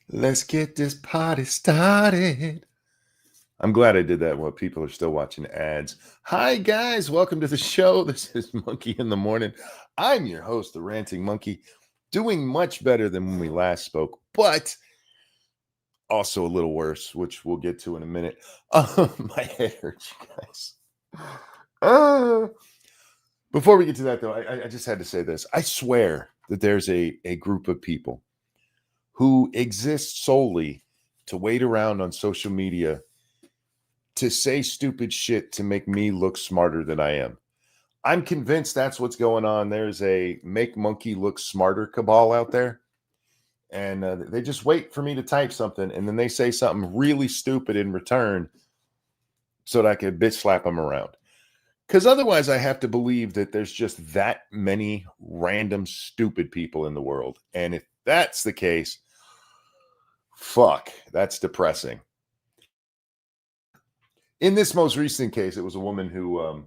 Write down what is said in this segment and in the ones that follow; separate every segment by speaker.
Speaker 1: Let's get this party started. I'm glad I did that while people are still watching ads. Hi, guys. Welcome to the show. This is Monkey in the Morning. I'm your host, the Ranting Monkey, doing much better than when we last spoke, but also a little worse, which we'll get to in a minute. My head hurts, you guys. Uh, Before we get to that, though, I just had to say this. I swear that there's a group of people who exist solely to wait around on social media to say stupid shit to make me look smarter than I am. I'm convinced that's what's going on. There's a make monkey look smarter cabal out there. And they just wait for me to type something and then they say something really stupid in return so that I can bitch slap them around. Because otherwise, I have to believe that there's just that many random stupid people in the world. And if that's the case, fuck, that's depressing. In this most recent case, it was a woman who,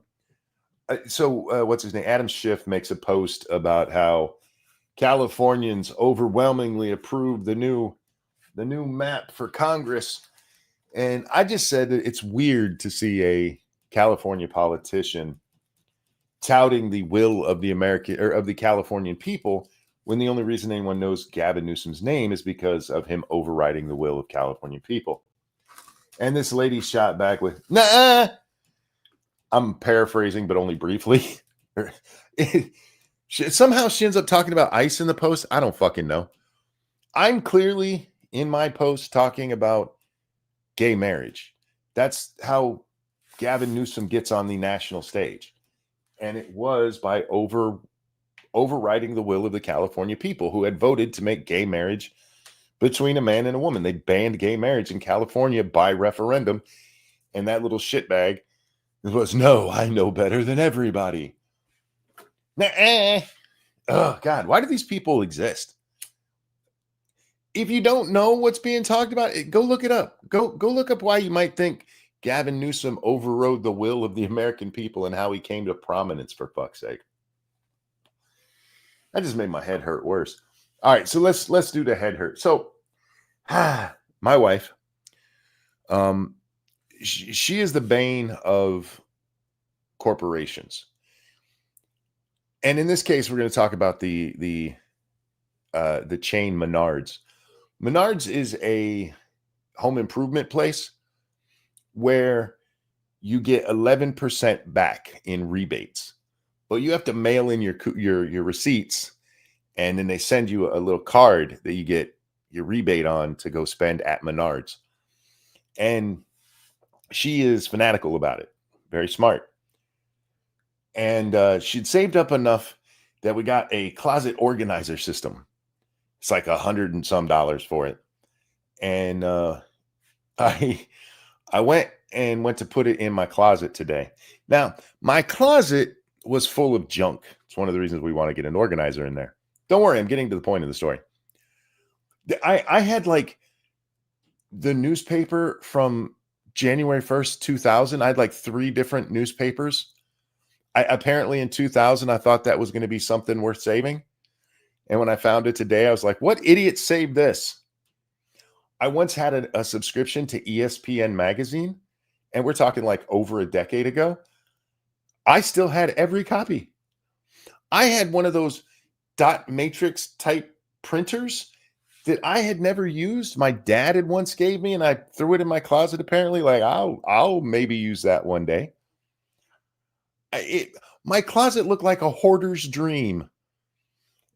Speaker 1: what's his name? Adam Schiff makes a post about how Californians overwhelmingly approved the new map for Congress. And I just said that it's weird to see a California politician touting the will of the American or of the Californian people when the only reason anyone knows Gavin Newsom's name is because of him overriding the will of California people. And this lady shot back with, nah, I'm paraphrasing, but only briefly. Somehow she ends up talking about ICE in the post. I don't fucking know. I'm clearly in my post talking about gay marriage. That's how Gavin Newsom gets on the national stage. And it was by overriding the will of the California people who had voted to make gay marriage between a man and a woman. They banned gay marriage in California by referendum. And that little shitbag was, no, I know better than everybody. Nah, oh, God, why do these people exist? If you don't know what's being talked about, go look it up. Go look up why you might think Gavin Newsom overrode the will of the American people and how he came to prominence, for fuck's sake. That just made my head hurt worse. All right, so let's do the head hurt. So, my wife, she is the bane of corporations, and in this case, we're going to talk about the chain Menards. Menards is a home improvement place where you get 11% back in rebates, but you have to mail in your receipts, and then they send you a little card that you get your rebate on to go spend at Menards. And she is fanatical about it, very smart. And she'd saved up enough that we got a closet organizer system. It's like $100 and some for it. And I went to put it in my closet today. Now, my closet was full of junk. It's one of the reasons we want to get an organizer in there. Don't worry, I'm getting to the point of the story. I had like the newspaper from January 1st, 2000. I had like 3 different newspapers. Apparently in 2000, I thought that was going to be something worth saving. And when I found it today, I was like, what idiot saved this? I once had a subscription to ESPN magazine, and we're talking like over a decade ago. I still had every copy. I had one of those dot matrix type printers that I had never used. My dad had once gave me, and I threw it in my closet. Apparently, like I'll maybe use that one day. My closet looked like a hoarder's dream.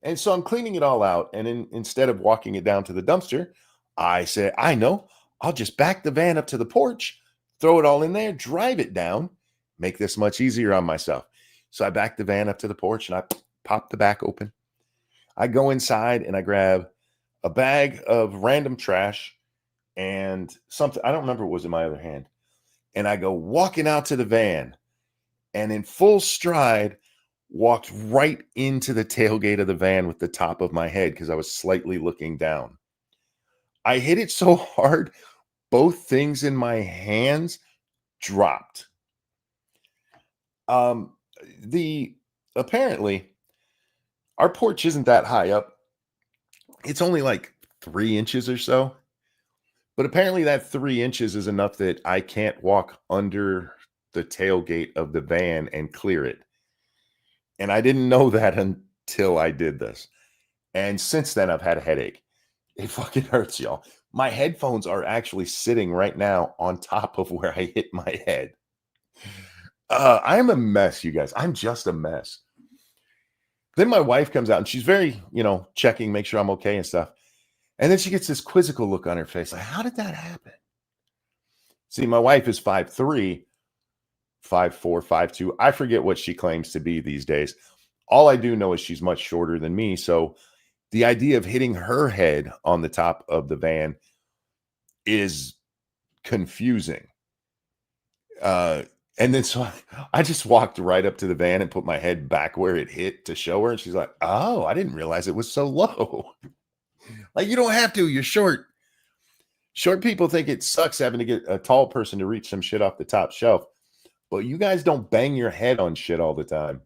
Speaker 1: And so I'm cleaning it all out. And instead of walking it down to the dumpster, I said, I know, I'll just back the van up to the porch, throw it all in there, drive it down, make this much easier on myself. So I back the van up to the porch and I pop the back open. I go inside and I grab a bag of random trash and something, I don't remember what was in my other hand. And I go walking out to the van and in full stride, walked right into the tailgate of the van with the top of my head because I was slightly looking down. I hit it so hard, both things in my hands dropped. Apparently our porch isn't that high up. It's only like 3 inches or so. But apparently that 3 inches is enough that I can't walk under the tailgate of the van and clear it. And I didn't know that until I did this. And since then, I've had a headache. It fucking hurts, y'all. My headphones are actually sitting right now on top of where I hit my head. I'm a mess, you guys. I'm just a mess. Then my wife comes out and she's very, checking, make sure I'm okay and stuff. And then she gets this quizzical look on her face. Like, how did that happen? See, my wife is 5'3", 5'4", 5'2". I forget what she claims to be these days. All I do know is she's much shorter than me. So the idea of hitting her head on the top of the van is confusing. And then so I just walked right up to the van and put my head back where it hit to show her. And she's like, oh, I didn't realize it was so low. Like, you don't have to. You're short. Short people think it sucks having to get a tall person to reach some shit off the top shelf. But you guys don't bang your head on shit all the time.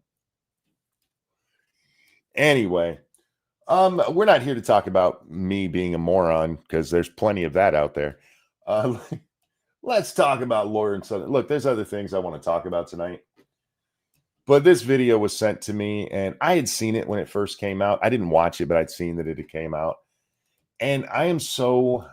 Speaker 1: Anyway, we're not here to talk about me being a moron because there's plenty of that out there. Let's talk about Lauren Southern. Look, there's other things I want to talk about tonight. But this video was sent to me, and I had seen it when it first came out. I didn't watch it, but I'd seen that it came out. And I am so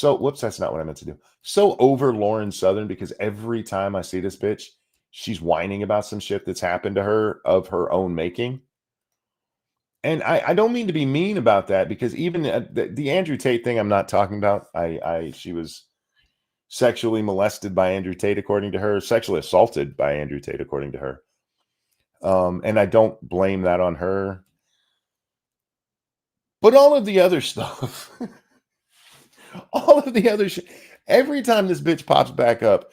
Speaker 1: whoops, that's not what I meant to do. So over Lauren Southern because every time I see this bitch, she's whining about some shit that's happened to her of her own making. And I don't mean to be mean about that because even the Andrew Tate thing I'm not talking about. She was sexually molested by Andrew Tate, according to her, sexually assaulted by Andrew Tate, according to her. And I don't blame that on her. But all of the other stuff, all of the other shit, every time this bitch pops back up,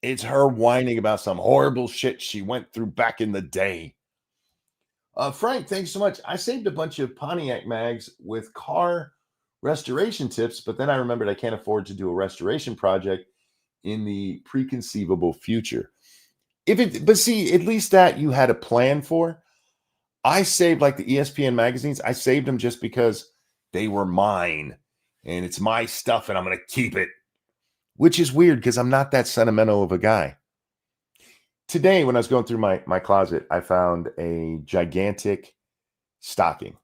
Speaker 1: it's her whining about some horrible shit she went through back in the day. Frank, thanks so much. I saved a bunch of Pontiac mags with car restoration tips, but then I remembered I can't afford to do a restoration project in the preconceivable future. But see, at least that you had a plan for. I saved like the ESPN magazines. I saved them just because they were mine and it's my stuff and I'm going to keep it, which is weird because I'm not that sentimental of a guy. Today, when I was going through my closet, I found a gigantic stocking.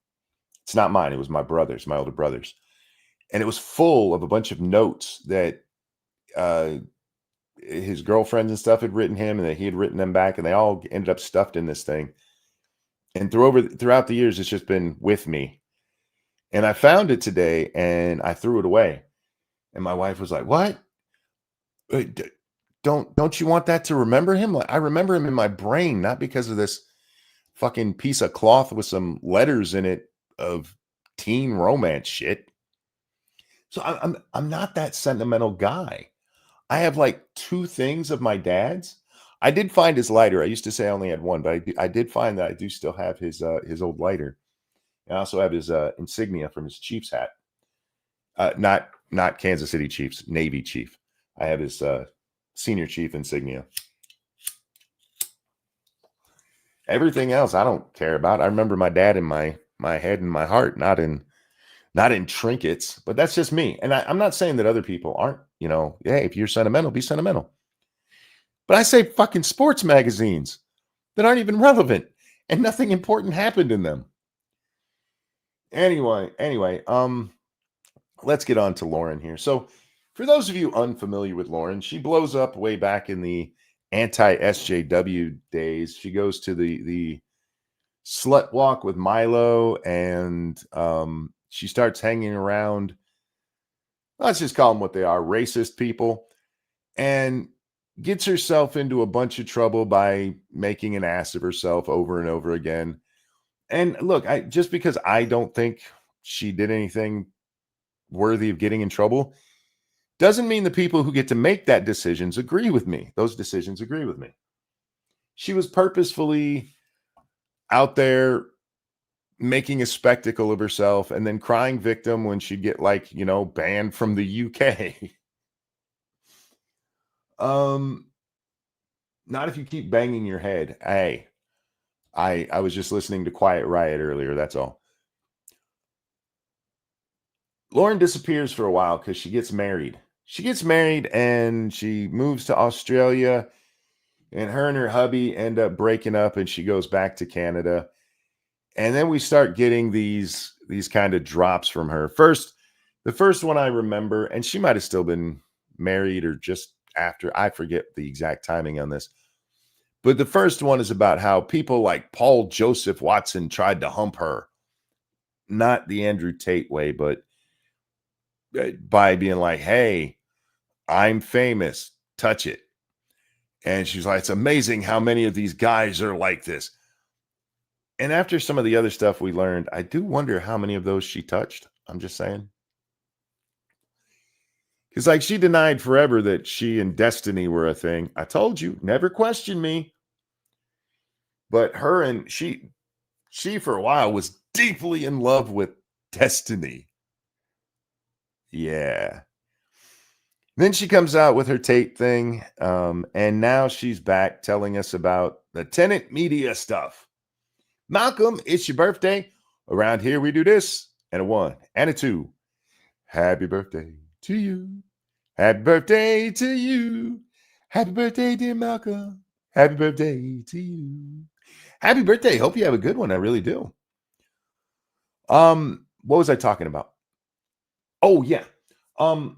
Speaker 1: It's not mine. It was my brother's, my older brother's. And it was full of a bunch of notes that his girlfriends and stuff had written him and that he had written them back. And they all ended up stuffed in this thing. And throughout the years, it's just been with me. And I found it today and I threw it away. And my wife was like, what? Don't you want that to remember him? Like, I remember him in my brain, not because of this fucking piece of cloth with some letters in it of teen romance shit. So I'm not that sentimental guy. I have like 2 things of my dad's. I did find his lighter. I used to say I only had one, but I did find that I do still have his old lighter. I also have his insignia from his Chiefs hat. Not Kansas City Chiefs, Navy Chief. I have his senior chief insignia. Everything else I don't care about. I remember my dad in my head and my heart, not in trinkets, but that's just me. And I'm not saying that other people aren't, hey, if you're sentimental, be sentimental. But I say fucking sports magazines that aren't even relevant and nothing important happened in them. Anyway, let's get on to Lauren here. So for those of you unfamiliar with Lauren, she blows up way back in the anti-SJW days. She goes to the slut walk with Milo and she starts hanging around, let's just call them what they are, racist people, and gets herself into a bunch of trouble by making an ass of herself over and over again. And look, just because I don't think she did anything worthy of getting in trouble doesn't mean the people who get to make that decisions agree with me. Those decisions agree with me. She was purposefully out there making a spectacle of herself and then crying victim when she'd get banned from the UK. Not if you keep banging your head. Hey, I was just listening to Quiet Riot earlier. That's all. Lauren disappears for a while because she gets married. She gets married and she moves to Australia, and her and her hubby end up breaking up, and she goes back to Canada. And then we start getting these kind of drops from her. First, the first one I remember, and she might have still been married or just after, I forget the exact timing on this. But the first one is about how people like Paul Joseph Watson tried to hump her. Not the Andrew Tate way, but by being like, hey, I'm famous, touch it. And she's like, it's amazing how many of these guys are like this. And after some of the other stuff we learned, I do wonder how many of those she touched. I'm just saying. Because, like, she denied forever that she and Destiny were a thing. I told you, never question me. But her and she for a while was deeply in love with Destiny. Yeah. Then she comes out with her Tate thing. And now she's back telling us about the Tenet Media stuff. Malcolm, it's your birthday. Around here, we do this and a one and a two. Happy birthday to you. Happy birthday to you. Happy birthday, dear Malcolm. Happy birthday to you. Happy birthday. Hope you have a good one. I really do. What was I talking about? Oh, yeah. Um,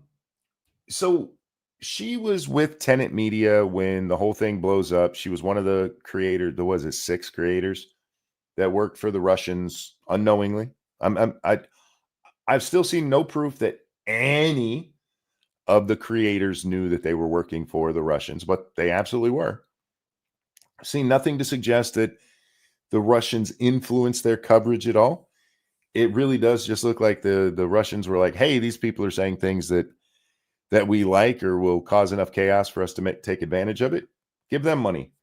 Speaker 1: so she was with Tenet Media when the whole thing blows up. She was one of the creators, there was it 6 creators that worked for the Russians unknowingly. I've still seen no proof that any of the creators knew that they were working for the Russians, but they absolutely were. I've seen nothing to suggest that the Russians influenced their coverage at all. It really does just look like the Russians were like, "Hey, these people are saying things that we like or will cause enough chaos for us to take advantage of it. Give them money."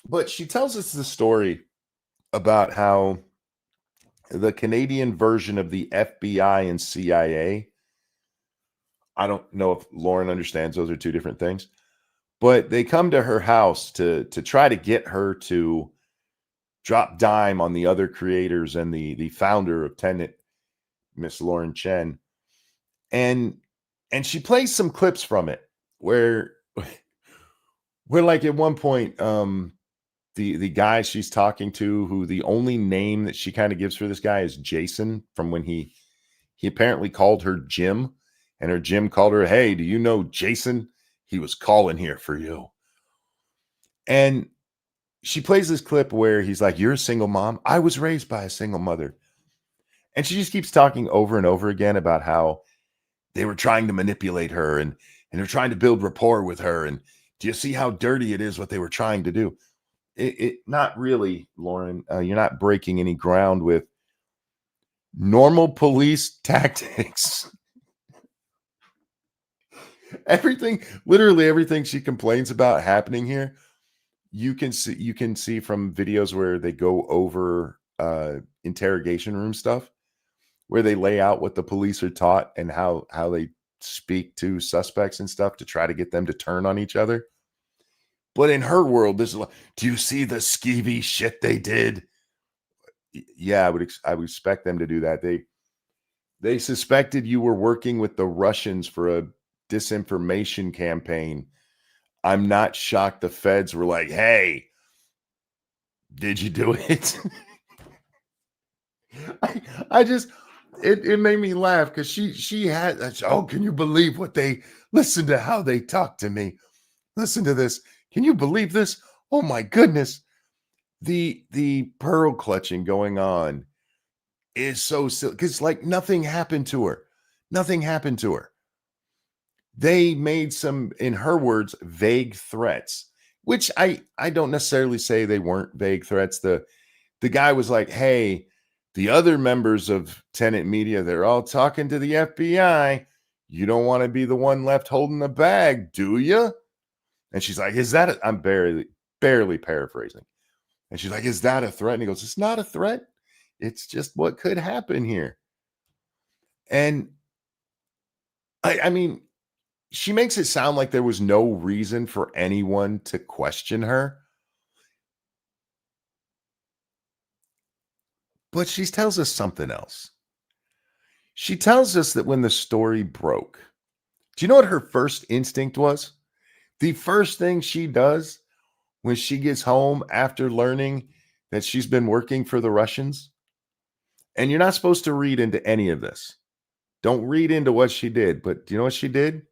Speaker 1: But she tells us the story about how the Canadian version of the FBI and CIA. I don't know if Lauren understands those are two different things, but they come to her house to try to get her to drop dime on the other creators and the founder of Tenet, Miss Lauren Chen, and she plays some clips from it where like at one point the guy she's talking to, who the only name that she kind of gives for this guy is Jason, from when he apparently called her Jim, and her Jim called her, "Hey, do you know Jason? He was calling here for you." And she plays this clip where he's like, "You're a single mom. I was raised by a single mother." And she just keeps talking over and over again about how they were trying to manipulate her, and they're trying to build rapport with her. And do you see how dirty it is what they were trying to do? It not really, Lauren. You're not breaking any ground with normal police tactics. Everything, literally everything she complains about happening here, you can see from videos where they go over interrogation room stuff, where they lay out what the police are taught and how they speak to suspects and stuff to try to get them to turn on each other. But in her world, this is like, do you see the skeevy shit they did? Yeah, I would expect them to do that. They suspected you were working with the Russians for a disinformation campaign. I'm not shocked the feds were like, "Hey, did you do it?" I just it made me laugh because she had, oh, can you believe what they, listen to how they talk to me. Listen to this. Can you believe this? Oh my goodness. The pearl clutching going on is so silly because, like, nothing happened to her. Nothing happened to her. They made some, in her words, vague threats, which I don't necessarily say they weren't vague threats. The guy was like, "Hey, the other members of Tenet Media, they're all talking to the FBI. You don't want to be the one left holding the bag, do you?" And she's like, "Is that I'm barely paraphrasing." And she's like, "Is that a threat?" And he goes, "It's not a threat. It's just what could happen here." And I mean, she makes it sound like there was no reason for anyone to question her, but she tells us something else. She tells us that when the story broke, do you know what her first instinct was? The first thing she does when she gets home after learning that she's been working for the Russians, and you're not supposed to read into any of this. Don't read into what she did, but do you know what she did?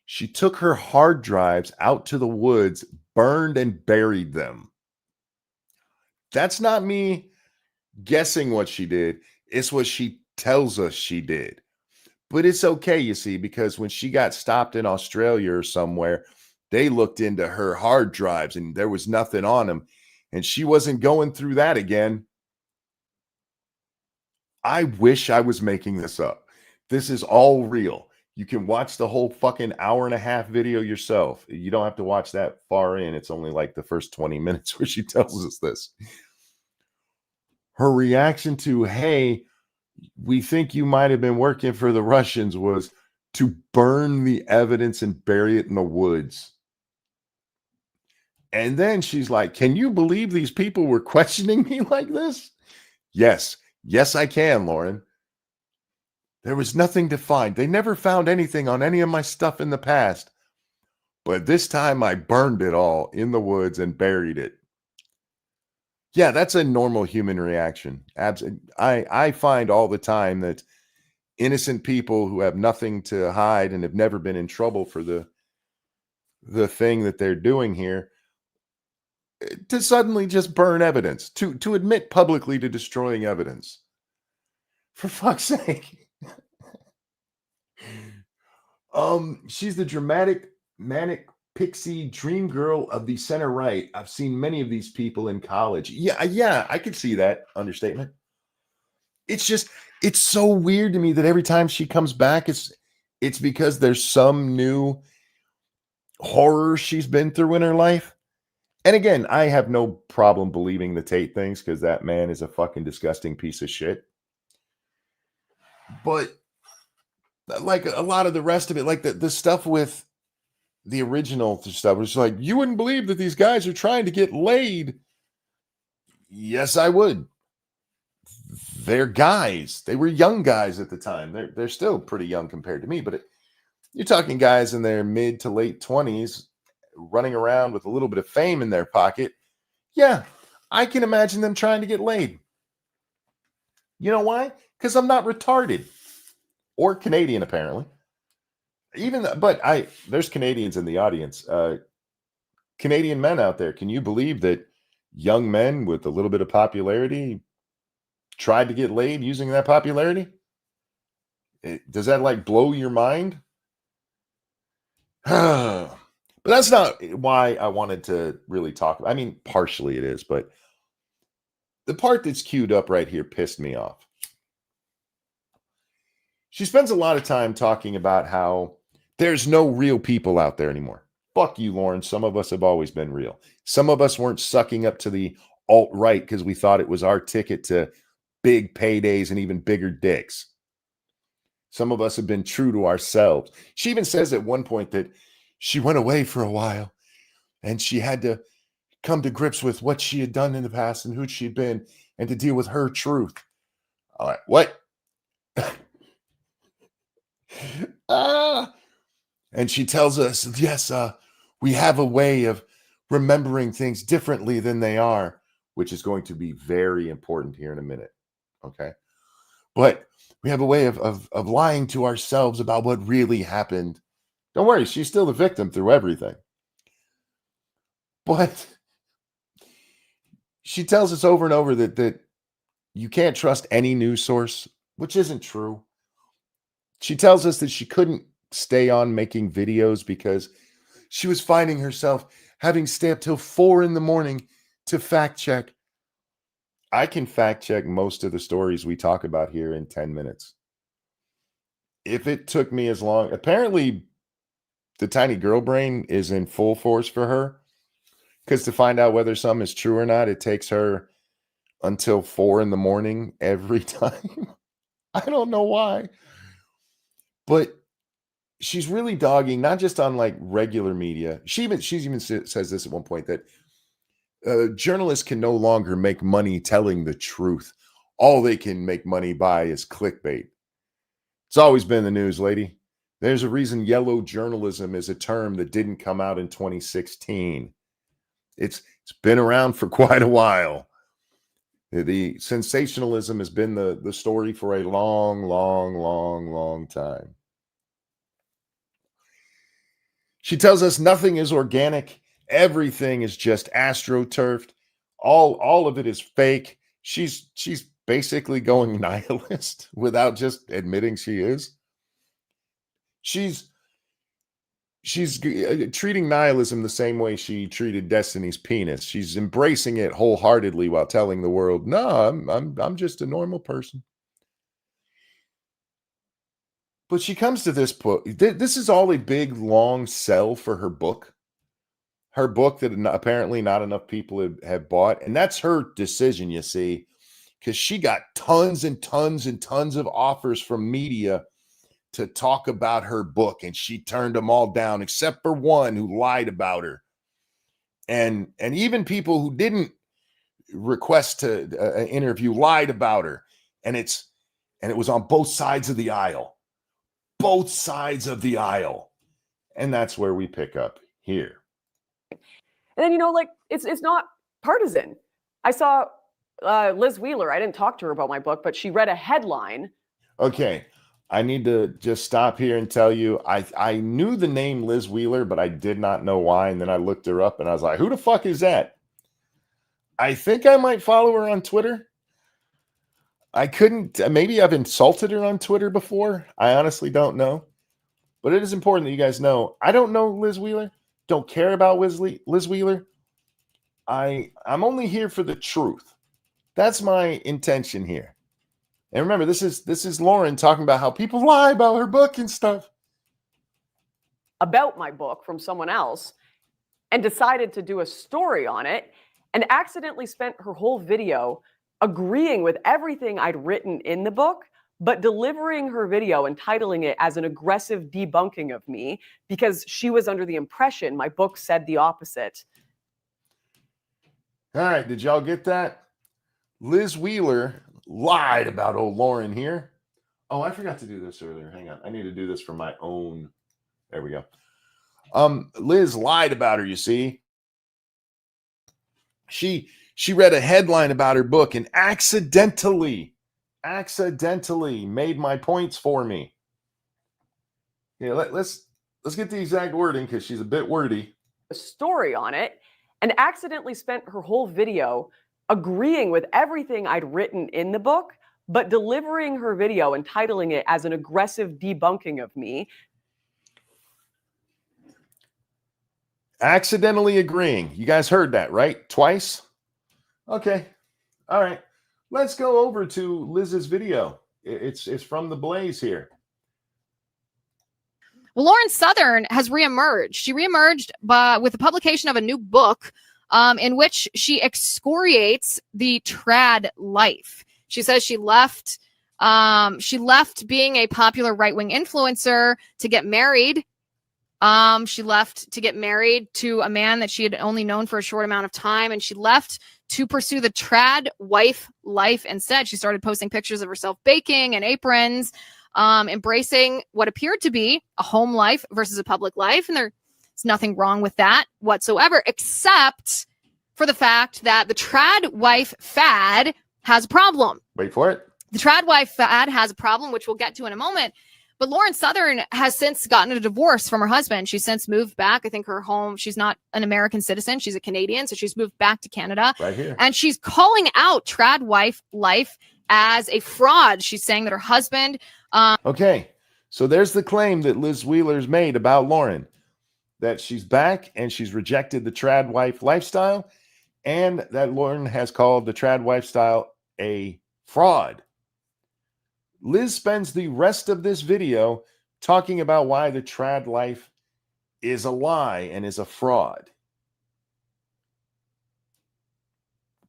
Speaker 1: She took her hard drives out to the woods, burned and buried them. That's not me guessing what she did. It's what she tells us she did. But it's okay, you see, because when she got stopped in Australia or somewhere, they looked into her hard drives and there was nothing on them. And she wasn't going through that again. I wish I was making this up. This is all real. You can watch the whole fucking hour and a half video yourself. You don't have to watch that far in. It's only like the first 20 minutes where she tells us this. Her reaction to, hey, we think you might have been working for the Russians, was to burn the evidence and bury it in the woods. And then she's like, can you believe these people were questioning me like this? Yes. Yes, I can, Lauren. There was nothing to find. They never found anything on any of my stuff in the past. But this time I burned it all in the woods and buried it. Yeah, that's a normal human reaction. I find all the time that innocent people who have nothing to hide and have never been in trouble for the thing that they're doing here, to suddenly just burn evidence, to admit publicly to destroying evidence. For fuck's sake. She's the dramatic, manic pixie dream girl of the center right. I've seen many of these people in college. Yeah, I could see that understatement. It's so weird to me that every time she comes back, it's because there's some new horror she's been through in her life. And again, I have no problem believing the Tate things because that man is a fucking disgusting piece of shit. But like a lot of the rest of it, like the stuff with the original stuff was like, you wouldn't believe that these guys are trying to get laid. Yes, I would. They're guys. They were young guys at the time. They're still pretty young compared to me, but you're talking guys in their mid to late 20s running around with a little bit of fame in their pocket. Yeah, I can imagine them trying to get laid. You know why? Because I'm not retarded or Canadian, apparently. There's Canadians in the audience. Canadian men out there, can you believe that young men with a little bit of popularity tried to get laid using that popularity? Does that like blow your mind? But that's not why I wanted to really talk. I mean, partially it is, but the part that's queued up right here pissed me off. She spends a lot of time talking about how there's no real people out there anymore. Fuck you, Lauren. Some of us have always been real. Some of us weren't sucking up to the alt-right because we thought it was our ticket to big paydays and even bigger dicks. Some of us have been true to ourselves. She even says at one point that she went away for a while and she had to come to grips with what she had done in the past and who she'd been and to deal with her truth. All right, what? And she tells us, yes, we have a way of remembering things differently than they are, which is going to be very important here in a minute. Okay. But we have a way of lying to ourselves about what really happened. Don't worry, she's still the victim through everything. But she tells us over and over that you can't trust any news source, which isn't true. She tells us that she couldn't stay on making videos because she was finding herself having to stay up till 4 a.m. to fact check. I can fact check most of the stories we talk about here in 10 minutes. If it took me as long, apparently the tiny girl brain is in full force for her, because to find out whether something is true or not, it takes her until 4 a.m. every time. I don't know why. But she's really dogging, not just on like regular media. She even says this at one point, that journalists can no longer make money telling the truth. all they can make money by is clickbait. It's always been the news, lady. There's a reason yellow journalism is a term that didn't come out in 2016. It's been around for quite a while. The sensationalism has been the story for a long time. She tells us nothing is organic. Everything is just astroturfed. All of it is fake. She's basically going nihilist without just admitting she is. She's treating nihilism the same way she treated Destiny's penis. She's embracing it wholeheartedly while telling the world, "No, I'm just a normal person." But she comes to this book. This is all a big, long sell for her book. Her book that apparently not enough people have bought. And that's her decision, you see, because she got tons and tons and tons of offers from media to talk about her book. And she turned them all down, except for one who lied about her. And even people who didn't request to an interview lied about her. And it was on both sides of the aisle. Both sides of the aisle. And that's where we pick up here.
Speaker 2: And then, like, it's not partisan. I saw Liz Wheeler. I didn't talk to her about my book, but she read a headline.
Speaker 1: Okay. I need to just stop here and tell you, I knew the name Liz Wheeler, but I did not know why. And then I looked her up and I was like, who the fuck is that? I think I might follow her on Twitter. I couldn't, maybe I've insulted her on Twitter before. I honestly don't know. But it is important that you guys know, I don't know Liz Wheeler. Don't care about Liz Wheeler. I'm only here for the truth. That's my intention here. And remember, this is Lauren talking about how people lie about her book and stuff.
Speaker 2: About my book from someone else and decided to do a story on it and accidentally spent her whole video agreeing with everything I'd written in the book, but delivering her video and titling it as an aggressive debunking of me because she was under the impression my book said the opposite.
Speaker 1: All right, did y'all get that? Liz Wheeler lied about old Lauren here. Oh, I forgot to do this earlier. Hang on. I need to do this for my own. There we go. Liz lied about her, you see. She read a headline about her book and accidentally made my points for me. Yeah, let's get the exact wording because she's a bit wordy.
Speaker 2: A story on it and accidentally spent her whole video agreeing with everything I'd written in the book, but delivering her video and titling it as an aggressive debunking of me.
Speaker 1: Accidentally agreeing. You guys heard that, right? Twice? Okay. All right. Let's go over to Liz's video. It's from The Blaze here.
Speaker 3: Well, Lauren Southern has reemerged. She reemerged with the publication of a new book in which she excoriates the trad life. She says she left being a popular right-wing influencer to get married. She left to get married to a man that she had only known for a short amount of time, and she left to pursue the trad wife life instead. She started posting pictures of herself baking and aprons, embracing what appeared to be a home life versus a public life. And there's nothing wrong with that whatsoever, except for the fact that the trad wife fad has a problem.
Speaker 1: Wait for it.
Speaker 3: The trad wife fad has a problem, which we'll get to in a moment. But Lauren Southern has since gotten a divorce from her husband. She's since moved back. I think her home, she's not an American citizen. She's a Canadian. So she's moved back to Canada.
Speaker 1: Right here.
Speaker 3: And she's calling out trad wife life as a fraud. She's saying that her husband.
Speaker 1: Okay. So there's the claim that Liz Wheeler's made about Lauren, that she's back and she's rejected the trad wife lifestyle, and that Lauren has called the trad wife style a fraud. Liz spends the rest of this video talking about why the trad life is a lie and is a fraud,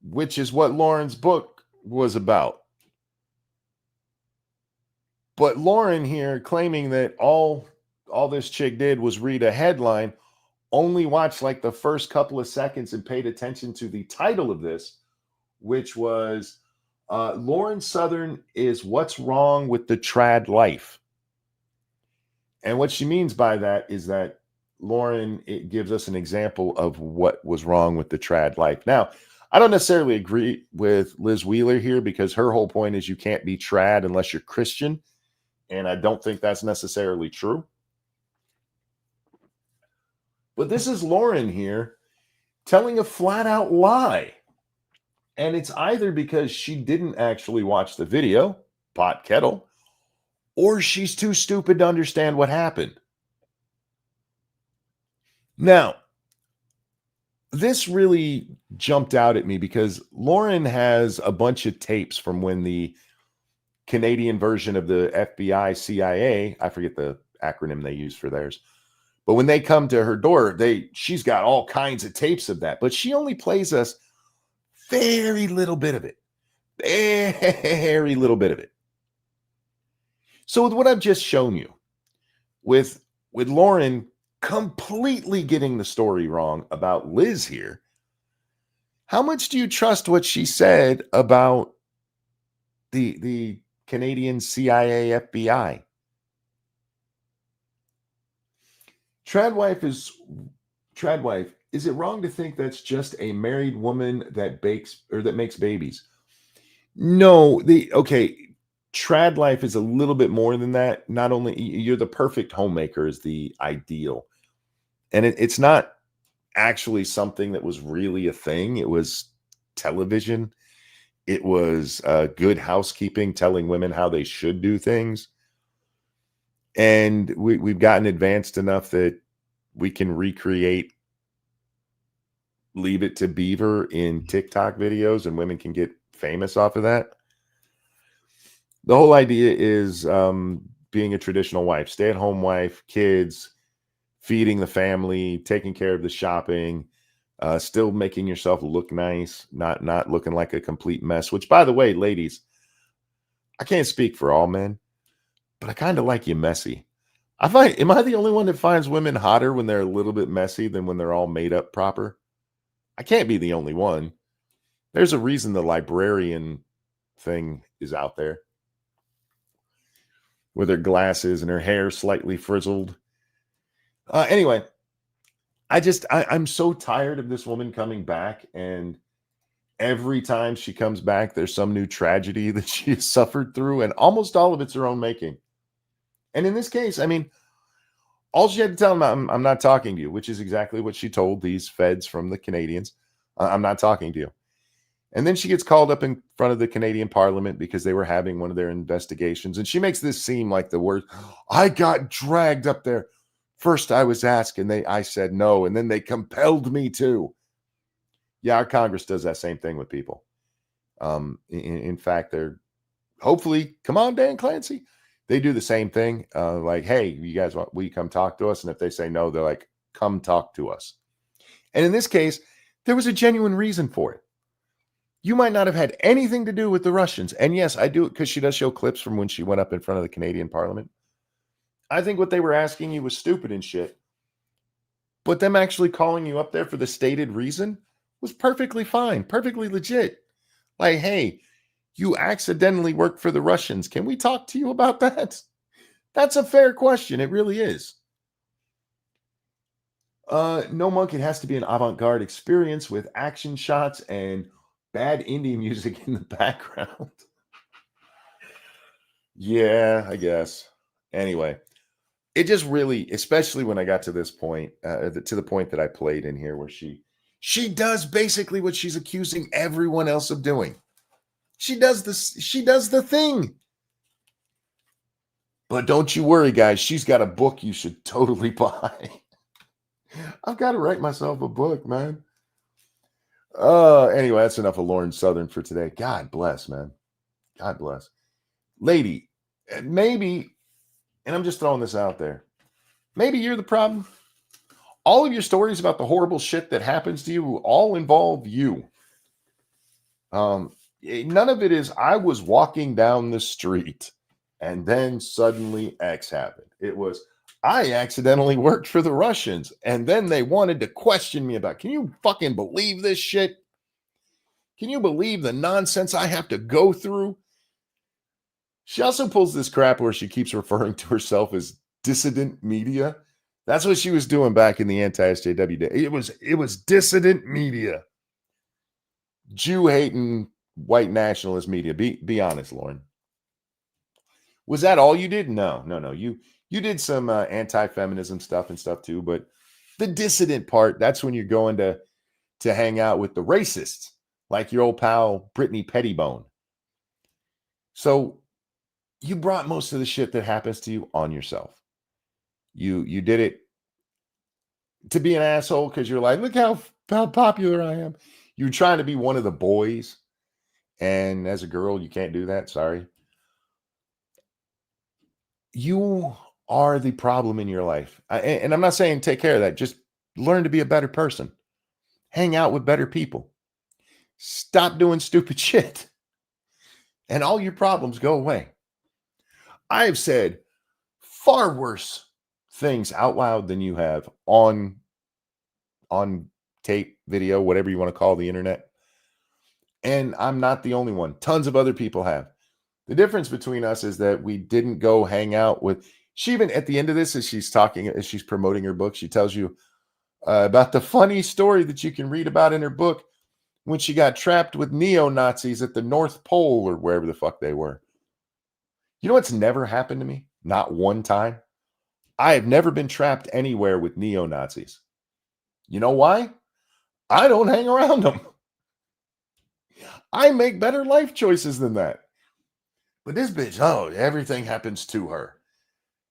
Speaker 1: which is what Lauren's book was about. But Lauren here claiming that all this chick did was read a headline, only watched like the first couple of seconds and paid attention to the title of this, which was Lauren Southern is what's wrong with the trad life. And what she means by that is that Lauren, it gives us an example of what was wrong with the trad life. Now, I don't necessarily agree with Liz Wheeler here because her whole point is you can't be trad unless you're Christian. And I don't think that's necessarily true. But this is Lauren here telling a flat out lie. And it's either because she didn't actually watch the video, pot kettle, or she's too stupid to understand what happened. Now, this really jumped out at me because Lauren has a bunch of tapes from when the Canadian version of the FBI, CIA, I forget the acronym they use for theirs, but when they come to her door, she's got all kinds of tapes of that, but she only plays us very little bit of it. Very little bit of it. So with what I've just shown you, with Lauren completely getting the story wrong about Liz here, how much do you trust what she said about the Canadian CIA, FBI? Tradwife, is it wrong to think that's just a married woman that bakes or that makes babies? No, trad life is a little bit more than that. Not only you're the perfect homemaker is the ideal. And it's not actually something that was really a thing. It was television. It was good housekeeping, telling women how they should do things. And we've gotten advanced enough that we can recreate Leave It to Beaver in TikTok videos and women can get famous off of that. The whole idea is being a traditional wife, stay-at-home wife, kids, feeding the family, taking care of the shopping, still making yourself look nice, not looking like a complete mess, which, by the way, ladies, I can't speak for all men, but I kind of like you messy. Am I the only one that finds women hotter when they're a little bit messy than when they're all made up proper? I can't be the only one. There's a reason the librarian thing is out there with her glasses and her hair slightly frizzled. Anyway, I'm so tired of this woman coming back, and every time she comes back, there's some new tragedy that she has suffered through, and almost all of it's her own making. And in this case, I mean, all she had to tell them, I'm not talking to you, which is exactly what she told these feds from the Canadians. I'm not talking to you. And then she gets called up in front of the Canadian Parliament because they were having one of their investigations. And she makes this seem like the worst. I got dragged up there. First I was asked and I said no. And then they compelled me to. Yeah, our Congress does that same thing with people. In fact, they're hopefully, come on, Dan Clancy. They do the same thing. Like, hey, you guys, will you come talk to us? And if they say no, they're like, come talk to us. And in this case, there was a genuine reason for it. You might not have had anything to do with the Russians. And yes, I do, because she does show clips from when she went up in front of the Canadian Parliament. I think what they were asking you was stupid and shit. But them actually calling you up there for the stated reason was perfectly fine, perfectly legit. Like, hey, you accidentally worked for the Russians. Can we talk to you about that? That's a fair question. It really is. No, Monk, it has to be an avant-garde experience with action shots and bad indie music in the background. Yeah, I guess. Anyway, it just really, especially when I got to this point, to the point that I played in here where she does basically what she's accusing everyone else of doing. She does this, she does the thing. But don't you worry, guys. She's got a book you should totally buy. I've got to write myself a book, man. Anyway, that's enough of Lauren Southern for today. God bless, man. God bless. Lady, maybe, and I'm just throwing this out there, maybe you're the problem. All of your stories about the horrible shit that happens to you all involve you. None of it is, I was walking down the street and then suddenly X happened. It was, I accidentally worked for the Russians and then they wanted to question me about, can you fucking believe this shit? Can you believe the nonsense I have to go through? She also pulls this crap where she keeps referring to herself as dissident media. That's what she was doing back in the anti-SJW day. It was dissident media. Jew-hating white nationalist media. Be honest, Lauren. Was that all you did? No. You did some anti-feminism stuff and stuff too, but the dissident part, that's when you're going to hang out with the racists, like your old pal Brittany Pettibone. So you brought most of the shit that happens to you on yourself. You did it to be an asshole because you're like, look how popular I am. You're trying to be one of the boys, and as a girl, you can't do that. Sorry. You are the problem in your life. And I'm not saying take care of that. Just learn to be a better person. Hang out with better people. Stop doing stupid shit. And all your problems go away. I have said far worse things out loud than you have on tape, video, whatever you want to call the internet. And I'm not the only one. Tons of other people have. The difference between us is that we didn't go hang out with. She even at the end of this, as she's promoting her book, she tells you about the funny story that you can read about in her book when she got trapped with neo-Nazis at the North Pole or wherever the fuck they were. You know what's never happened to me? Not one time. I have never been trapped anywhere with neo-Nazis. You know why? I don't hang around them. I make better life choices than that. But this bitch, everything happens to her.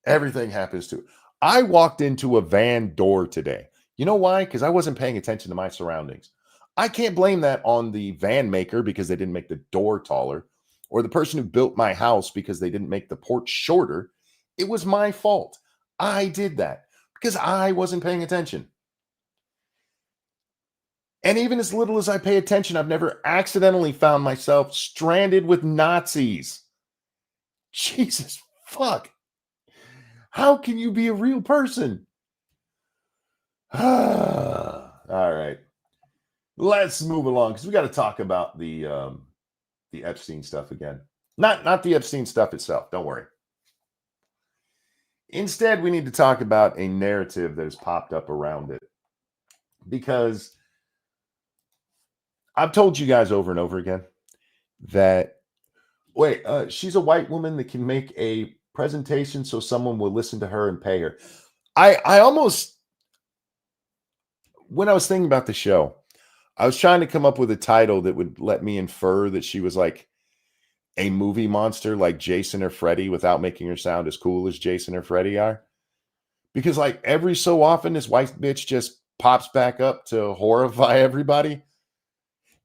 Speaker 1: Everything happens to her. I walked into a van door today. You know why? Because I wasn't paying attention to my surroundings. I can't blame that on the van maker because they didn't make the door taller, or the person who built my house because they didn't make the porch shorter. It was my fault. I did that because I wasn't paying attention. And even as little as I pay attention, I've never accidentally found myself stranded with Nazis. Jesus fuck. How can you be a real person? All right. Let's move along because we got to talk about the Epstein stuff again. Not the Epstein stuff itself. Don't worry. Instead, we need to talk about a narrative that has popped up around it. Because I've told you guys over and over again that, she's a white woman that can make a presentation so someone will listen to her and pay her. I almost, when I was thinking about the show, I was trying to come up with a title that would let me infer that she was like a movie monster like Jason or Freddy without making her sound as cool as Jason or Freddy are. Because like every so often, this white bitch just pops back up to horrify everybody.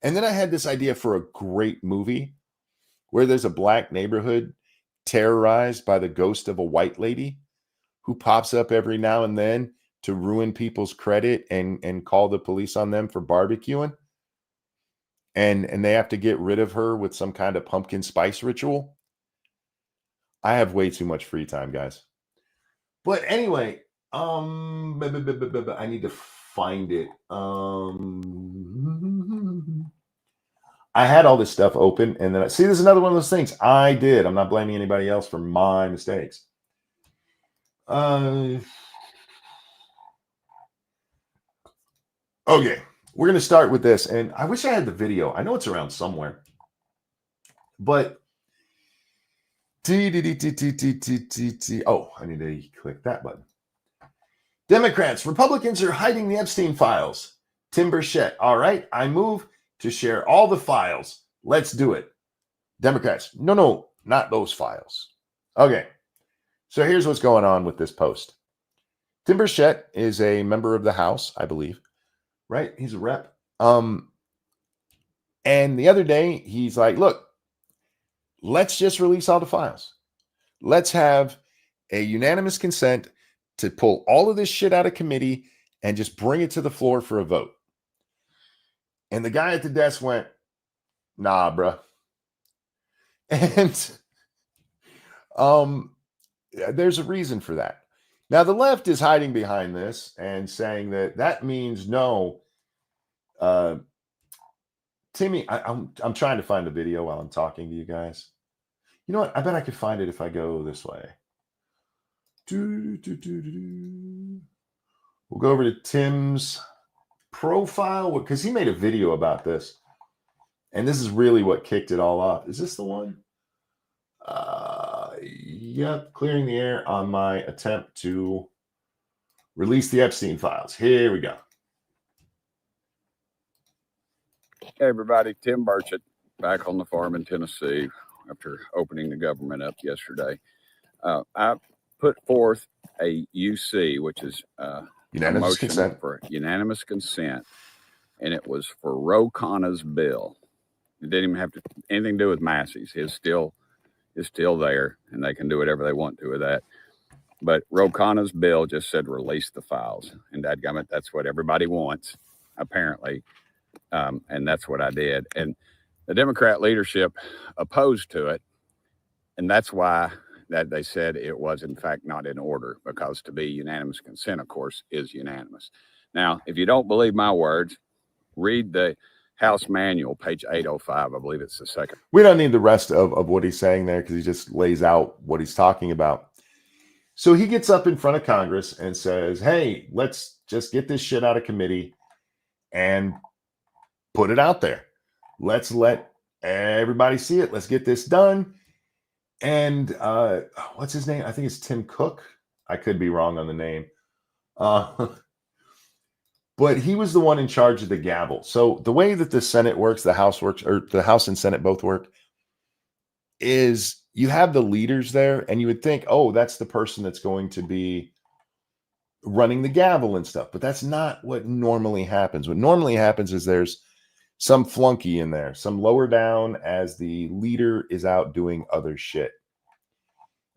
Speaker 1: And then I had this idea for a great movie where there's a black neighborhood terrorized by the ghost of a white lady who pops up every now and then to ruin people's credit and call the police on them for barbecuing. And they have to get rid of her with some kind of pumpkin spice ritual. I have way too much free time, guys. But anyway, I need to find it. I had all this stuff open, and then I see there's another one of those things I did. I'm not blaming anybody else for my mistakes. Okay, we're gonna start with this, and I wish I had the video. I know it's around somewhere, but oh, I need to click that button. Democrats, Republicans are hiding the Epstein files. Tim Burchett. All right, I move to share all the files. Let's do it. Democrats. No, not those files. Okay. So here's what's going on with this post. Tim Burchett is a member of the House, I believe. Right? He's a rep. And the other day, he's like, look, let's just release all the files. Let's have a unanimous consent to pull all of this shit out of committee and just bring it to the floor for a vote. And the guy at the desk went, nah, bruh. And there's a reason for that. Now, the left is hiding behind this and saying that means no, Tim Timmy, I'm trying to find the video while I'm talking to you guys. You know what? I bet I could find it if I go this way. We'll go over to Tim's profile because he made a video about this. And this is really what kicked it all off. Is this the one? Yep, clearing the air on my attempt to release the Epstein files. Here we go.
Speaker 4: Hey everybody, Tim Burchett back on the farm in Tennessee after opening the government up yesterday. I put forth a UC, which is a
Speaker 1: Unanimous
Speaker 4: motion
Speaker 1: consent.
Speaker 4: for unanimous consent, and it was for Ro Khanna's bill. It didn't even have anything to do with Massey's. It's still there, and they can do whatever they want to with that. But Ro Khanna's bill just said release the files, and dadgummit, that's what everybody wants, apparently. And that's what I did. And the Democrat leadership opposed to it. And that's why that they said it was, in fact, not in order, because to be unanimous consent, of course, is unanimous. Now, if you don't believe my words, read the House manual, page 805. I believe it's the second.
Speaker 1: We don't need the rest of what he's saying there because he just lays out what he's talking about. So he gets up in front of Congress and says, hey, let's just get this shit out of committee and put it out there. Let's let everybody see it. Let's get this done. And what's his name? I think it's Tim Cook. I could be wrong on the name. But he was the one in charge of the gavel. So the way that the Senate works, the House works, or the House and Senate both work, is you have the leaders there, and you would think, oh, that's the person that's going to be running the gavel and stuff. But that's not what normally happens. What normally happens is there's some flunky in there, some lower down as the leader is out doing other shit.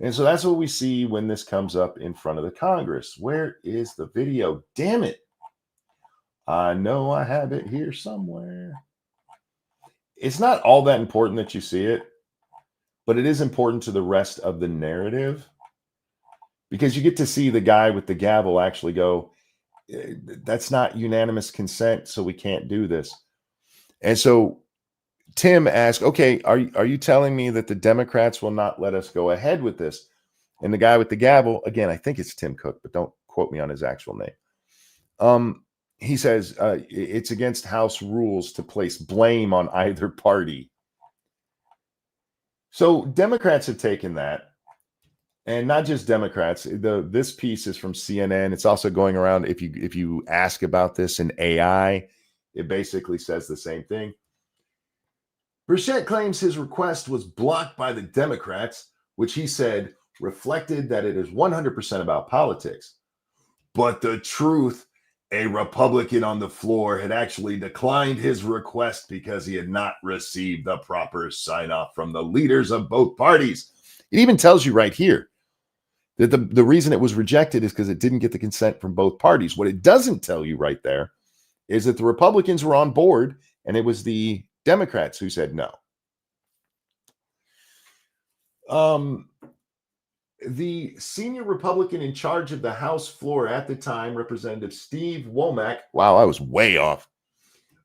Speaker 1: And so that's what we see when this comes up in front of the Congress. Where is the video? Damn it. I know I have it here somewhere. It's not all that important that you see it, but it is important to the rest of the narrative because you get to see the guy with the gavel actually go, that's not unanimous consent, so we can't do this. And so Tim asked, okay, are you telling me that the Democrats will not let us go ahead with this? And the guy with the gavel, again, I think it's Tim Cook, but don't quote me on his actual name. He says it's against House rules to place blame on either party. So Democrats have taken that, and not just Democrats. This piece is from CNN. It's also going around. If you ask about this in AI, it basically says the same thing. Burchett claims his request was blocked by the Democrats, which he said reflected that it is 100% about politics. But the truth, a Republican on the floor had actually declined his request because he had not received the proper sign-off from the leaders of both parties. It even tells you right here that the reason it was rejected is because it didn't get the consent from both parties. What it doesn't tell you right there is that the Republicans were on board and it was the Democrats who said no. The senior Republican in charge of the House floor at the time, Representative Steve Womack, wow, I was way off,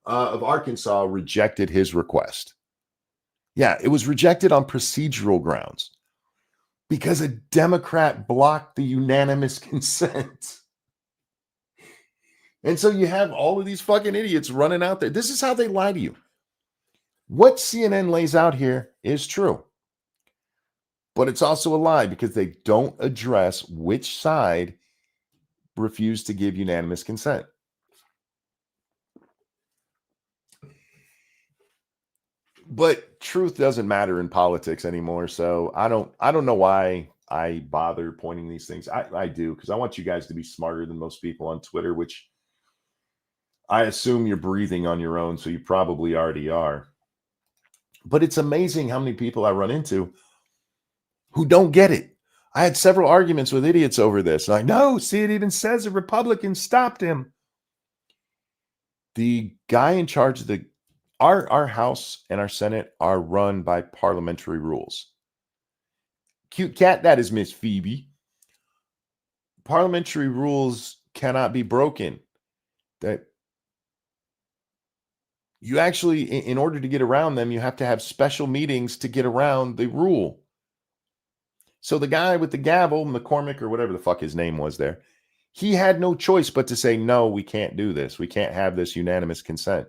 Speaker 1: of Arkansas, rejected his request. Yeah, it was rejected on procedural grounds because a Democrat blocked the unanimous consent. And so you have all of these fucking idiots running out there. This is how they lie to you. What CNN lays out here is true. But it's also a lie because they don't address which side refused to give unanimous consent. But truth doesn't matter in politics anymore. So I don't know why I bother pointing these things. I do because I want you guys to be smarter than most people on Twitter, which I assume you're breathing on your own, so you probably already are. But it's amazing how many people I run into who don't get it. I had several arguments with idiots over this. Like, no, see, it even says a Republican stopped him. The guy in charge of our House and our Senate are run by parliamentary rules. Cute cat, that is Miss Phoebe. Parliamentary rules cannot be broken. you actually, in order to get around them, you have to have special meetings to get around the rule. So the guy with the gavel, McCormick or whatever the fuck his name was there, he had no choice but to say, no, we can't do this. We can't have this unanimous consent.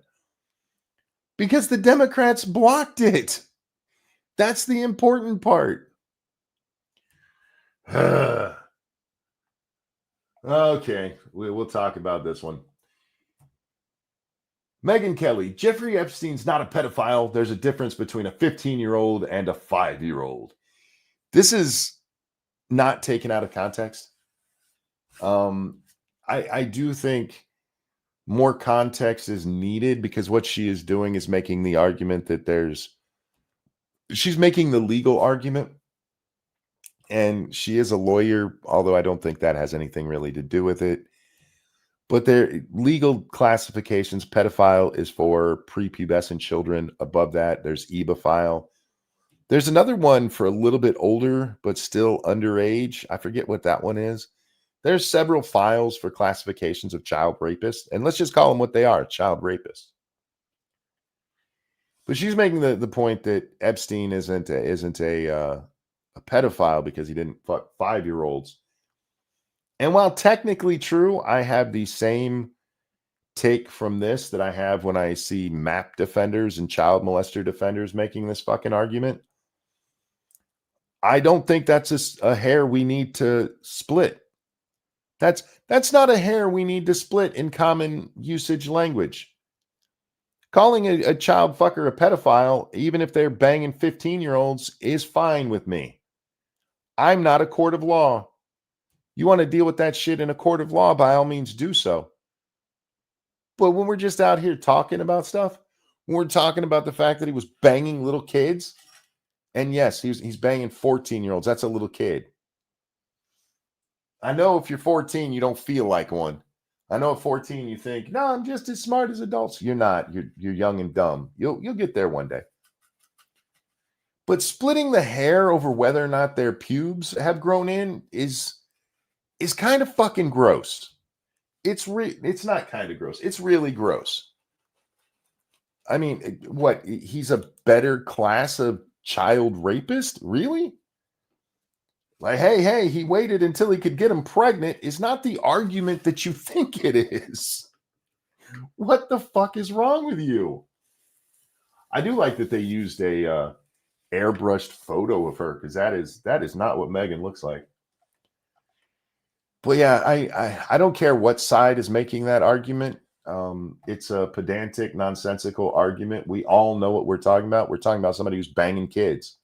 Speaker 1: Because the Democrats blocked it. That's the important part. Okay, we'll talk about this one. Megyn Kelly, Jeffrey Epstein's not a pedophile. There's a difference between a 15-year-old and a 5-year-old. This is not taken out of context. I do think more context is needed, because what she is doing is making the argument that she's making the legal argument, and she is a lawyer, although I don't think that has anything really to do with it. But their legal classifications, pedophile is for prepubescent children. Above that, there's ebophile. There's another one for a little bit older, but still underage. I forget what that one is. There's several files for classifications of child rapists, and let's just call them what they are, child rapists. But she's making the point that Epstein isn't a pedophile because he didn't fuck 5-year-olds. And while technically true, I have the same take from this that I have when I see MAP defenders and child molester defenders making this fucking argument. I don't think that's a hair we need to split. That's not a hair we need to split in common usage language. Calling a child fucker a pedophile, even if they're banging 15-year-olds, is fine with me. I'm not a court of law. You want to deal with that shit in a court of law, by all means do so. But when we're just out here talking about stuff, when we're talking about the fact that he was banging little kids, and yes, he's banging 14-year-olds. That's a little kid. I know if you're 14, you don't feel like one. I know at 14 you think, no, I'm just as smart as adults. You're not. You're young and dumb. You'll get there one day. But splitting the hair over whether or not their pubes have grown in is kind of fucking gross. It's not kind of gross. It's really gross. I mean, what? He's a better class of child rapist? Really? Like, hey, he waited until he could get him pregnant is not the argument that you think it is. What the fuck is wrong with you? I do like that they used a airbrushed photo of her, because that is not what Megyn looks like. But yeah, I don't care what side is making that argument. It's a pedantic, nonsensical argument. We all know what we're talking about. We're talking about somebody who's banging kids.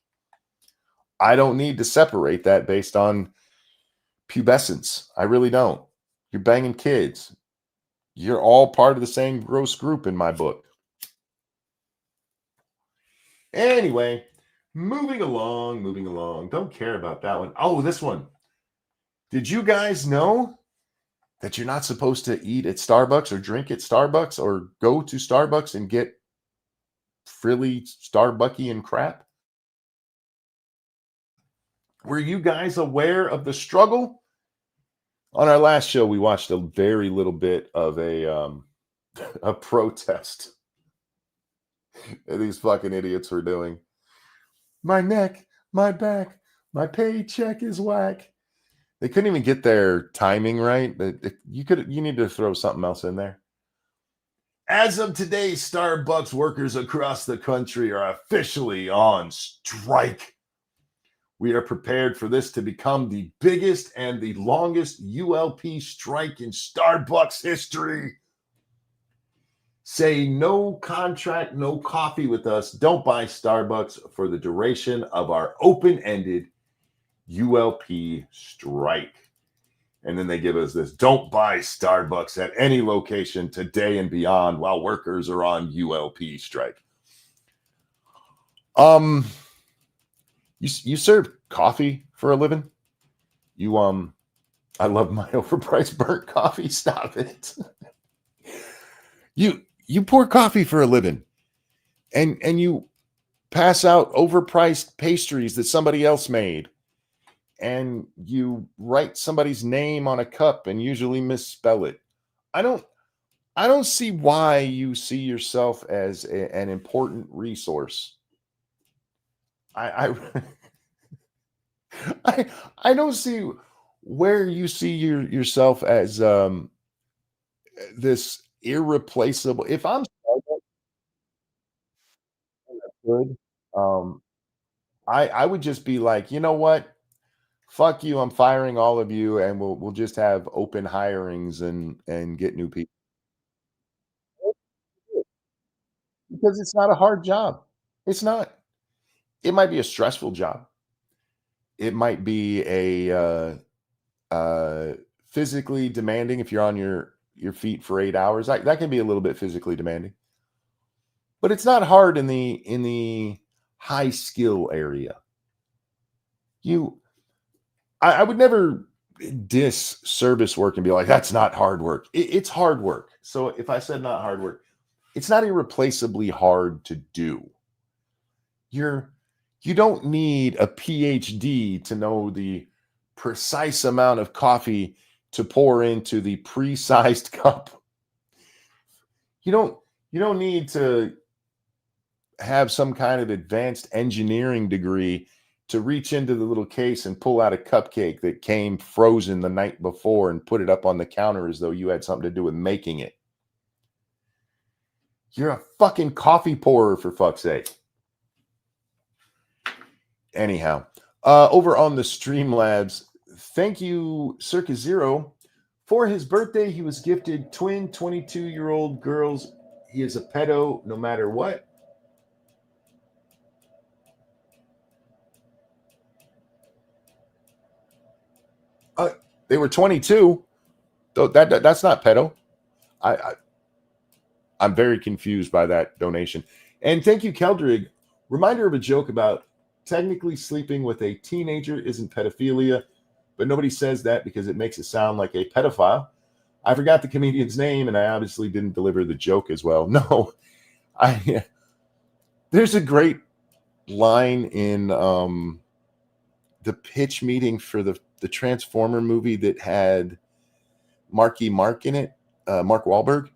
Speaker 1: I don't need to separate that based on pubescence. I really don't. You're banging kids. You're all part of the same gross group in my book. Anyway, moving along. Don't care about that one. Oh, this one. Did you guys know that you're not supposed to eat at Starbucks or drink at Starbucks or go to Starbucks and get frilly Starbuckian crap? Were you guys aware of the struggle? On our last show, we watched a very little bit of a protest that these fucking idiots were doing. My neck, my back, my paycheck is whack. They couldn't even get their timing right. You need to throw something else in there. As of today, Starbucks workers across the country are officially on strike. We are prepared for this to become the biggest and the longest ULP strike in Starbucks history. Say no contract, no coffee with us. Don't buy Starbucks for the duration of our open-ended ULP strike. And then they give us this: don't buy Starbucks at any location today and beyond while workers are on ULP strike. You serve coffee for a living? I love my overpriced burnt coffee. Stop it. You pour coffee for a living, and you pass out overpriced pastries that somebody else made, and you write somebody's name on a cup and usually misspell it. I I don't see why you see yourself as an important resource. I I I don't see where you see yourself as this irreplaceable. If I'm good, um, I would just be like, you know what? Fuck you. I'm firing all of you, and we'll just have open hirings and get new people because it's not a hard job. It's not. It might be a stressful job. It might be a physically demanding if you're on your feet for 8 hours. That can be a little bit physically demanding, but it's not hard in the high skill area. You, I would never diss service work and be like, that's not hard work. It's hard work. So if I said not hard work, it's not irreplaceably hard to do. You don't need a PhD to know the precise amount of coffee to pour into the pre-sized cup. You don't need to have some kind of advanced engineering degree to reach into the little case and pull out a cupcake that came frozen the night before and put it up on the counter as though you had something to do with making it. You're a fucking coffee pourer, for fuck's sake. Anyhow, over on the Streamlabs, thank you, Circa Zero. For his birthday, he was gifted twin 22-year-old girls. He is a pedo no matter what. They were 22. That's not pedo. I'm very confused by that donation. And thank you, Keldrig. Reminder of a joke about technically sleeping with a teenager isn't pedophilia, but nobody says that because it makes it sound like a pedophile. I forgot the comedian's name, and I obviously didn't deliver the joke as well. No, there's a great line in the pitch meeting for the Transformer movie that had Marky Mark in it, Mark Wahlberg.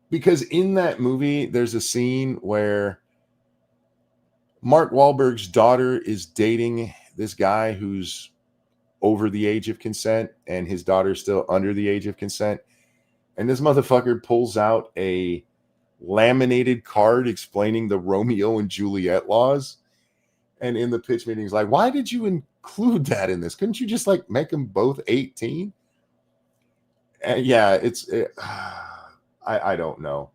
Speaker 1: Because in that movie, there's a scene where Mark Wahlberg's daughter is dating this guy who's over the age of consent, and his daughter's still under the age of consent. And this motherfucker pulls out a laminated card explaining the Romeo and Juliet laws. And in the pitch meeting, he's like, why did you include that in this? Couldn't you just like make them both 18? And yeah, I don't know.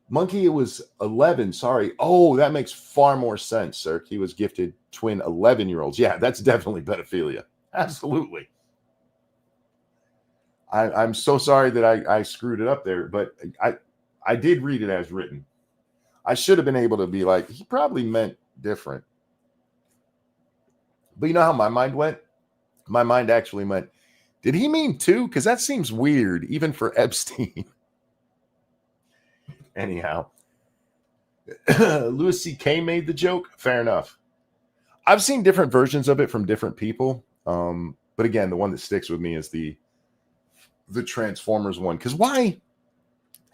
Speaker 1: Monkey, it was 11. Sorry. Oh, that makes far more sense, sir. He was gifted twin 11-year-olds. Yeah, that's definitely pedophilia. Absolutely. I'm so sorry that I screwed it up there, but I did read it as written. I should have been able to be like, he probably meant different. But you know how my mind went? My mind actually went, did he mean 2? Because that seems weird, even for Epstein. Anyhow, Louis C.K. made the joke. Fair enough. I've seen different versions of it from different people. But again, the one that sticks with me is the Transformers one. Because why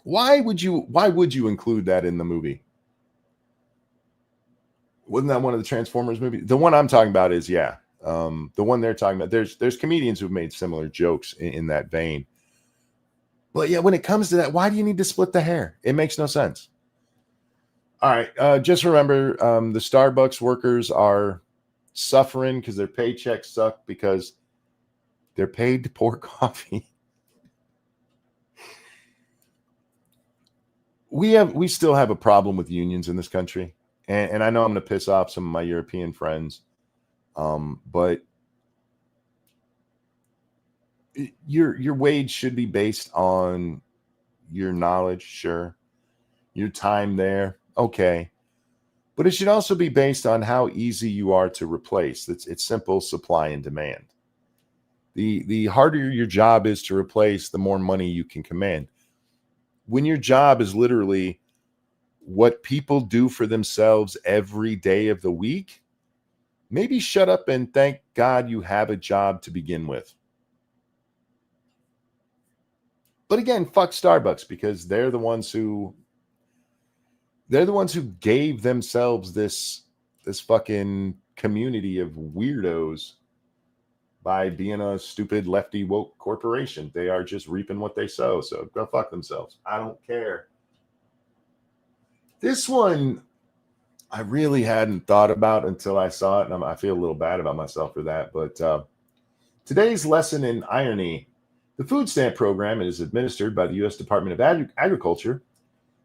Speaker 1: would you include that in the movie? Wasn't that one of the Transformers movies? The one I'm talking about is, yeah. The one they're talking about, there's comedians who've made similar jokes in that vein. But yeah, when it comes to that, why do you need to split the hair? It makes no sense. All right. Just remember, the Starbucks workers are suffering because their paychecks suck because they're paid to pour coffee. We still have a problem with unions in this country. And I know I'm going to piss off some of my European friends. But your wage should be based on your knowledge, sure. Your time there, okay. But it should also be based on how easy you are to replace. It's simple supply and demand. The harder your job is to replace, the more money you can command. When your job is literally what people do for themselves every day of the week, maybe shut up and thank God you have a job to begin with. But again, fuck Starbucks, because they're the ones who gave themselves this fucking community of weirdos by being a stupid lefty woke corporation. They are just reaping what they sow. So go fuck themselves. I don't care. This one I really hadn't thought about until I saw it, and I feel a little bad about myself for that. But today's lesson in irony: the food stamp program is administered by the U.S. Department of Agriculture.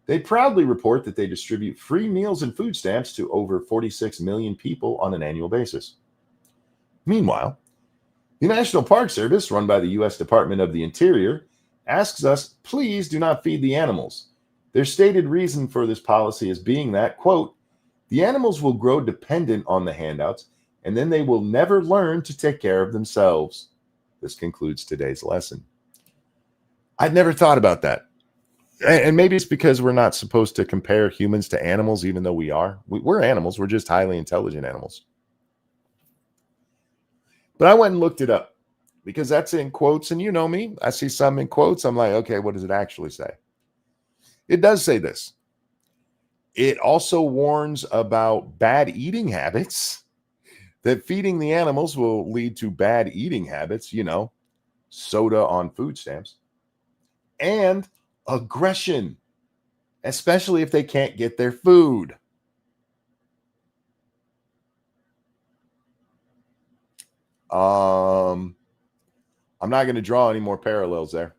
Speaker 1: They proudly report that they distribute free meals and food stamps to over 46 million people on an annual basis. Meanwhile, the National Park Service, run by the U.S. Department of the Interior, asks us, please do not feed the animals. Their stated reason for this policy is being that, quote, the animals will grow dependent on the handouts, and then they will never learn to take care of themselves. This concludes today's lesson. I'd never thought about that. And maybe it's because we're not supposed to compare humans to animals, even though we are. We're animals. We're just highly intelligent animals. But I went and looked it up because that's in quotes. And you know me. I see some in quotes. I'm like, okay, what does it actually say? It does say this. It also warns about bad eating habits, that feeding the animals will lead to bad eating habits, soda on food stamps, and aggression, especially if they can't get their food. I'm not going to draw any more parallels there.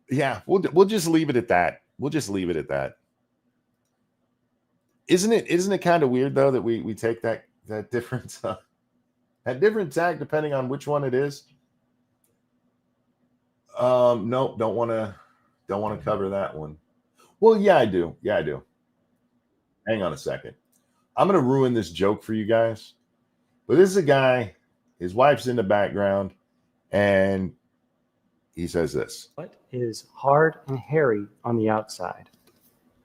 Speaker 1: Yeah, we'll just leave it at that. We'll just leave it at that. Isn't it kind of weird though that we take that different tack depending on which one it is? No, don't want to cover that one. Well, yeah, I do. Hang on a second. I'm going to ruin this joke for you guys. But this is a guy, his wife's in the background, and he says this.
Speaker 5: What is hard and hairy on the outside,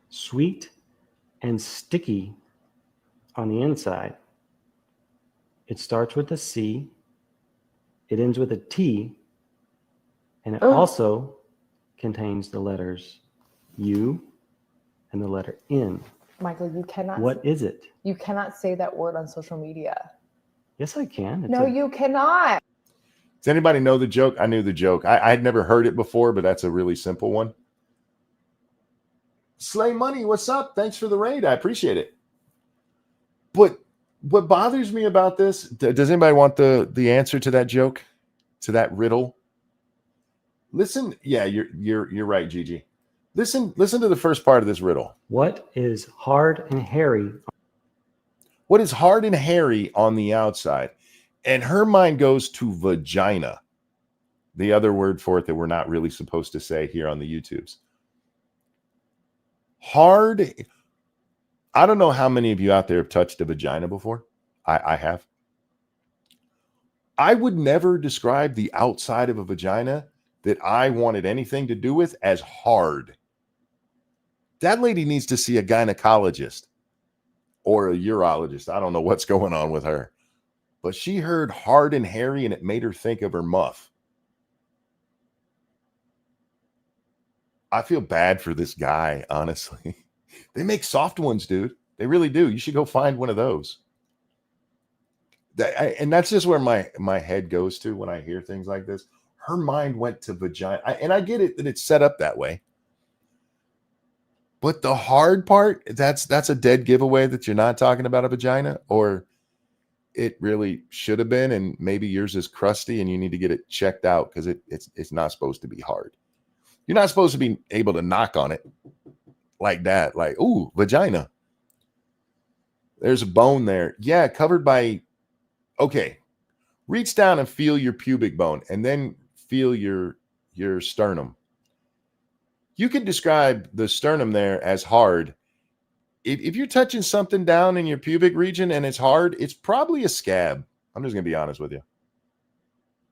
Speaker 5: sweet and sticky on the inside? It starts with a C, it ends with a T, and it also contains the letters U and the letter N.
Speaker 6: Michael, you cannot.
Speaker 5: What is it?
Speaker 6: You cannot say that word on social media.
Speaker 5: Yes, I can.
Speaker 6: You cannot.
Speaker 1: Does anybody know the joke? I knew the joke. I had never heard it before, but that's a really simple one. Slay Money, what's up? Thanks for the raid. I appreciate it. But what bothers me about this, does anybody want the answer to that joke? To that riddle? Listen, yeah, you're right, Gigi. Listen to the first part of this riddle.
Speaker 5: What is hard and hairy?
Speaker 1: What is hard and hairy on the outside? And her mind goes to vagina, the other word for it that we're not really supposed to say here on the YouTubes. Hard. I don't know how many of you out there have touched a vagina before. I have. I would never describe the outside of a vagina that I wanted anything to do with as hard. That lady needs to see a gynecologist or a urologist. I don't know what's going on with her. But she heard hard and hairy, and it made her think of her muff. I feel bad for this guy, honestly. They make soft ones, dude. They really do. You should go find one of those. And that's just where my head goes to when I hear things like this. Her mind went to vagina. And I get it that it's set up that way. But the hard part, that's a dead giveaway that you're not talking about a vagina, or it really should have been, and maybe yours is crusty and you need to get it checked out because it's not supposed to be hard. You're not supposed to be able to knock on it like that, like, ooh, vagina. There's a bone there. Yeah, covered by, okay. Reach down and feel your pubic bone and then feel your sternum. You could describe the sternum there as hard. If you're touching something down in your pubic region and it's hard, it's probably a scab. I'm just going to be honest with you.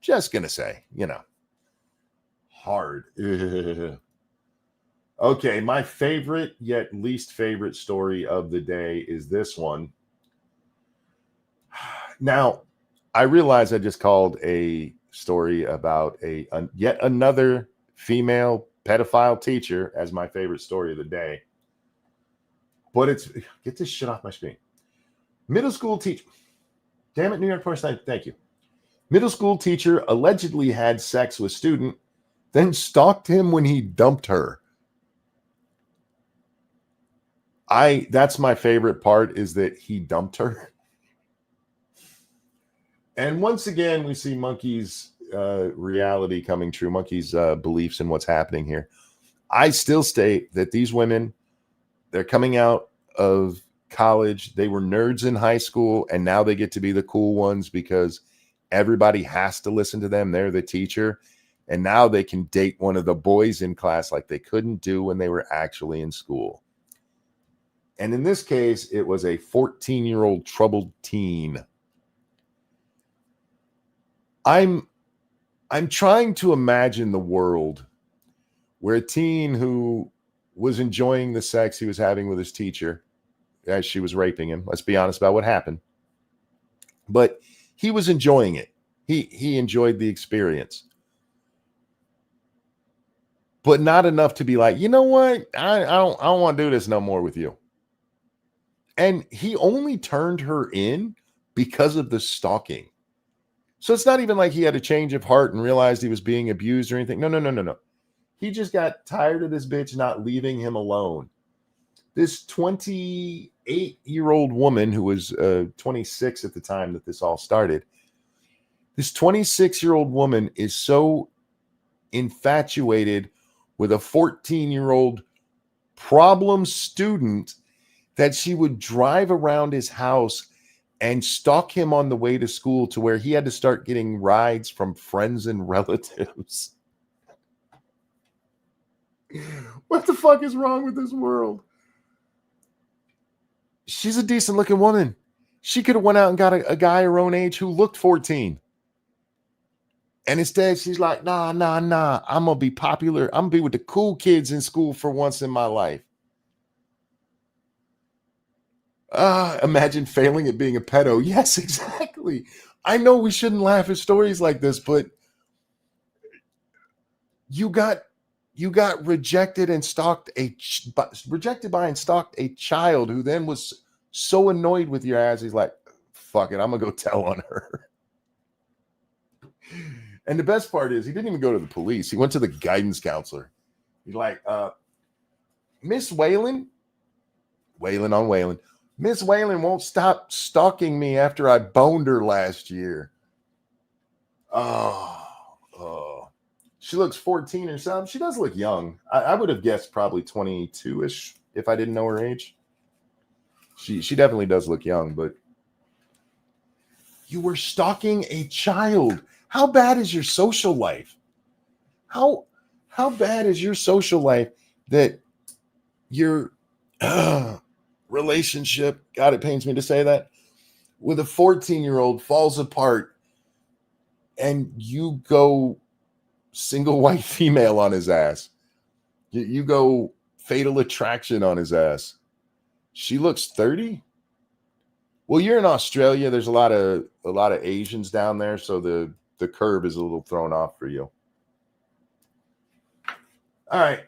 Speaker 1: Just going to say, hard. Okay, my favorite yet least favorite story of the day is this one. Now, I realize I just called a story about yet another female pedophile teacher as my favorite story of the day. But get this shit off my screen. Middle school teacher. Damn it, New York Post. Thank you. Middle school teacher allegedly had sex with student, then stalked him when he dumped her. That's my favorite part, is that he dumped her. And once again, we see Monkey's reality coming true, Monkey's beliefs in what's happening here. I still state that these women, they're coming out of college. They were nerds in high school, and now they get to be the cool ones because everybody has to listen to them. They're the teacher. And now they can date one of the boys in class like they couldn't do when they were actually in school. And in this case, it was a 14-year-old troubled teen. I'm trying to imagine the world where a teen who was enjoying the sex he was having with his teacher as she was raping him. Let's be honest about what happened. But he was enjoying it. He enjoyed the experience. But not enough to be like, you know what? I don't want to do this no more with you. And he only turned her in because of the stalking. So it's not even like he had a change of heart and realized he was being abused or anything. No. He just got tired of this bitch not leaving him alone. This 28-year-old woman who was 26 at the time that this all started, this 26-year-old woman is so infatuated with a 14-year-old problem student that she would drive around his house and stalk him on the way to school to where he had to start getting rides from friends and relatives. What the fuck is wrong with this world? She's a decent looking woman. She could have went out and got a guy her own age who looked 14. And instead she's like, nah. I'm going to be popular. I'm going to be with the cool kids in school for once in my life. Imagine failing at being a pedo. Yes, exactly. I know we shouldn't laugh at stories like this, but you got rejected and stalked rejected by and stalked a child who then was so annoyed with your ass. He's like, fuck it, I'm gonna go tell on her. And the best part is he didn't even go to the police. He went to the guidance counselor. He's like, Miss Whalen, Miss Whalen won't stop stalking me after I boned her last year. Oh. She looks 14 or something. She does look young. I would have guessed probably 22-ish if I didn't know her age. She definitely does look young, but you were stalking a child. How bad is your social life? How bad is your social life that your relationship, God, it pains me to say that, with a 14-year-old falls apart and you go single white female on his ass. You go fatal attraction on his ass. She looks 30. Well, you're in Australia. There's a lot of Asians down there, so the curve is a little thrown off for you. All right.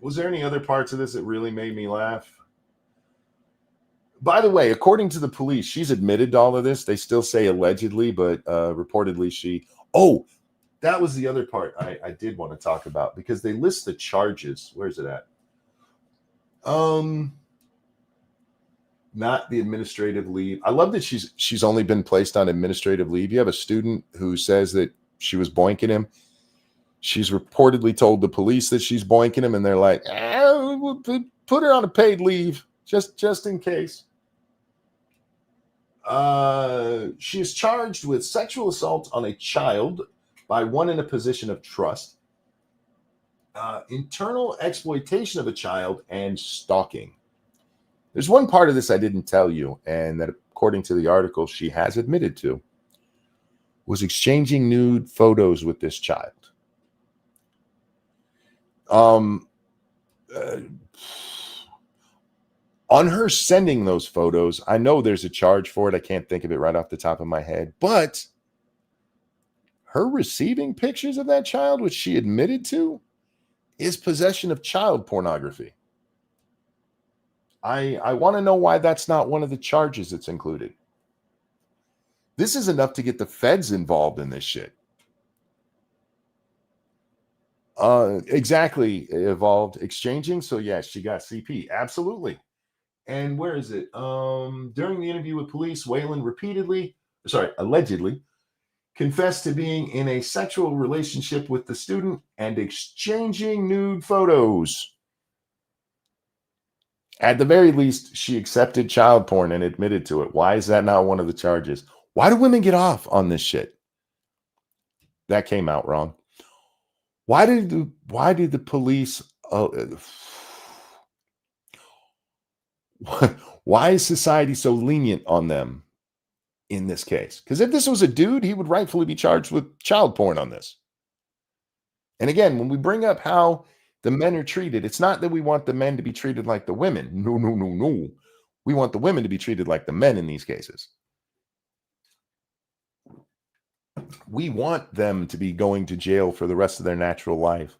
Speaker 1: Was there any other parts of this that really made me laugh? By the way, according to the police, she's admitted to all of this. They still say allegedly, but reportedly she. Oh, that was the other part I did want to talk about because they list the charges. Where's it at? Not the administrative leave. I love that she's only been placed on administrative leave. You have a student who says that she was boinking him. She's reportedly told the police that she's boinking him, and they're like, we'll put her on a paid leave just in case. She is charged with sexual assault on a child by one in a position of trust, internal exploitation of a child, and stalking. There's one part of this I didn't tell you, and that according to the article she has admitted to, was exchanging nude photos with this child. On her sending those photos, I know there's a charge for it. I can't think of it right off the top of my head, but her receiving pictures of that child, which she admitted to, is possession of child pornography. I want to know why that's not one of the charges that's included. This is enough to get the feds involved in this shit. Exactly, Evolved Exchanging. So yes, she got CP. Absolutely. And where is it? During the interview with police, Whalen allegedly confessed to being in a sexual relationship with the student and exchanging nude photos. At the very least, she accepted child porn and admitted to it. Why is that not one of the charges? Why do women get off on this shit? That came out wrong. Why did the police why is society so lenient on them in this case? Because if this was a dude, he would rightfully be charged with child porn on this. And again, when we bring up how the men are treated, it's not that we want the men to be treated like the women. No. We want the women to be treated like the men in these cases. We want them to be going to jail for the rest of their natural life.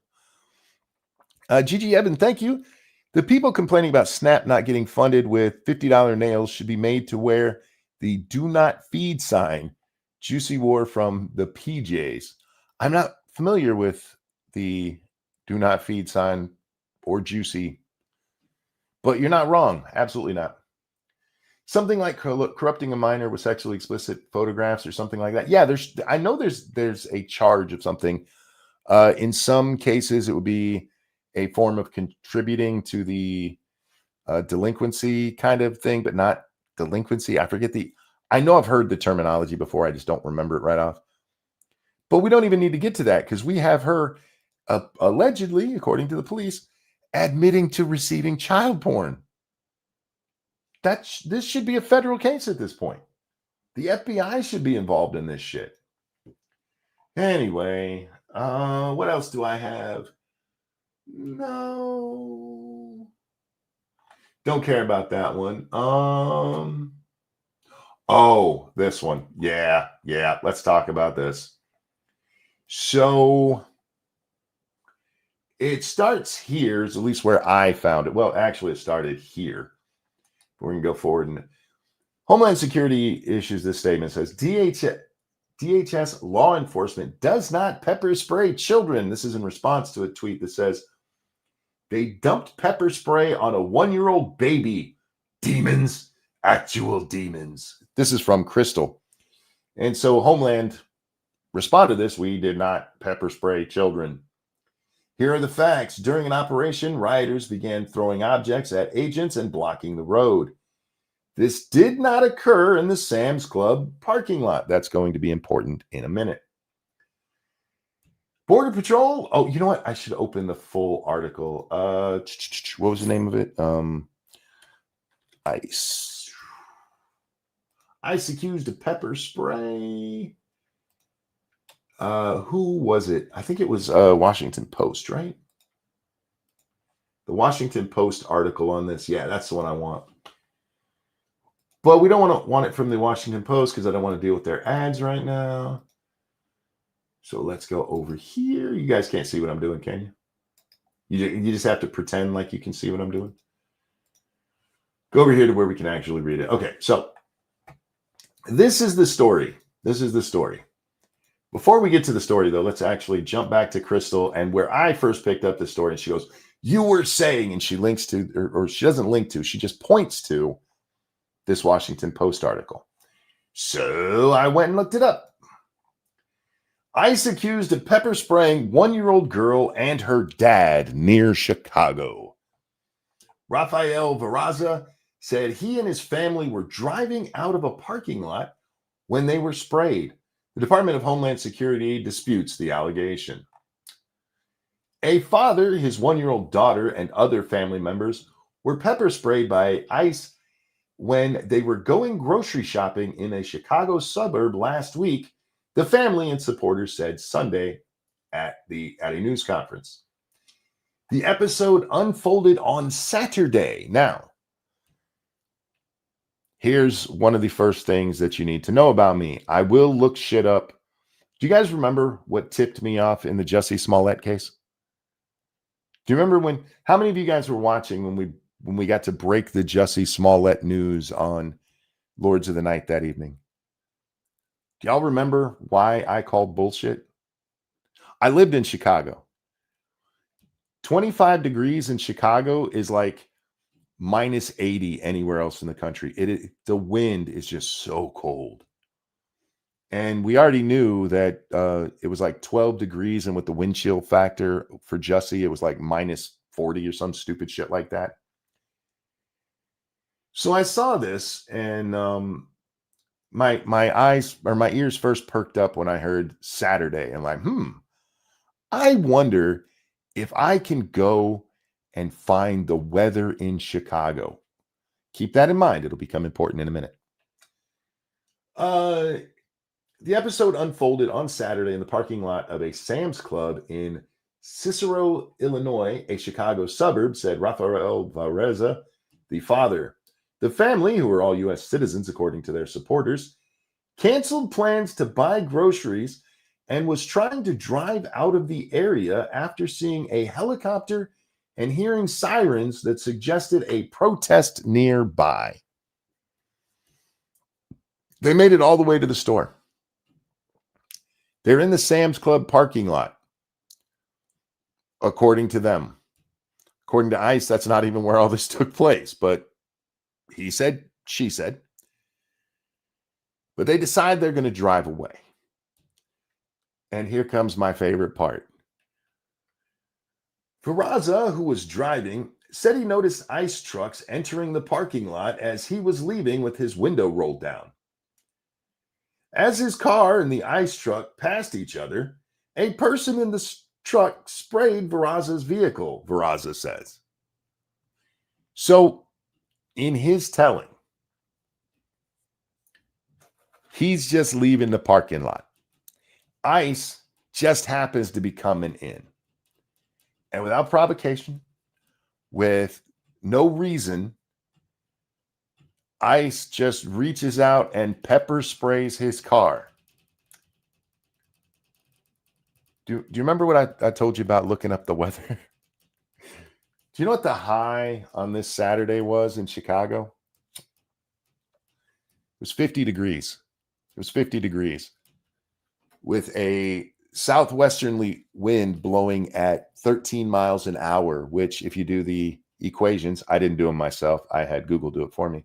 Speaker 1: Gigi Evan, thank you. The people complaining about Snap not getting funded with $50 nails should be made to wear the do not feed sign Juicy wore from the PJs. I'm not familiar with the do not feed sign or Juicy, but you're not wrong. Absolutely not. Something like corrupting a minor with sexually explicit photographs or something like that. Yeah, I know there's a charge of something. In some cases, it would be a form of contributing to the delinquency kind of thing, but not delinquency. I know I've heard the terminology before. I just don't remember it right off. But we don't even need to get to that because we have her allegedly, according to the police, admitting to receiving child porn. This should be a federal case at this point. The FBI should be involved in this shit. Anyway, what else do I have? No. Don't care about that one. Oh, this one. Yeah. Let's talk about this. So it starts here, is at least where I found it. Well, actually, it started here. We're going to go forward. And Homeland Security issues this statement. It says DHS law enforcement does not pepper spray children. This is in response to a tweet that says they dumped pepper spray on a 1-year-old baby. Demons, actual demons. This is from Crystal. And so Homeland responded to this. We did not pepper spray children. Here are the facts. During an operation, rioters began throwing objects at agents and blocking the road. This did not occur in the Sam's Club parking lot. That's going to be important in a minute. Border Patrol. Oh, you know what? I should open the full article. What was the name of it? ICE accused of pepper spray. Who was it? I think it was Washington Post, right? The Washington Post article on this. Yeah, that's the one I want. But we don't want it from the Washington Post because I don't want to deal with their ads right now. So let's go over here. You guys can't see what I'm doing, can you? You just have to pretend like you can see what I'm doing. Go over here to where we can actually read it. Okay, so this is the story. Before we get to the story, though, let's actually jump back to Crystal and where I first picked up the story. And she goes, you were saying, and she links to, or she doesn't link to, she just points to this Washington Post article. So I went and looked it up. ICE accused of pepper spraying 1-year-old girl and her dad near Chicago. Rafael Veraza said he and his family were driving out of a parking lot when they were sprayed. The Department of Homeland Security disputes the allegation. A father, his 1-year-old daughter, and other family members were pepper sprayed by ICE when they were going grocery shopping in a Chicago suburb last week, the family and supporters said Sunday at a news conference. The episode unfolded on Saturday. Now, here's one of the first things that you need to know about me. I will look shit up. Do you guys remember what tipped me off in the Jussie Smollett case? Do you remember how many of you guys were watching when we got to break the Jussie Smollett news on Lords of the Night that evening? Do y'all remember why I called bullshit? I lived in Chicago. 25 degrees in Chicago is like minus 80 anywhere else in the country. The wind is just so cold. And we already knew that it was like 12 degrees, and with the wind chill factor for Jussie, it was like minus 40 or some stupid shit like that. So I saw this, and my eyes or my ears first perked up when I heard Saturday, and like, I wonder if I can go and find the weather in Chicago. Keep that in mind. It'll become important in a minute. The episode unfolded on Saturday in the parking lot of a Sam's Club in Cicero, Illinois, a Chicago suburb, said Rafael Vareza, the father. The family, who are all U.S. citizens according to their supporters, canceled plans to buy groceries and was trying to drive out of the area after seeing a helicopter and hearing sirens that suggested a protest nearby. They made it all the way to the store. They're in the Sam's Club parking lot, according to them. According to ICE, that's not even where all this took place, but he said, she said. But they decide they're going to drive away. And here comes my favorite part. Peraza, who was driving, said he noticed ICE trucks entering the parking lot as he was leaving with his window rolled down. As his car and the ICE truck passed each other, a person in the truck sprayed Veraza's vehicle, Veraza says. So, in his telling, he's just leaving the parking lot. ICE just happens to be coming in. And without provocation, with no reason, ICE just reaches out and pepper sprays his car. Do you remember what I told you about looking up the weather? Do you know what the high on this Saturday was in Chicago? It was 50 degrees. It was 50 degrees with a southwesterly wind blowing at 13 miles an hour, which if you do the equations, I didn't do them myself. I had Google do it for me.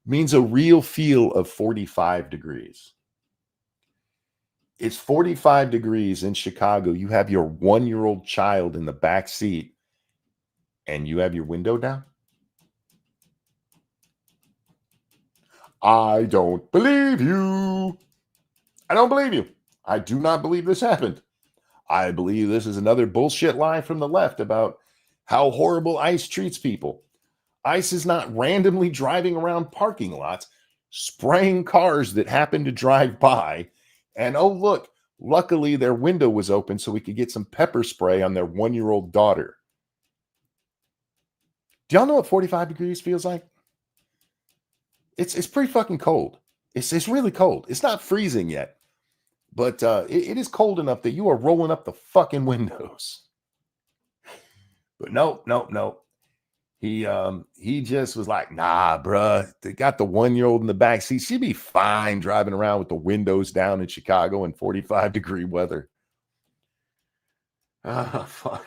Speaker 1: Means a real feel of 45 degrees. It's 45 degrees in Chicago. You have your 1-year-old child in the back seat and you have your window down. I don't believe you. I don't believe you. I do not believe this happened. I believe this is another bullshit lie from the left about how horrible ICE treats people. ICE is not randomly driving around parking lots, spraying cars that happen to drive by. And oh, look, luckily their window was open so we could get some pepper spray on their 1-year-old daughter. Do y'all know what 45 degrees feels like? It's pretty fucking cold. It's really cold. It's not freezing yet, but it is cold enough that you are rolling up the fucking windows. But no. He just was like, nah, bruh. They got the 1-year-old in the back seat. She'd be fine driving around with the windows down in Chicago in 45-degree weather. Ah, fuck.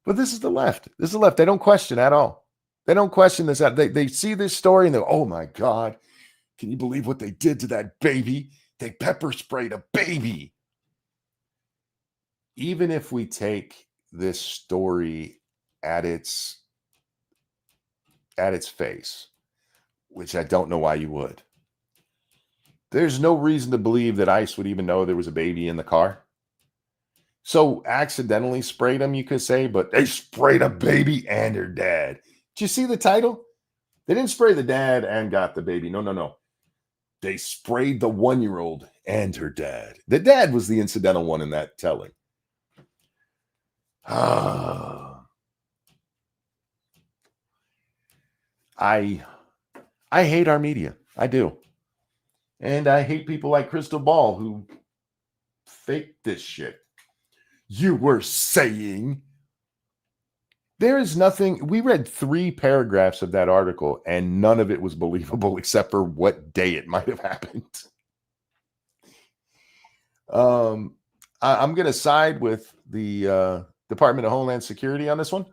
Speaker 1: But this is the left. This is the left. They don't question at all. They don't question this. They see this story and they're, oh my God, can you believe what they did to that baby? They pepper sprayed a baby. Even if we take this story at its face, which I don't know why you would, there's no reason to believe that ICE would even know there was a baby in the car. So accidentally sprayed him, you could say, but they sprayed a baby and her dad. Did you see the title? They didn't spray the dad and got the baby. No. They sprayed the 1-year-old and her dad. The dad was the incidental one in that telling. I hate our media. I do. And I hate people like Crystal Ball who fake this shit. You were saying there is nothing. We read 3 paragraphs of that article and none of it was believable except for what day it might have happened. I'm going to side with the Department of Homeland Security on this one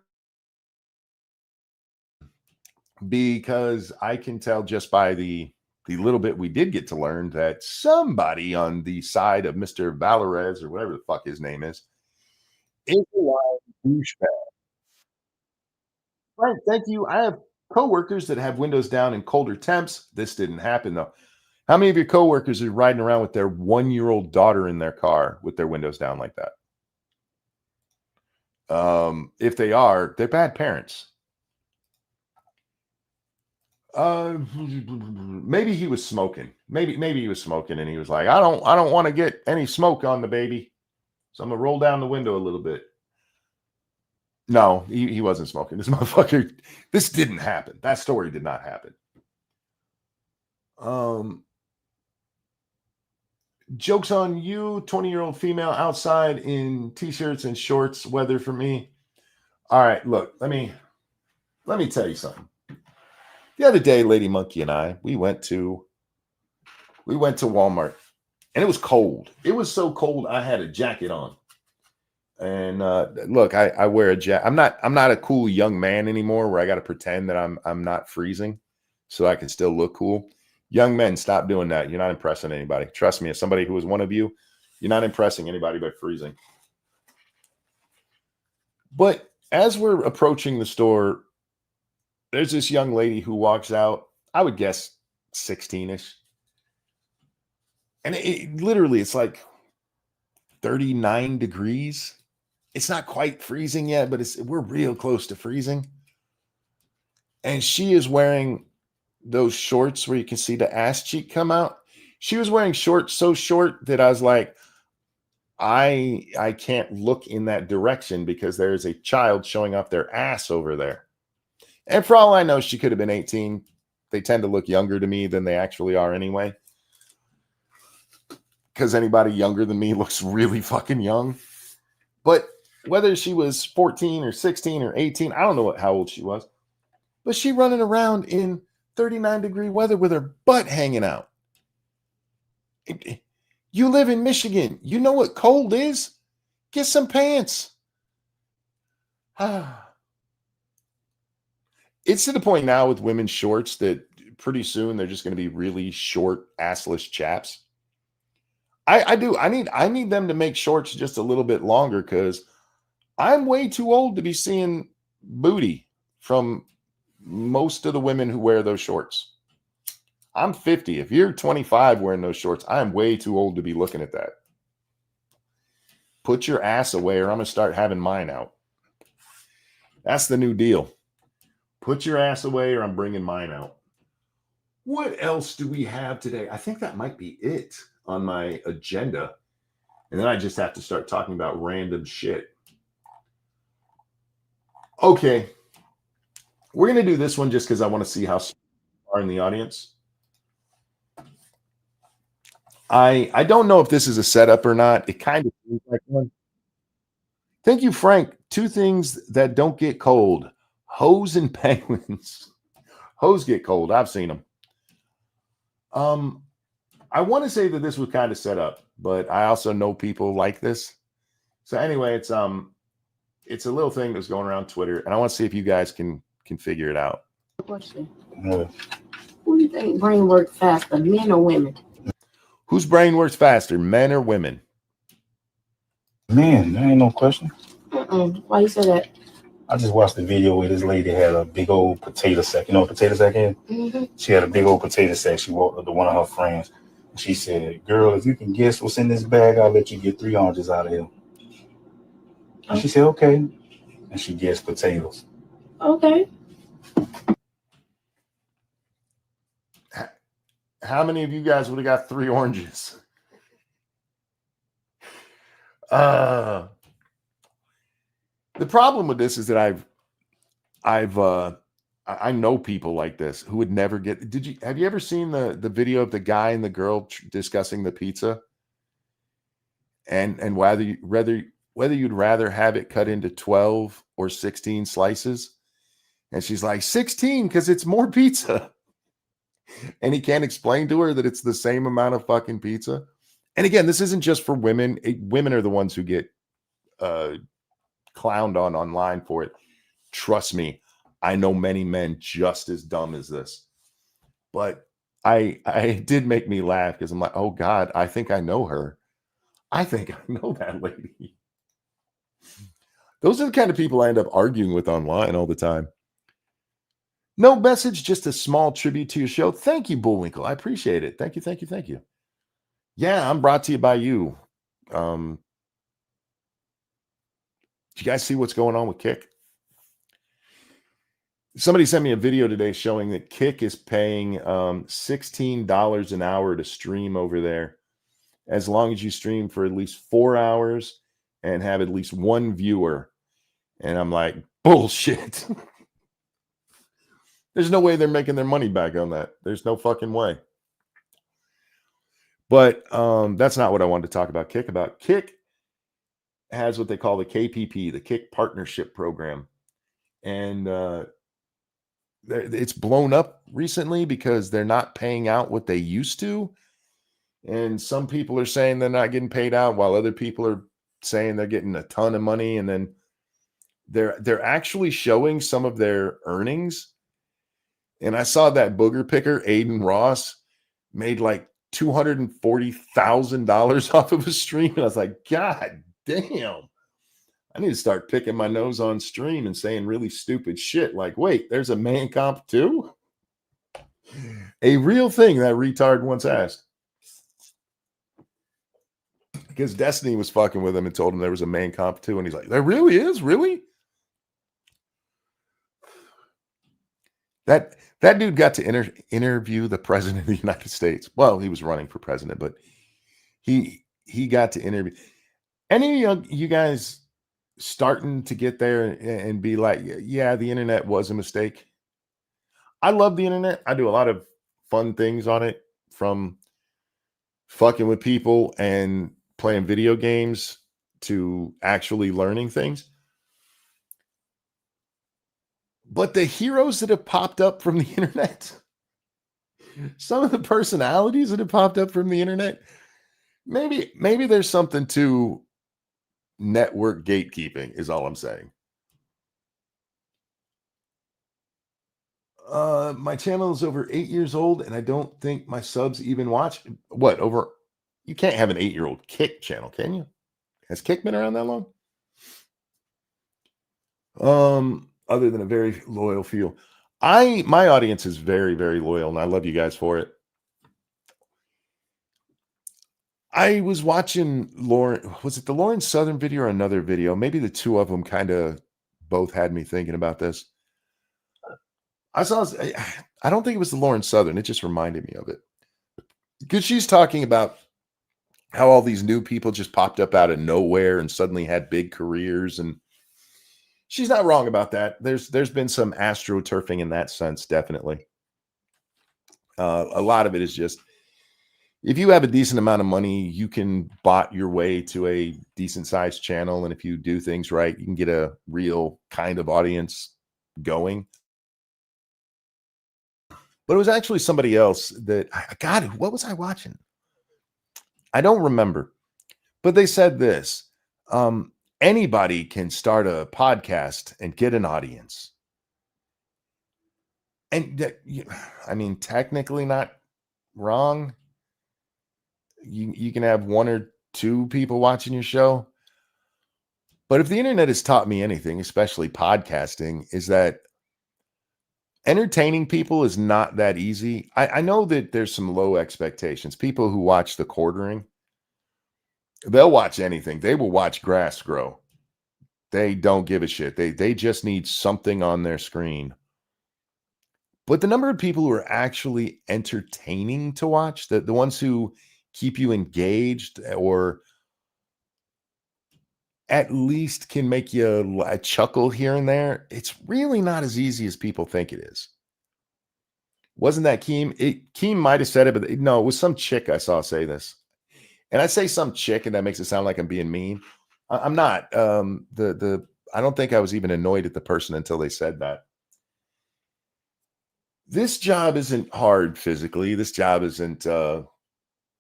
Speaker 1: because I can tell just by the little bit we did get to learn that somebody on the side of Mr. Valerez or whatever the fuck his name is a wild douchebag. Right, thank you. I have coworkers that have windows down in colder temps. This didn't happen though. How many of your coworkers are riding around with their 1-year-old daughter in their car with their windows down like that? If they are, they're bad parents. Maybe he was smoking. Maybe he was smoking and he was like, I don't want to get any smoke on the baby. So I'm gonna roll down the window a little bit. No, he wasn't smoking. This motherfucker, this didn't happen. That story did not happen. Joke's on you, 20-year-old female outside in t-shirts and shorts, weather for me. All right, look, let me tell you something. The other day, Lady Monkey and I, we went to Walmart and it was cold. It was so cold I had a jacket on. And look, I wear a jacket. I'm not a cool young man anymore where I got to pretend that I'm not freezing so I can still look cool. Young men, stop doing that. You're not impressing anybody. Trust me, as somebody who is one of you, you're not impressing anybody by freezing. But as we're approaching the store, there's this young lady who walks out, I would guess 16-ish. And literally, it's like 39 degrees. It's not quite freezing yet, but we're real close to freezing. And she is wearing those shorts where you can see the ass cheek come out. She was wearing shorts so short that I was like, I can't look in that direction because there's a child showing off their ass over there. And for all I know, she could have been 18. They tend to look younger to me than they actually are anyway. Because anybody younger than me looks really fucking young. But whether she was 14 or 16 or 18, I don't know how old she was. But she running around in 39-degree weather with her butt hanging out. You live in Michigan. You know what cold is? Get some pants. It's to the point now with women's shorts that pretty soon they're just going to be really short, assless chaps. I need them to make shorts just a little bit longer because I'm way too old to be seeing booty from most of the women who wear those shorts. I'm 50. If you're 25 wearing those shorts, I'm way too old to be looking at that. Put your ass away or I'm going to start having mine out. That's the new deal. Put your ass away or I'm bringing mine out. What else do we have today? I think that might be it on my agenda. And then I just have to start talking about random shit. Okay. We're going to do this one just because I want to see how far in the audience. I don't know if this is a setup or not. It kind of seems like one. Thank you, Frank. 2 things that don't get cold. Hose and penguins. Hose get cold. I've seen them. I want to say that this was kind of set up, but I also know people like this. So anyway, it's a little thing that's going around Twitter, and I want to see if you guys can figure it out.
Speaker 7: Question. Who do you think brain works faster, men or women?
Speaker 1: Whose brain works faster, men or women?
Speaker 8: Man, there ain't no question.
Speaker 7: Why you say that?
Speaker 8: I just watched the video where this lady had a big old potato sack. You know what a potato sack is?
Speaker 7: Mm-hmm.
Speaker 8: She had a big old potato sack. She walked up to one of her friends. And she said, girl, if you can guess what's in this bag, I'll let you get 3 oranges out of here. And she said, okay. And she guessed potatoes.
Speaker 7: Okay.
Speaker 1: How many of you guys would have got 3 oranges? The problem with this is that I've I know people like this who would never get. Have you ever seen the video of the guy and the girl discussing the pizza? And whether you'd rather have it cut into 12 or 16 slices? And she's like, 16, because it's more pizza. And he can't explain to her that it's the same amount of fucking pizza. And again, this isn't just for women. Women are the ones who get clowned on online for it. Trust me, I know many men just as dumb as this. But I did make me laugh because I'm like, oh God, I think I know her. I think I know that lady. Those are the kind of people I end up arguing with online all the time. No message, just a small tribute to your show. Thank you, Bullwinkle. I appreciate it. Thank you, thank you, thank you. Yeah, I'm brought to you by you. Did you guys see what's going on with Kick? Somebody sent me a video today showing that Kick is paying $16 an hour to stream over there, as long as you stream for at least 4 hours and have at least one viewer. And I'm like, bullshit. There's no way they're making their money back on that. There's no fucking way. But that's not what I wanted to talk about Kick about. Kick has what they call the KPP, the Kick Partnership Program. And it's blown up recently because they're not paying out what they used to. And some people are saying they're not getting paid out, while other people are saying they're getting a ton of money. And then they're actually showing some of their earnings. And I saw that booger picker, Aiden Ross, made like $240,000 off of a stream. And I was like, God damn. I need to start picking my nose on stream and saying really stupid shit. Like, wait, there's a man comp too? A real thing that retard once asked. Because Destiny was fucking with him and told him there was a man comp too. And he's like, there really is? Really? That dude got to interview the president of the United States. Well, he was running for president, but he got to interview. Any of you guys starting to get there and be like, yeah, the internet was a mistake? I love the internet. I do a lot of fun things on it, from fucking with people and playing video games to actually learning things. But the heroes that have popped up from the internet, some of the personalities that have popped up from the internet, maybe there's something to network gatekeeping, is all I'm saying. My channel is over 8 years old, and I don't think my subs even watch. What, over? You can't have an 8-year-old Kick channel, can you? Has Kick been around that long? Other than a very loyal few. My audience is very, very loyal, and I love you guys for it. I was watching Lauren, was it the Lauren Southern video or another video? Maybe the two of them kind of both had me thinking about this. I don't think it was the Lauren Southern. It just reminded me of it. Because she's talking about how all these new people just popped up out of nowhere and suddenly had big careers, and she's not wrong about that. There's been some astroturfing in that sense, definitely. A lot of it is just, if you have a decent amount of money, you can bot your way to a decent sized channel. And if you do things right, you can get a real kind of audience going. But it was actually somebody else that, God, what was I watching? I don't remember. But they said this. Anybody can start a podcast and get an audience. And I mean, technically not wrong. You can have 1 or 2 people watching your show. But if the internet has taught me anything, especially podcasting, is that entertaining people is not that easy. I know that there's some low expectations. People who watch The Quartering, they'll watch anything. They will watch grass grow. They don't give a shit. They just need something on their screen. But the number of people who are actually entertaining to watch, the ones who keep you engaged or at least can make you chuckle here and there, it's really not as easy as people think it is. Wasn't that Keem? Keem might have said it, but no, it was some chick I saw say this. And I say some chick, and that makes it sound like I'm being mean. I'm not. I don't think I was even annoyed at the person until they said that. This job isn't hard physically. This job isn't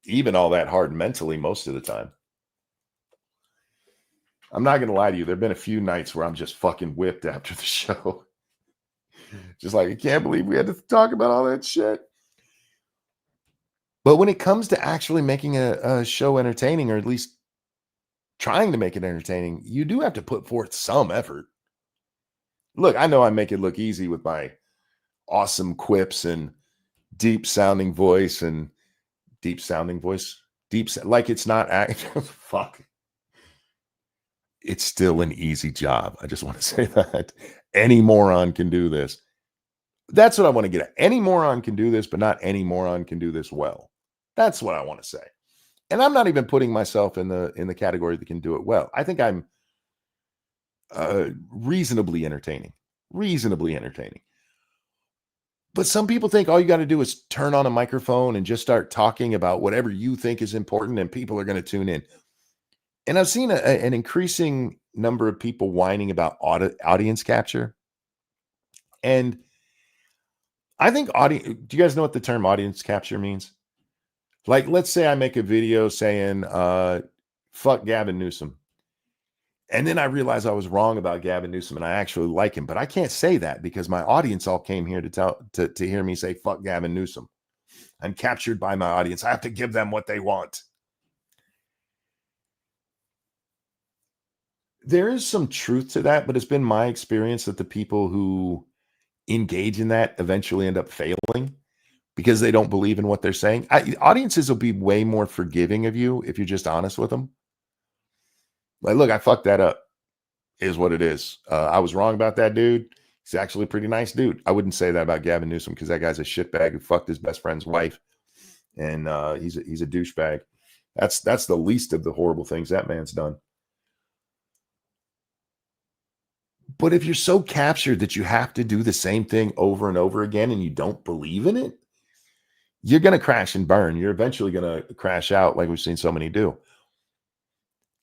Speaker 1: even all that hard mentally most of the time. I'm not going to lie to you. There have been a few nights where I'm just fucking whipped after the show. Just like, I can't believe we had to talk about all that shit. But when it comes to actually making a show entertaining, or at least trying to make it entertaining, you do have to put forth some effort. Look, I know I make it look easy with my awesome quips and deep sounding voice, like it's not fuck. It's still an easy job. I just want to say that any moron can do this. That's what I want to get at. Any moron can do this, but not any moron can do this well. That's what I want to say. And I'm not even putting myself in the category that can do it well. I think I'm reasonably entertaining. But some people think all you got to do is turn on a microphone and just start talking about whatever you think is important, and people are going to tune in. And I've seen an increasing number of people whining about audience capture. And I think do you guys know what the term audience capture means? Like, let's say I make a video saying, fuck Gavin Newsom. And then I realize I was wrong about Gavin Newsom and I actually like him. But I can't say that because my audience all came here to hear me say, fuck Gavin Newsom. I'm captured by my audience. I have to give them what they want. There is some truth to that, but it's been my experience that the people who engage in that eventually end up failing because they don't believe in what they're saying. Audiences will be way more forgiving of you if you're just honest with them. Like, look, I fucked that up, is what it is. I was wrong about that dude. He's actually a pretty nice dude. I wouldn't say that about Gavin Newsom because that guy's a shitbag who fucked his best friend's wife, and he's a douchebag. That's the least of the horrible things that man's done. But if you're so captured that you have to do the same thing over and over again and you don't believe in it, you're going to crash and burn. You're eventually going to crash out like we've seen so many do.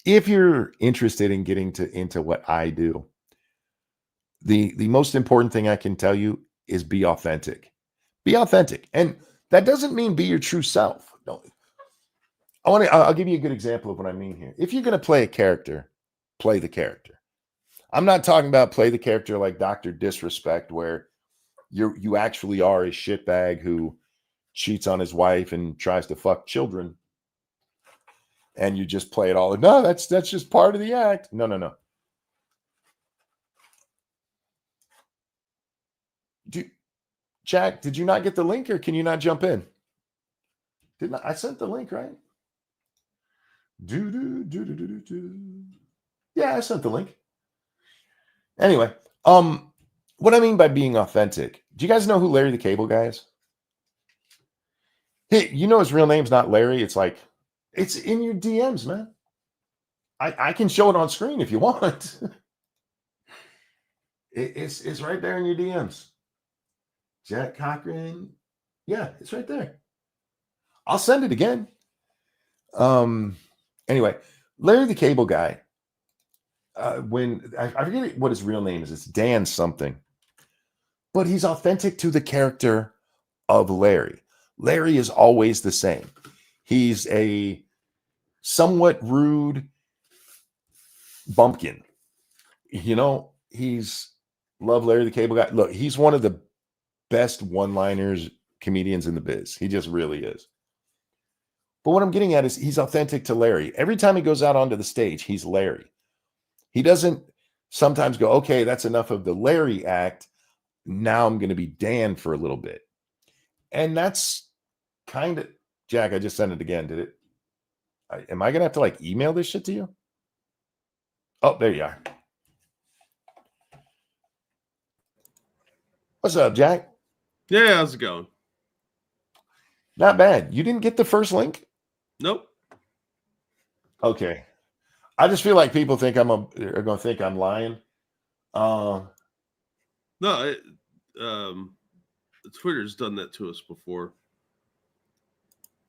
Speaker 1: If you're interested in getting into what I do, the most important thing I can tell you is be authentic. Be authentic. And that doesn't mean be your true self. No. I'll give you a good example of what I mean here. If you're going to play a character, play the character. I'm not talking about play the character like Dr. Disrespect, where you actually are a shitbag who cheats on his wife and tries to fuck children. And you just play it all. No, that's just part of the act. No. Jack, did you not get the link or can you not jump in? I sent the link, right? Yeah, I sent the link. Anyway, what I mean by being authentic, do you guys know who Larry the Cable Guy is? Hey, you know his real name's not Larry. It's like, it's in your DMs, man. I can show it on screen if you want. It's right there in your DMs. Jack Cochran. Yeah, it's right there. I'll send it again. Anyway, Larry the Cable Guy. When I forget what his real name is, it's Dan something, but he's authentic to the character of Larry. Larry is always the same. He's a somewhat rude bumpkin. You know, love Larry the Cable Guy. Look, he's one of the best one-liners comedians in the biz. He just really is. But what I'm getting at is he's authentic to Larry. Every time he goes out onto the stage, he's Larry. He doesn't sometimes go, okay, that's enough of the Larry act. Now I'm going to be Dan for a little bit. And that's kind of, Jack, I just sent it again. Did it? Am I going to have to like email this shit to you? Oh, there you are. What's up, Jack?
Speaker 9: Yeah, how's it going?
Speaker 1: Not bad. You didn't get the first link?
Speaker 9: Nope.
Speaker 1: Okay. I just feel like people think are going to think I'm lying.
Speaker 9: No, Twitter's done that to us before.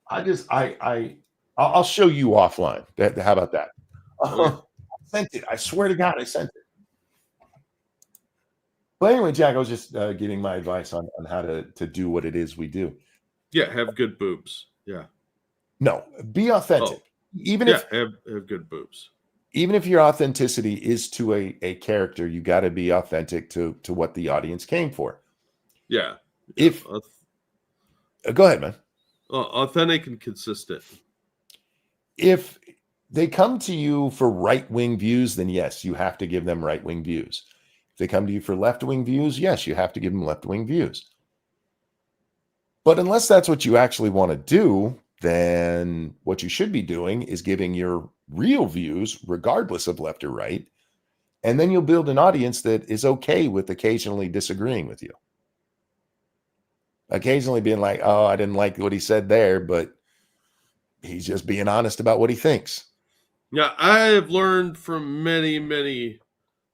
Speaker 1: I'll show you offline. How about that?
Speaker 9: Okay.
Speaker 1: I sent it. I swear to God, I sent it. But anyway, Jack, I was just giving my advice on how to do what it is we do.
Speaker 9: Yeah, have good boobs. Yeah.
Speaker 1: No, be authentic. Even
Speaker 9: Yeah,
Speaker 1: if
Speaker 9: have good boobs.
Speaker 1: even if your authenticity is to a character, you got to be authentic to what the audience came for.
Speaker 9: Yeah.
Speaker 1: If go ahead, man.
Speaker 9: Authentic and consistent.
Speaker 1: If they come to you for right-wing views, then yes, you have to give them right-wing views. If they come to you for left-wing views, yes, you have to give them left-wing views. But unless that's what you actually want to do, then what you should be doing is giving your real views, regardless of left or right. And then you'll build an audience that is okay with occasionally disagreeing with you. Occasionally being like, oh, I didn't like what he said there, but he's just being honest about what he thinks.
Speaker 9: Yeah, I have learned from many, many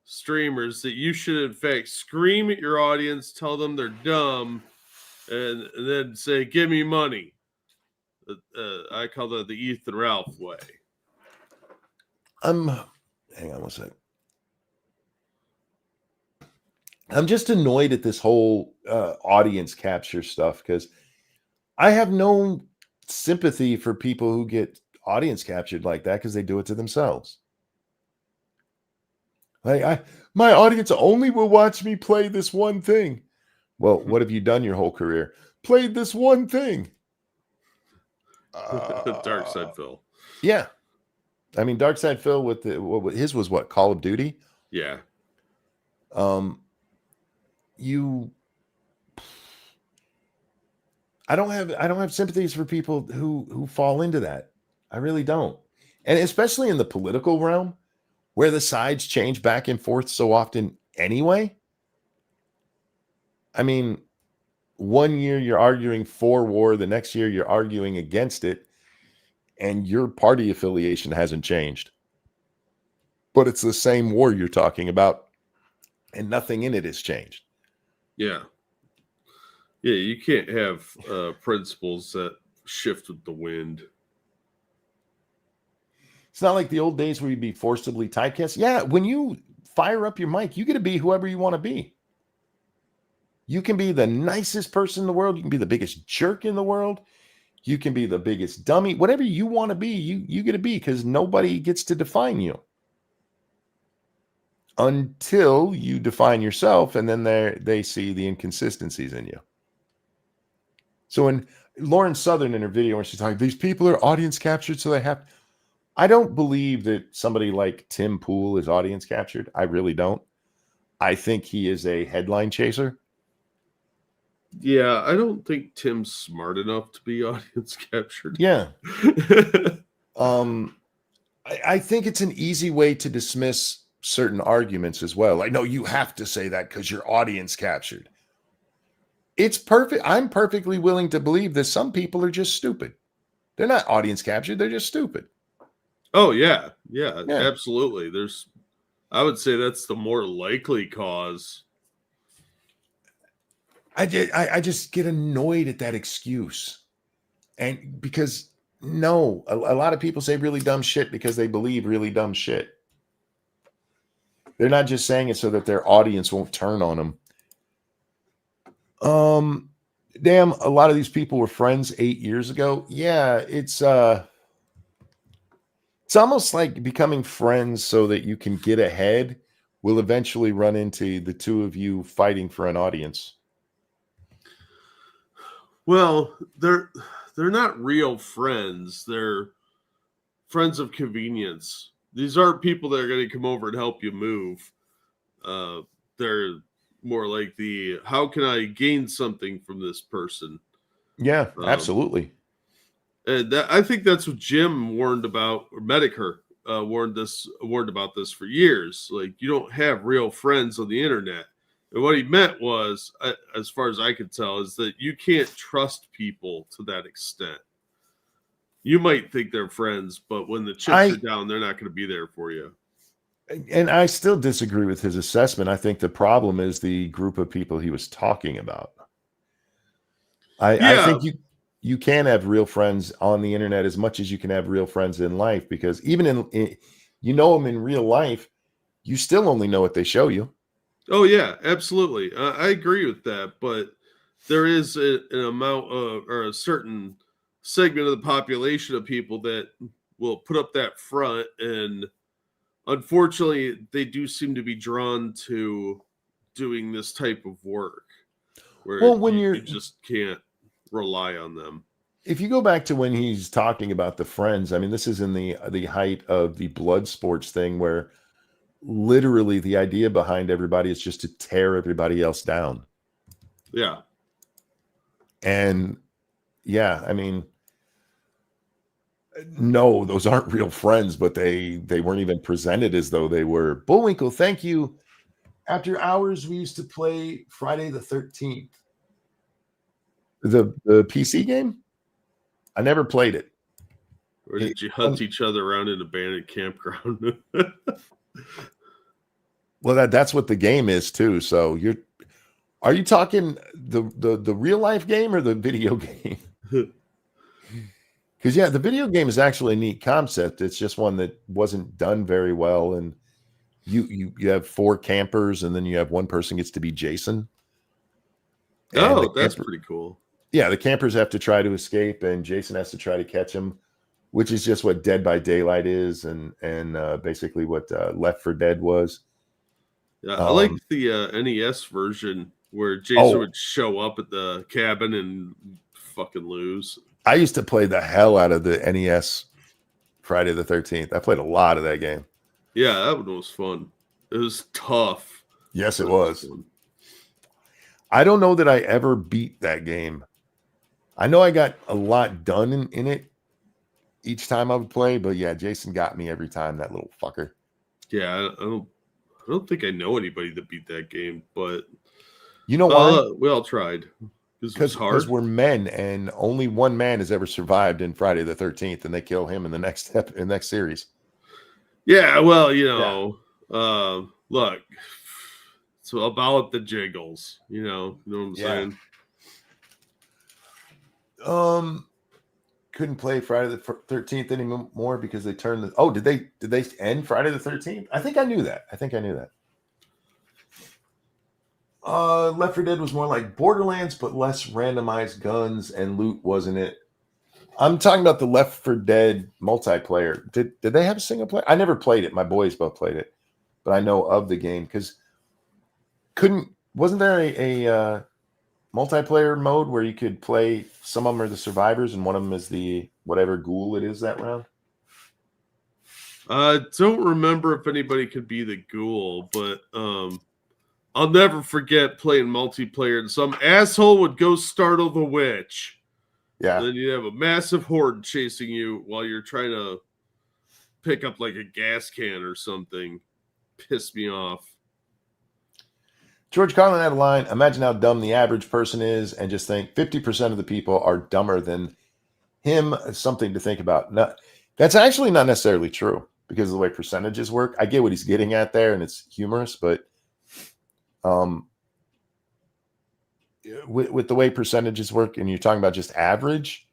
Speaker 9: streamers that you should, in fact, scream at your audience, tell them they're dumb, and then say, give me money. I call that the Ethan Ralph way.
Speaker 1: Hang on one sec. I'm just annoyed at this whole audience capture stuff because I have no sympathy for people who get audience captured like that because they do it to themselves. Like my audience only will watch me play this one thing. Well, what have you done your whole career? Played this one thing.
Speaker 9: Dark Side Phil.
Speaker 1: Yeah. I mean, Dark Side Phil with his was what? Call of Duty?
Speaker 9: Yeah.
Speaker 1: I don't have sympathies for people who fall into that. I really don't. And especially in the political realm where the sides change back and forth so often anyway. I mean, one year you're arguing for war, the next year you're arguing against it, and your party affiliation hasn't changed. But it's the same war you're talking about, and nothing in it has changed.
Speaker 9: Yeah. Yeah, you can't have principles that shift with the wind.
Speaker 1: It's not like the old days where you'd be forcibly typecast. Yeah, when you fire up your mic, you get to be whoever you want to be. You can be the nicest person in the world. You can be the biggest jerk in the world. You can be the biggest dummy. Whatever you want to be, you get to be because nobody gets to define you. Until you define yourself, and then they see the inconsistencies in you. So when Lauren Southern in her video, when she's talking, these people are audience captured, so they have. I don't believe that somebody like Tim Pool is audience captured. I really don't. I think he is a headline chaser.
Speaker 9: Yeah, I don't think Tim's smart enough to be audience captured.
Speaker 1: Yeah. I think it's an easy way to dismiss certain arguments as well. Like, no, you have to say that because you're audience captured. It's perfect. I'm perfectly willing to believe that some people are just stupid. They're not audience captured. They're just stupid.
Speaker 9: Oh, yeah. Yeah, absolutely. I would say that's the more likely cause.
Speaker 1: I just get annoyed at that excuse. And because, no, a lot of people say really dumb shit because they believe really dumb shit. They're not just saying it so that their audience won't turn on them. Damn, a lot of these people were friends 8 years ago. Yeah, it's almost like becoming friends so that you can get ahead will eventually run into the two of you fighting for an audience.
Speaker 9: Well, they're not real friends. They're friends of convenience. These aren't people that are going to come over and help you move. They're more like how can I gain something from this person?
Speaker 1: Yeah, absolutely.
Speaker 9: And I think that's what Jim warned about, or Medicare warned about this for years. Like, you don't have real friends on the internet. And what he meant was, as far as I could tell, is that you can't trust people to that extent. You might think they're friends, but when the chips are down, they're not going to be there for you.
Speaker 1: And I still disagree with his assessment. I think the problem is the group of people he was talking about. I think you can have real friends on the internet as much as you can have real friends in life, because even in you know them in real life, you still only know what they show you.
Speaker 9: Oh yeah, absolutely. I agree with that, but there is an amount of, or a certain segment of the population of people that will put up that front, and unfortunately they do seem to be drawn to doing this type of work where you just can't rely on them.
Speaker 1: If you go back to when he's talking about the friends, I mean, this is in the height of the blood sports thing, where literally the idea behind everybody is just to tear everybody else down.
Speaker 9: Yeah.
Speaker 1: And yeah, I mean, no, those aren't real friends, but they weren't even presented as though they were. Bullwinkle, thank you. After hours, we used to play Friday the 13th. The PC game? I never played it.
Speaker 9: Or did you hunt each other around in an abandoned campground?
Speaker 1: Well, that's what the game is too. So are you talking the real life game or the video game? Because yeah, the video game is actually a neat concept. It's just one that wasn't done very well, and you have 4 campers, and then you have one person gets to be Jason.
Speaker 9: Oh, that's pretty cool.
Speaker 1: Yeah, the campers have to try to escape, and Jason has to try to catch them, which is just what Dead by Daylight is, and basically what Left 4 Dead was.
Speaker 9: Yeah, I like the NES version where Jason would show up at the cabin and fucking lose.
Speaker 1: I used to play the hell out of the NES Friday the 13th. I played a lot of that game.
Speaker 9: Yeah, that one was fun. It was tough.
Speaker 1: Yes, it was. I don't know that I ever beat that game. I know I got a lot done in it each time I would play, but yeah, Jason got me every time, that little fucker.
Speaker 9: Yeah, I don't think I know anybody that beat that game, but
Speaker 1: you know why?
Speaker 9: We all tried.
Speaker 1: Because we're men, and only one man has ever survived in Friday the 13th, and they kill him in the next series.
Speaker 9: Yeah, well, look, it's about the jiggles, you know what I'm saying?
Speaker 1: Couldn't play Friday the 13th anymore because they turned the. Did they end Friday the 13th? I think I knew that. Left 4 Dead was more like Borderlands, but less randomized guns and loot, wasn't it? I'm talking about the Left 4 Dead multiplayer. Did they have a single player? I never played it. My boys both played it, but I know of the game because wasn't there a multiplayer mode where you could play? Some of them are the survivors, and one of them is the whatever ghoul it is that round.
Speaker 9: I don't remember if anybody could be the ghoul, but I'll never forget playing multiplayer, and some asshole would go startle the witch.
Speaker 1: Yeah.
Speaker 9: And then you have a massive horde chasing you while you're trying to pick up like a gas can or something. Piss me off.
Speaker 1: George Carlin had a line, imagine how dumb the average person is, and just think 50% of the people are dumber than him. Something to think about. No, that's actually not necessarily true because of the way percentages work. I get what he's getting at there, and it's humorous, but with the way percentages work, and you're talking about just average,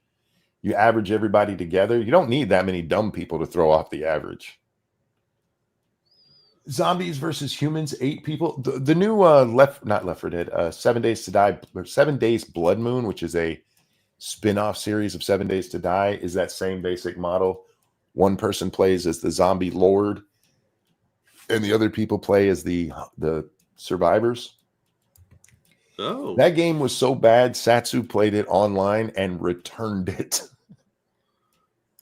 Speaker 1: you average everybody together. You don't need that many dumb people to throw off the average. Zombies versus humans, 8 people. The new not Left 4 Dead, 7 Days to Die, or 7 Days Blood Moon, which is a spin-off series of 7 Days to Die, is that same basic model. One person plays as the zombie lord, and the other people play as the survivors.
Speaker 9: Oh,
Speaker 1: that game was so bad, Satsu played it online and returned it.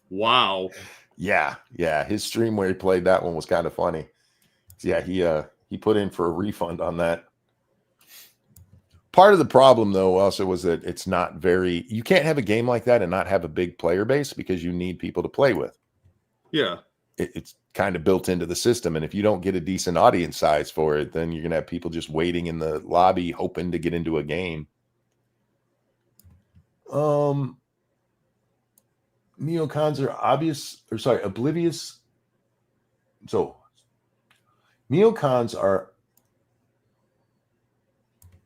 Speaker 9: Wow.
Speaker 1: Yeah. His stream where he played that one was kind of funny. Yeah, he put in for a refund on that. Part of the problem, though, also was that it's not very. You can't have a game like that and not have a big player base because you need people to play with.
Speaker 9: Yeah.
Speaker 1: It's kind of built into the system, and if you don't get a decent audience size for it, then you're gonna have people just waiting in the lobby hoping to get into a game. neocons are oblivious. So neocons are,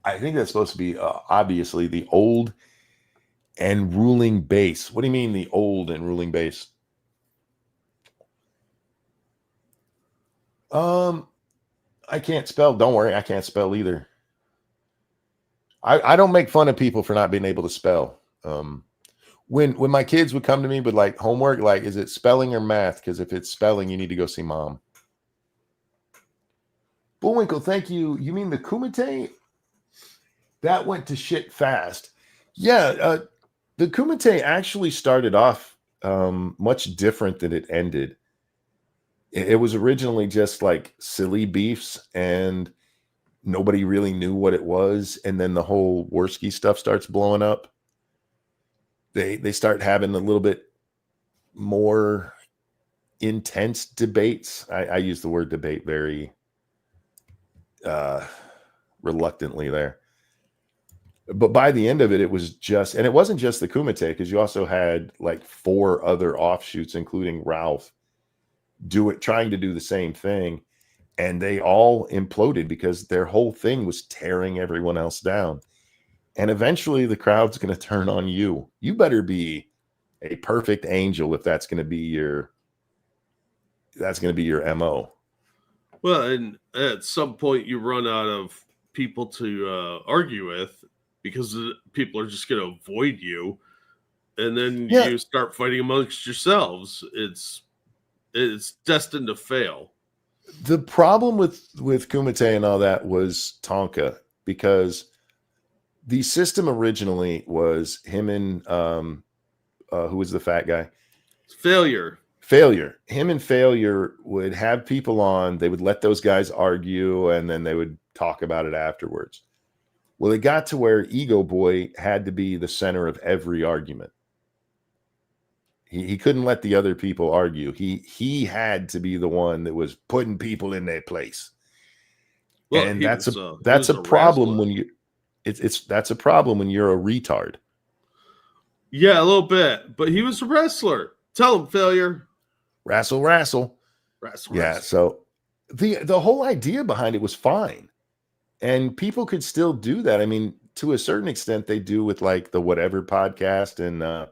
Speaker 1: I think that's supposed to be obviously the old and ruling base. What do you mean the old and ruling base? I can't spell. Don't worry, I can't spell either. I don't make fun of people for not being able to spell. When my kids would come to me with like homework, like, is it spelling or math? Because if it's spelling, you need to go see mom. Bullwinkle, thank you. You mean the Kumite? That went to shit fast. Yeah, the Kumite actually started off much different than it ended. It was originally just like silly beefs, and nobody really knew what it was. And then the whole Worski stuff starts blowing up. They start having a little bit more intense debates. I use the word debate very reluctantly there. But by the end of it, it was just, and it wasn't just the Kumite, because you also had like 4 other offshoots, including Ralph, trying to do the same thing. And they all imploded because their whole thing was tearing everyone else down. And eventually the crowd's going to turn on you. You better be a perfect angel if that's going to be your MO.
Speaker 9: Well, and at some point you run out of people to argue with, because people are just going to avoid you. And then you start fighting amongst yourselves. It's destined to fail.
Speaker 1: The problem with Kumite and all that was Tonka, because the system originally was him and who was the fat guy?
Speaker 9: Failure.
Speaker 1: Him and Failure would have people on. They would let those guys argue, and then they would talk about it afterwards. Well, it got to where Ego Boy had to be the center of every argument. He couldn't let the other people argue. He had to be the one that was putting people in their place. Well, and that's a problem when you that's a problem when you're a retard.
Speaker 9: Yeah, a little bit, but he was a wrestler. Tell him, Failure.
Speaker 1: Wrestle. Yeah, so the whole idea behind it was fine. And people could still do that. I mean, to a certain extent, they do with like the Whatever podcast, and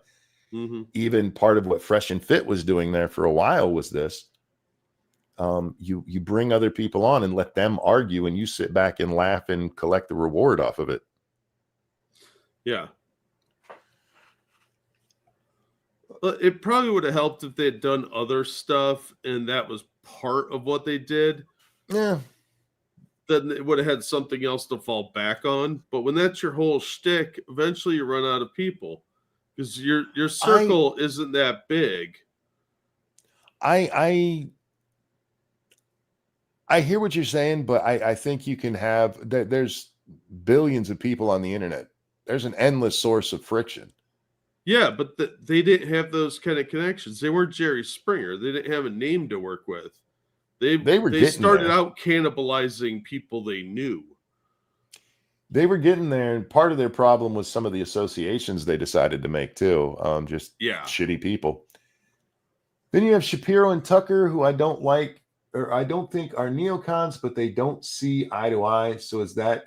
Speaker 1: even part of what Fresh and Fit was doing there for a while was this. You bring other people on and let them argue, and you sit back and laugh and collect the reward off of it.
Speaker 9: Yeah. It probably would have helped if they had done other stuff and that was part of what they did.
Speaker 1: Yeah.
Speaker 9: Then it would have had something else to fall back on. But when that's your whole shtick, eventually you run out of people, because your circle isn't that big.
Speaker 1: I hear what you're saying, but I think you can have, there's billions of people on the internet. There's an endless source of friction.
Speaker 9: Yeah, but they didn't have those kind of connections. They weren't Jerry Springer. They didn't have a name to work with. They started out cannibalizing people they knew.
Speaker 1: They were getting there, and part of their problem was some of the associations they decided to make too. Just shitty people. Then you have Shapiro and Tucker, who I don't like, or I don't think are neocons, but they don't see eye to eye. So is that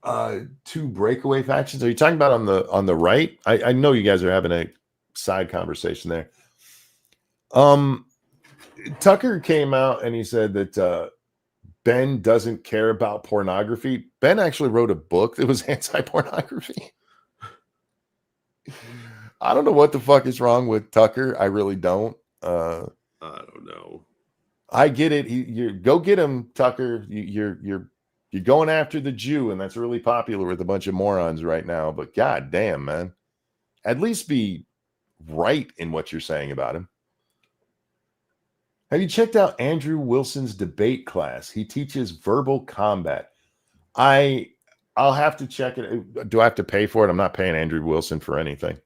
Speaker 1: 2 breakaway factions? Are you talking about on the right? I know you guys are having a side conversation there. Tucker came out and he said that Ben doesn't care about pornography. Ben actually wrote a book that was anti-pornography. I don't know what the fuck is wrong with Tucker. I really don't.
Speaker 9: I don't know.
Speaker 1: I get it. You go get him, Tucker. You're going after the Jew, and that's really popular with a bunch of morons right now. But god damn, man, at least be right in what you're saying about him. Have you checked out Andrew Wilson's debate class? He teaches verbal combat. I'll have to check it. Do I have to pay for it? I'm not paying Andrew Wilson for anything.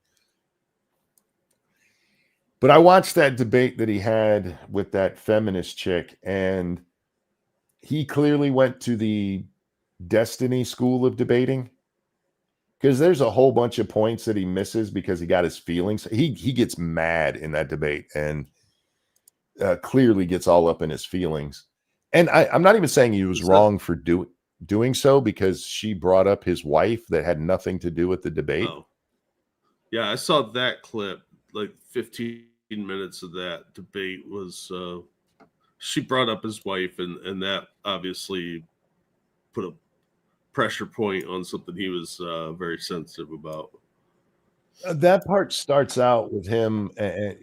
Speaker 1: But I watched that debate that he had with that feminist chick, and he clearly went to the Destiny School of debating, because there's a whole bunch of points that he misses because he got his feelings. He gets mad in that debate and clearly gets all up in his feelings. And I'm not even saying he was wrong for doing so, because she brought up his wife that had nothing to do with the debate.
Speaker 9: Oh. Yeah, I saw that clip. Like 15 minutes of that debate was she brought up his wife, and that obviously put a pressure point on something he was very sensitive about.
Speaker 1: That part starts out with him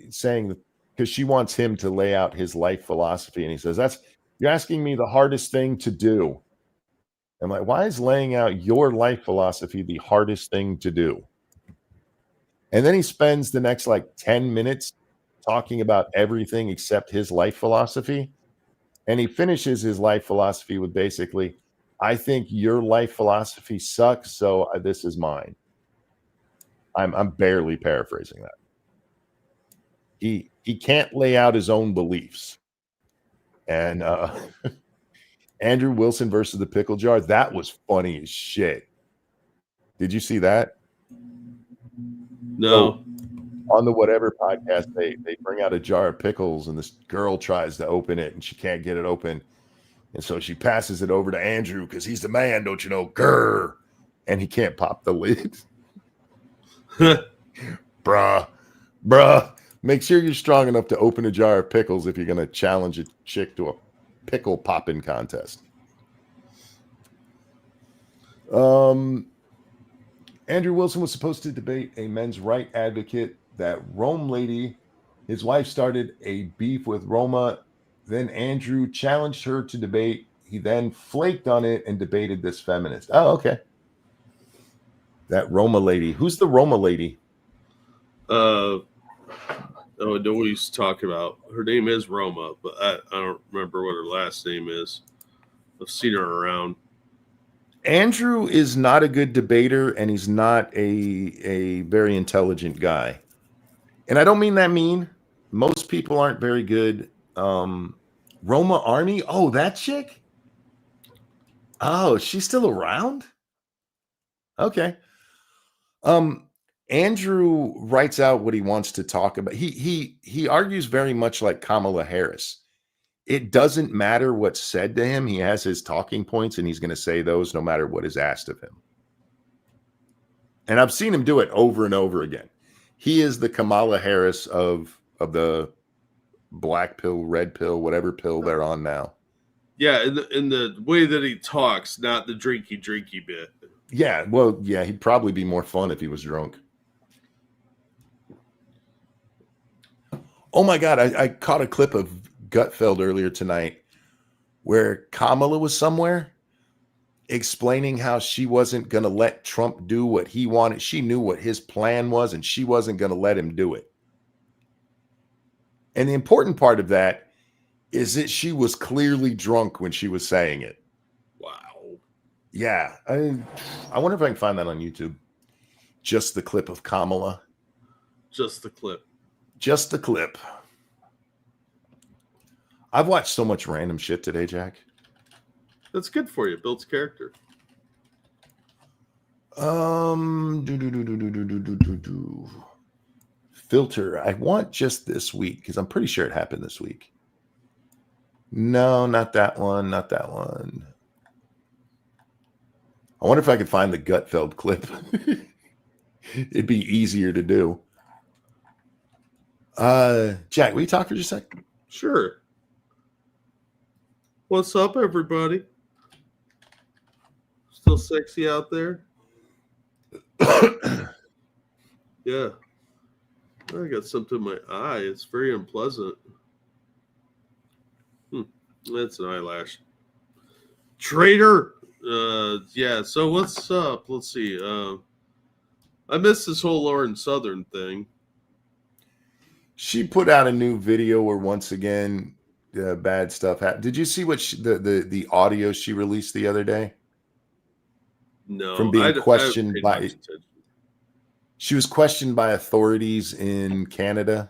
Speaker 1: saying, because she wants him to lay out his life philosophy, and he says, you're asking me the hardest thing to do. I'm like, why is laying out your life philosophy the hardest thing to do? And then he spends the next like 10 minutes talking about everything except his life philosophy. And he finishes his life philosophy with basically, I think your life philosophy sucks, so this is mine. I'm barely paraphrasing that. He can't lay out his own beliefs. And Andrew Wilson versus the pickle jar, that was funny as shit. Did you see that?
Speaker 9: No.
Speaker 1: So, on the Whatever podcast, they bring out a jar of pickles, and this girl tries to open it, and she can't get it open. And so she passes it over to Andrew because he's the man, don't you know? Grr. And he can't pop the lid. Bruh. Make sure you're strong enough to open a jar of pickles if you're going to challenge a chick to a pickle popping contest. Andrew Wilson was supposed to debate a men's right advocate. That Rome lady, his wife, started a beef with Roma. Then Andrew challenged her to debate. He then flaked on it and debated this feminist. Oh, okay. That Roma lady. Who's the Roma lady?
Speaker 9: I know what he's talking about. Her name is Roma, but I don't remember what her last name is. I've seen her around.
Speaker 1: Andrew is not a good debater, and he's not a very intelligent guy. And I don't mean that mean. Most people aren't very good. Roma Army? Oh, that chick? Oh, she's still around? Okay. Andrew writes out what he wants to talk about. He argues very much like Kamala Harris. It doesn't matter what's said to him. He has his talking points, and he's going to say those no matter what is asked of him. And I've seen him do it over and over again. He is the Kamala Harris of the black pill, red pill, whatever pill they're on now.
Speaker 9: Yeah, in the way that he talks, not the drinky bit.
Speaker 1: Yeah, well, yeah, he'd probably be more fun if he was drunk. Oh my God, I caught a clip of Gutfeld earlier tonight where Kamala was somewhere explaining how she wasn't going to let Trump do what he wanted. She knew what his plan was, and she wasn't going to let him do it. And the important part of that is that she was clearly drunk when she was saying it.
Speaker 9: Wow.
Speaker 1: Yeah. I wonder if I can find that on YouTube. Just the clip of Kamala.
Speaker 9: Just the clip.
Speaker 1: Just the clip. I've watched so much random shit today, Jack.
Speaker 9: That's good for you. Builds character.
Speaker 1: Filter. I want just this week because I'm pretty sure it happened this week. No, not that one. Not that one. I wonder if I could find the Gutfeld clip. It'd be easier to do. Jack, will you talk for just a second?
Speaker 9: Sure. What's up, everybody? Still sexy out there? Yeah. I got something in my eye. It's very unpleasant. That's an eyelash. Traitor! Yeah, so what's up? Let's see. I missed this whole Lauren Southern thing.
Speaker 1: She put out a new video where once again bad stuff happened. Did you see what the audio she released the other day?
Speaker 9: No.
Speaker 1: From being questioned by... She was questioned by authorities in Canada.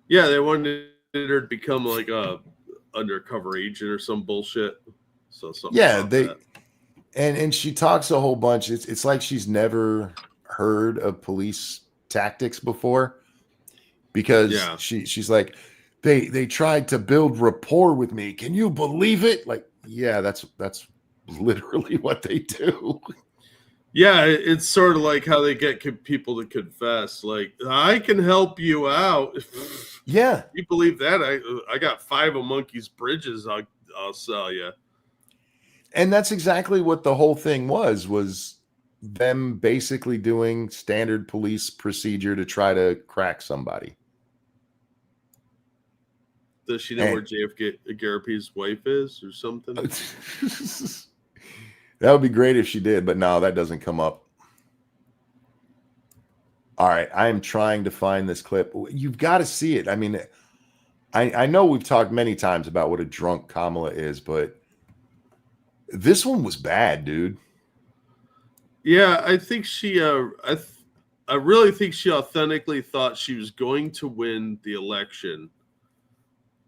Speaker 9: Yeah, they wanted her to become like a undercover agent or some bullshit. So something.
Speaker 1: Yeah,
Speaker 9: that.
Speaker 1: And she talks a whole bunch. It's like she's never heard of police tactics before, because
Speaker 9: Yeah.
Speaker 1: she's like, they tried to build rapport with me. Can you believe it? Like, yeah, that's literally what they do.
Speaker 9: Yeah, it's sort of like how they get people to confess. Like, I can help you out.
Speaker 1: Yeah.
Speaker 9: You believe that? I got 5 of Monkey's Bridges. I'll sell you.
Speaker 1: And that's exactly what the whole thing was them basically doing standard police procedure to try to crack somebody.
Speaker 9: Does she know where JFK Garapi's wife is or something?
Speaker 1: That would be great if she did, but no, that doesn't come up. All right, I am trying to find this clip. You've got to see it. I mean, I know we've talked many times about what a drunk Kamala is, but this one was bad, dude.
Speaker 9: Yeah, I think she. I really think she authentically thought she was going to win the election,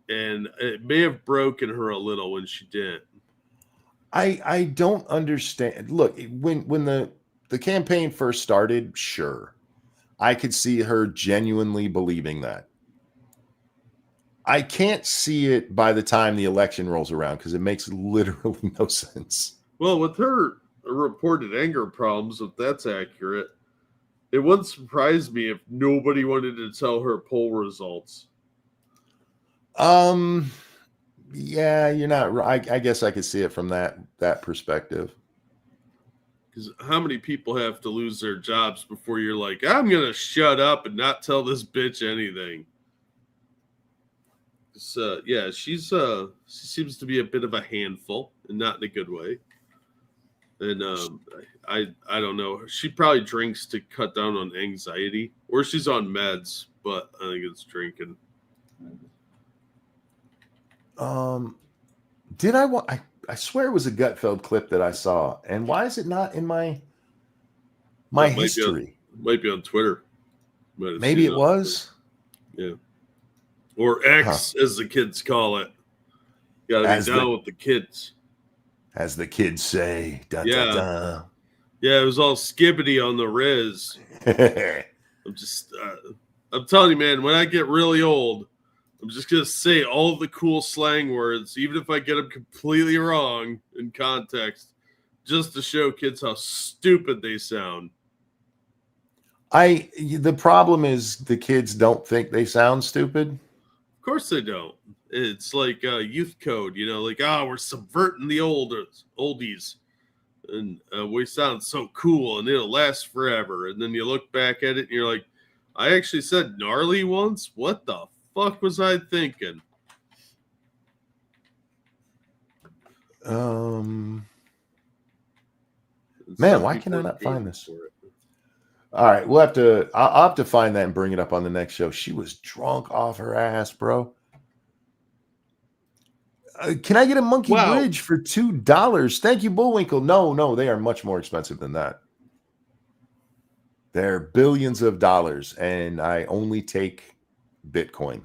Speaker 9: and it may have broken her a little when she did.
Speaker 1: I don't understand. Look, when the campaign first started, sure, I could see her genuinely believing that. I can't see it by the time the election rolls around because it makes literally no sense.
Speaker 9: Well, with her reported anger problems, if that's accurate, it wouldn't surprise me if nobody wanted to tell her poll results.
Speaker 1: Yeah, you're not right. I guess I could see it from that perspective.
Speaker 9: Because how many people have to lose their jobs before you're like, I'm gonna shut up and not tell this bitch anything? So yeah, she seems to be a bit of a handful, and not in a good way. And I don't know. She probably drinks to cut down on anxiety, or she's on meds, but I think it's drinking.
Speaker 1: Did I swear it was a Gutfeld clip that I saw, and why is it not in my history?
Speaker 9: Might be on Twitter.
Speaker 1: Maybe it was.
Speaker 9: Yeah. Or X, as the kids call it. Gotta be down with the kids. As
Speaker 1: the kids say. Da,
Speaker 9: yeah.
Speaker 1: Da, da.
Speaker 9: Yeah, it was all skibbity on the Riz. I'm telling you, man, when I get really old, I'm just going to say all the cool slang words, even if I get them completely wrong in context, just to show kids how stupid they sound.
Speaker 1: The problem is the kids don't think they sound stupid.
Speaker 9: Of course they don't. It's like youth code, like, we're subverting the oldies. And we sound so cool and it'll last forever. And then you look back at it and you're like, I actually said gnarly once? What the fuck was I thinking?
Speaker 1: Man, why can I not find this? All right, I'll have to find that and bring it up on the next show. She was drunk off her ass, bro. Can I get a monkey bridge for $2? Thank you, Bullwinkle. No, they are much more expensive than that. They're billions of dollars, and I only take Bitcoin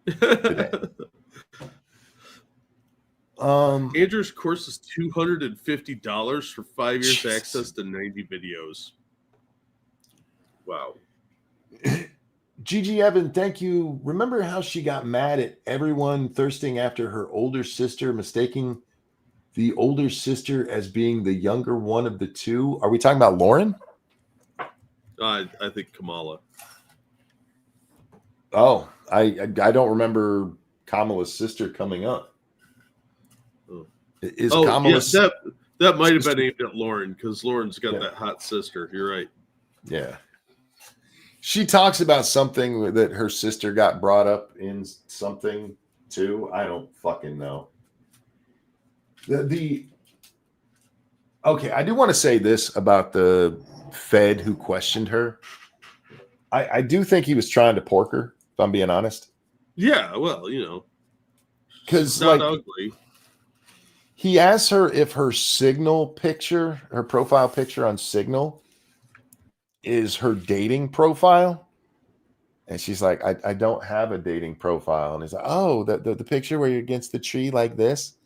Speaker 1: today.
Speaker 9: Andrew's course is $250 for 5 years access to 90 videos. Wow.
Speaker 1: Gigi Evan, thank you. Remember how she got mad at everyone thirsting after her older sister, mistaking the older sister as being the younger one of the two? Are we talking about Lauren?
Speaker 9: I think Kamala.
Speaker 1: Oh, I don't remember Kamala's sister coming up. Is Kamala's
Speaker 9: that might have been aimed at Lauren, because Lauren's got that hot sister. You're right.
Speaker 1: Yeah. She talks about something that her sister got brought up in something too. I don't fucking know. Okay, I do want to say this about the Fed who questioned her. I do think he was trying to pork her, if I'm being honest.
Speaker 9: Yeah, well,
Speaker 1: because
Speaker 9: not ugly.
Speaker 1: He asked her if her Signal picture, her profile picture on Signal, is her dating profile. And she's like, I don't have a dating profile. And he's like, oh, the picture where you're against the tree like this.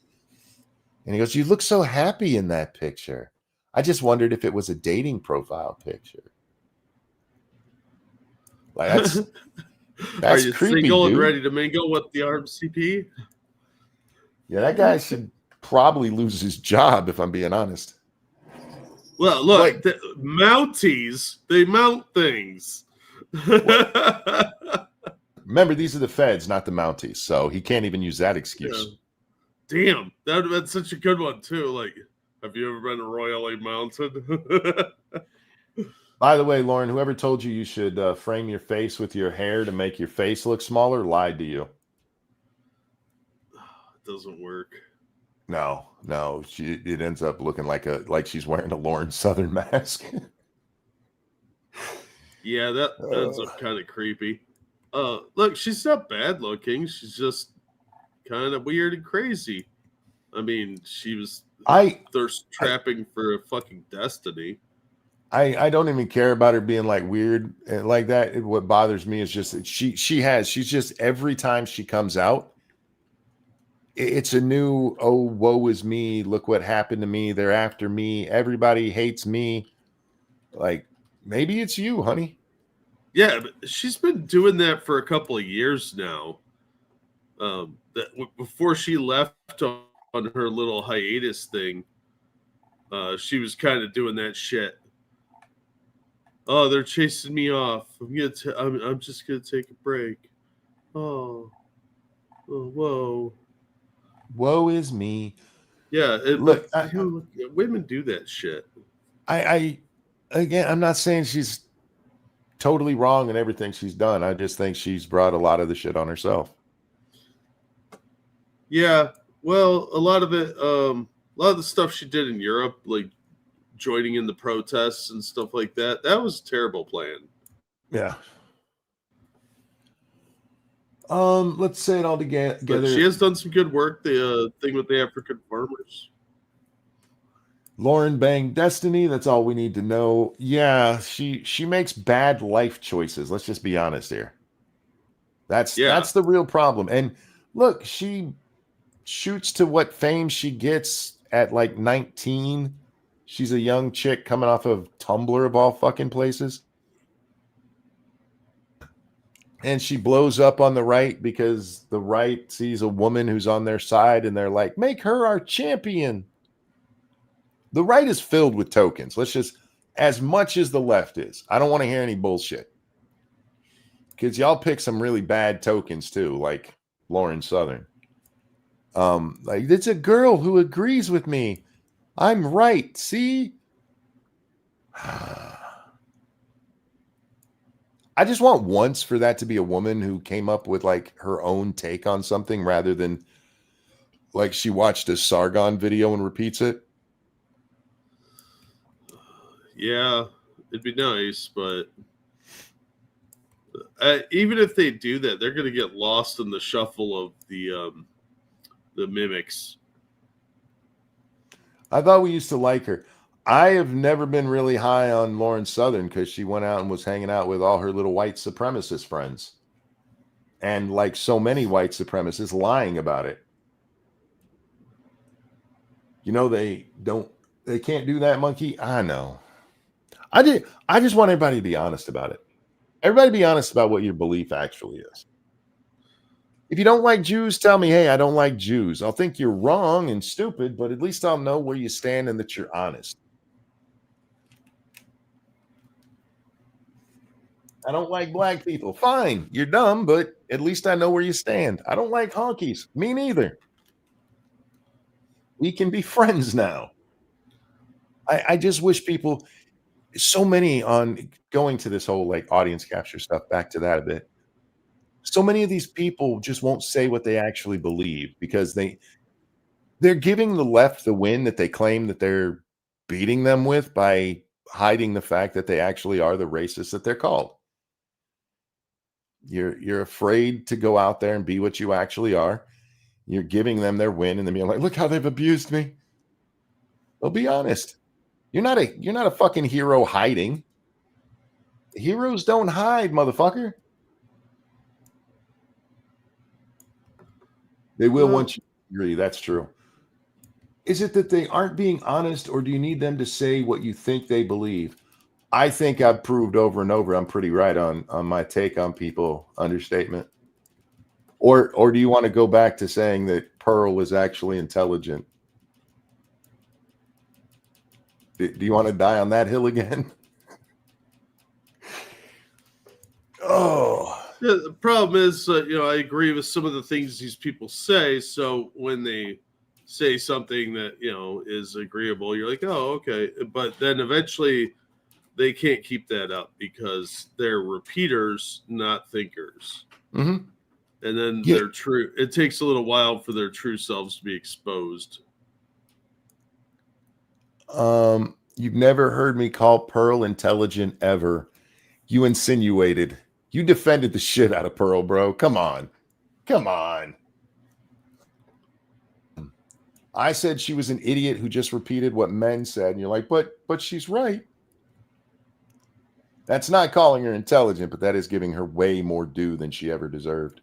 Speaker 1: And he goes, "You look so happy in that picture. I just wondered if it was a dating profile picture." Like
Speaker 9: Are
Speaker 1: that's
Speaker 9: you
Speaker 1: creepy,
Speaker 9: single and
Speaker 1: dude.
Speaker 9: ready to mingle with the RCP?
Speaker 1: Yeah, that guy should probably lose his job, if I'm being honest.
Speaker 9: Well, look,
Speaker 1: Like-
Speaker 9: the Mounties, they mount things.
Speaker 1: Remember, these are the feds, not the Mounties, so he can't even use that excuse.
Speaker 9: Yeah. Damn, that would have been such a good one too. Like, have you ever been royally mounted?
Speaker 1: By the way, Lauren, whoever told you should frame your face with your hair to make your face look smaller lied to you.
Speaker 9: It doesn't work.
Speaker 1: No, it ends up looking like she's wearing a Lauren Southern mask.
Speaker 9: Yeah, that ends up kind of creepy. Look, she's not bad looking. She's just kind of weird and crazy. I mean, she was thirst trapping for a fucking destiny.
Speaker 1: I don't even care about her being like weird like that. What bothers me is just that she's just every time she comes out, it's a new, oh, woe is me. Look what happened to me. They're after me. Everybody hates me. Like, maybe it's you, honey.
Speaker 9: Yeah, but she's been doing that for a couple of years now. Before she left on her little hiatus thing, she was kind of doing that shit. Oh, they're chasing me off. I'm just gonna take a break. Oh, whoa.
Speaker 1: Woe is me.
Speaker 9: Yeah,
Speaker 1: Look,
Speaker 9: women do that shit.
Speaker 1: Again, I'm not saying she's totally wrong in everything she's done. I just think she's brought a lot of the shit on herself.
Speaker 9: Yeah, well, a lot of the stuff she did in Europe, like joining in the protests and stuff like that, that was a terrible plan.
Speaker 1: Yeah. Let's say it all together.
Speaker 9: But she has done some good work. The thing with the African farmers.
Speaker 1: Lauren banged Destiny. That's all we need to know. Yeah, she makes bad life choices. Let's just be honest here. That's the real problem. And look, she shoots to what fame she gets at like 19. She's a young chick coming off of Tumblr of all fucking places. And she blows up on the right because the right sees a woman who's on their side and they're like, make her our champion. The right is filled with tokens. Let's just, as much as the left is. I don't want to hear any bullshit. Because y'all pick some really bad tokens too, like Lauren Southern. Like, it's a girl who agrees with me. I'm right. See? I just want once for that to be a woman who came up with like her own take on something rather than like she watched a Sargon video and repeats it.
Speaker 9: Yeah, it'd be nice, but even if they do that, they're going to get lost in the shuffle of the mimics.
Speaker 1: I thought we used to like her. I have never been really high on Lauren Southern because she went out and was hanging out with all her little white supremacist friends. And like so many white supremacists, lying about it. You know, they can't do that, Monkey. I know. I just want everybody to be honest about it. Everybody be honest about what your belief actually is. If you don't like Jews, tell me, hey, I don't like Jews. I'll think you're wrong and stupid, but at least I'll know where you stand and that you're honest. I don't like black people. Fine, you're dumb, but at least I know where you stand. I don't like honkies. Me neither. We can be friends now. I just wish people, so many on going to this whole like audience capture stuff, back to that a bit. So many of these people just won't say what they actually believe because they're giving the left the win that they claim that they're beating them with by hiding the fact that they actually are the racists that they're called. You're afraid to go out there and be what you actually are. You're giving them their win and then being like, look how they've abused me. Well, be honest. You're not a fucking hero hiding. Heroes don't hide, motherfucker. They will once you agree. That's true. Is it that they aren't being honest, or do you need them to say what you think they believe? I think I've proved over and over I'm pretty right on my take on people. Understatement. Or do you want to go back to saying that Pearl is actually intelligent? Do you want to die on that hill again? Oh.
Speaker 9: Yeah, the problem is, I agree with some of the things these people say. So when they say something that, is agreeable, you're like, oh, okay. But then eventually they can't keep that up because they're repeaters, not thinkers.
Speaker 1: Mm-hmm.
Speaker 9: And then
Speaker 1: Yeah.
Speaker 9: their true, it takes a little while for their true selves to be exposed.
Speaker 1: You've never heard me call Pearl intelligent ever. You insinuated. You defended the shit out of Pearl, bro. Come on. I said she was an idiot who just repeated what men said. And you're like, but she's right. That's not calling her intelligent, but that is giving her way more due than she ever deserved.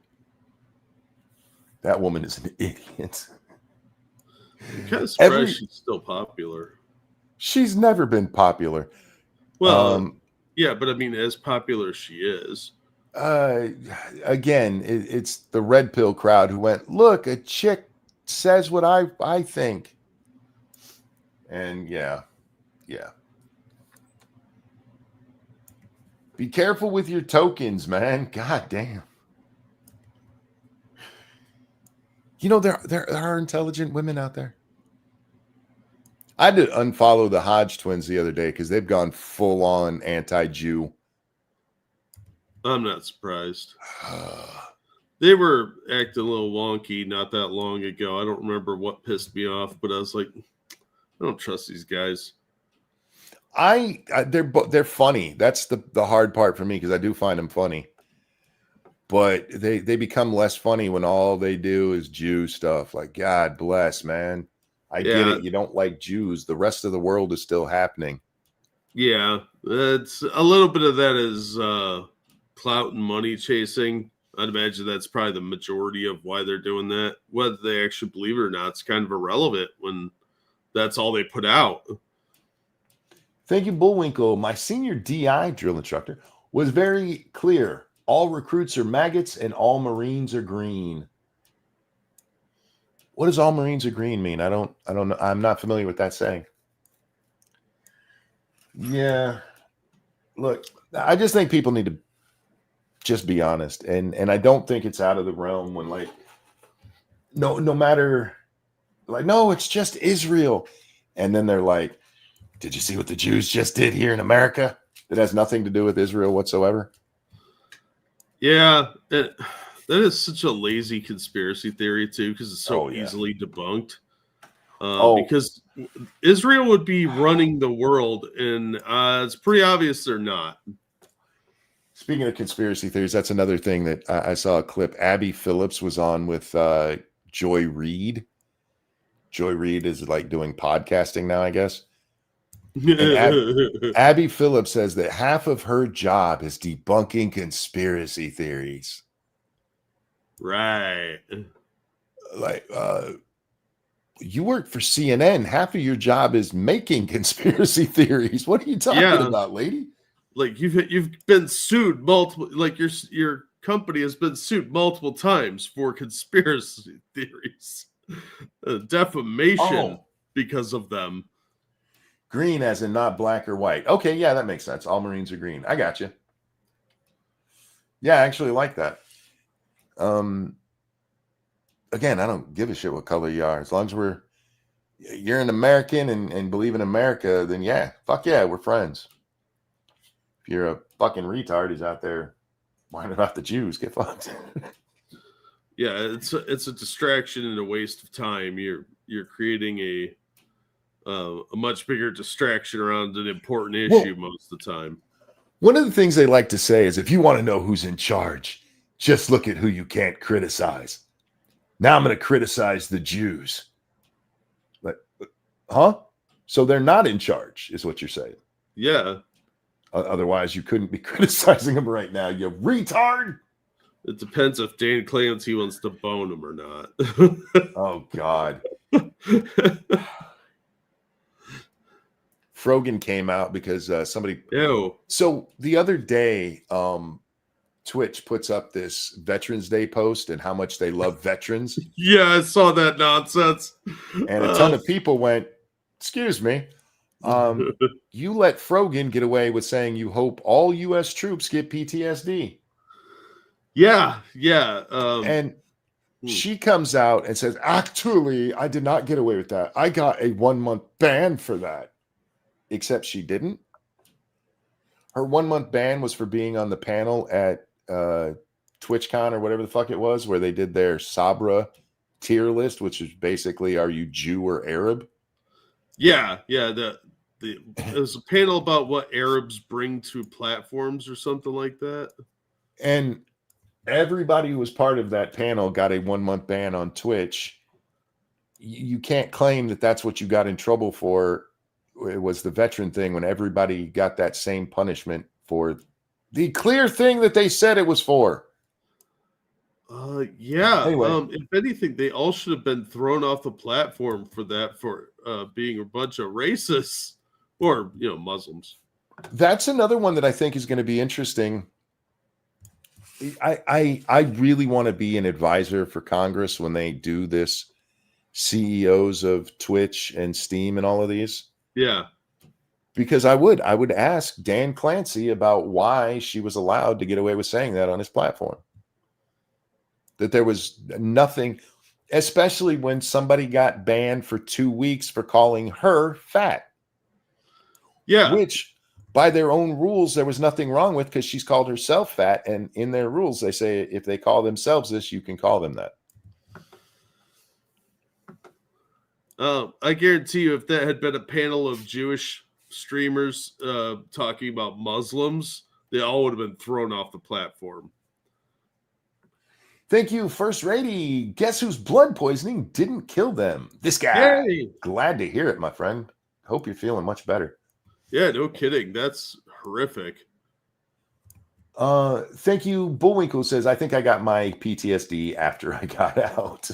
Speaker 1: That woman is an idiot.
Speaker 9: I'm kind of surprised she's still popular.
Speaker 1: She's never been popular.
Speaker 9: Well, yeah, but I mean, as popular as she is.
Speaker 1: Again, it's the red pill crowd who went, look, a chick says what I think. And yeah. Be careful with your tokens, man. God damn. There are intelligent women out there. I had to unfollow the Hodge twins the other day because they've gone full on anti-Jew.
Speaker 9: I'm not surprised. They were acting a little wonky not that long ago. I don't remember what pissed me off, but I was like, I don't trust these guys.
Speaker 1: They're funny. That's the hard part for me because I do find them funny. But they become less funny when all they do is Jew stuff. Like, God bless, man. I get it. You don't like Jews. The rest of the world is still happening.
Speaker 9: Yeah, it's a little bit of that is clout and money chasing. I'd imagine that's probably the majority of why they're doing that. Whether they actually believe it or not, it's kind of irrelevant when that's all they put out.
Speaker 1: Thank you, Bullwinkle. My senior DI drill instructor was very clear. All recruits are maggots and all Marines are green. What does all Marines are green mean? I don't know. I'm not familiar with that saying. Yeah. Look, I just think people need to just be honest. And I don't think it's out of the realm when no matter no, it's just Israel. And then they're like, did you see what the Jews just did here in America? It has nothing to do with Israel whatsoever.
Speaker 9: Yeah, that is such a lazy conspiracy theory too, because it's so easily debunked. Because Israel would be running the world, and it's pretty obvious they're not.
Speaker 1: Speaking of conspiracy theories, that's another thing that I saw a clip. Abby Phillips was on with Joy Reid. Joy Reid is like doing podcasting now, I guess. Abby Phillips says that half of her job is debunking conspiracy theories.
Speaker 9: Right.
Speaker 1: Like, you work for CNN. Half of your job is making conspiracy theories. What are you talking about, lady?
Speaker 9: Like you've been sued multiple. Like your company has been sued multiple times for conspiracy theories, defamation because of them.
Speaker 1: Green as in not black or white. Okay, yeah, that makes sense. All Marines are green. I got you. Yeah, I actually like that. Again, I don't give a shit what color you are. As long as you're an American and believe in America, then yeah, fuck yeah, we're friends. If you're a fucking retard who's out there whining about the Jews, get fucked.
Speaker 9: Yeah, it's a distraction and a waste of time. You're creating a much bigger distraction around an important issue most of the time.
Speaker 1: One of the things they like to say is if you want to know who's in charge, just look at who you can't criticize. Now I'm going to criticize the Jews. Like, huh? So they're not in charge, is what you're saying.
Speaker 9: Yeah.
Speaker 1: Otherwise, you couldn't be criticizing them right now, you retard.
Speaker 9: It depends if Dan Clancy wants to bone him or not.
Speaker 1: Oh God. Frogan came out because somebody.
Speaker 9: Ew.
Speaker 1: So the other day, Twitch puts up this Veterans Day post and how much they love veterans,
Speaker 9: Yeah, I saw that nonsense.
Speaker 1: and a ton of people went, "Excuse me, you let Frogan get away with saying you hope all U.S. troops get PTSD."
Speaker 9: Yeah.
Speaker 1: And she comes out and says, "Actually, I did not get away with that. I got a 1-month ban for that." Except she didn't. Her 1-month ban was for being on the panel at TwitchCon or whatever the fuck it was, where they did their Sabra tier list, which is basically, are you Jew or Arab?
Speaker 9: Yeah. It was a panel about what Arabs bring to platforms or something like that.
Speaker 1: And everybody who was part of that panel got a 1-month ban on Twitch. You can't claim that that's what you got in trouble for. It was the veteran thing when everybody got that same punishment for the clear thing that they said it was for.
Speaker 9: Yeah.
Speaker 1: Anyway.
Speaker 9: If anything, they all should have been thrown off the platform for that, for being a bunch of racists or Muslims.
Speaker 1: That's another one that I think is going to be interesting. I really want to be an advisor for Congress when they do this, CEOs of Twitch and Steam and all of these.
Speaker 9: Yeah.
Speaker 1: Because I would ask Dan Clancy about why she was allowed to get away with saying that on his platform. That there was nothing, especially when somebody got banned for 2 weeks for calling her fat.
Speaker 9: Yeah.
Speaker 1: Which, by their own rules, there was nothing wrong with, because she's called herself fat. And in their rules, they say if they call themselves this, you can call them that.
Speaker 9: I guarantee you, if that had been a panel of Jewish streamers talking about Muslims, they all would have been thrown off the platform.
Speaker 1: Thank you, First Rady. Guess whose blood poisoning didn't kill them? This guy.
Speaker 9: Yay!
Speaker 1: Glad to hear it, my friend. Hope you're feeling much better.
Speaker 9: Yeah, no kidding. That's horrific.
Speaker 1: Thank you. Bullwinkle says, I think I got my PTSD after I got out.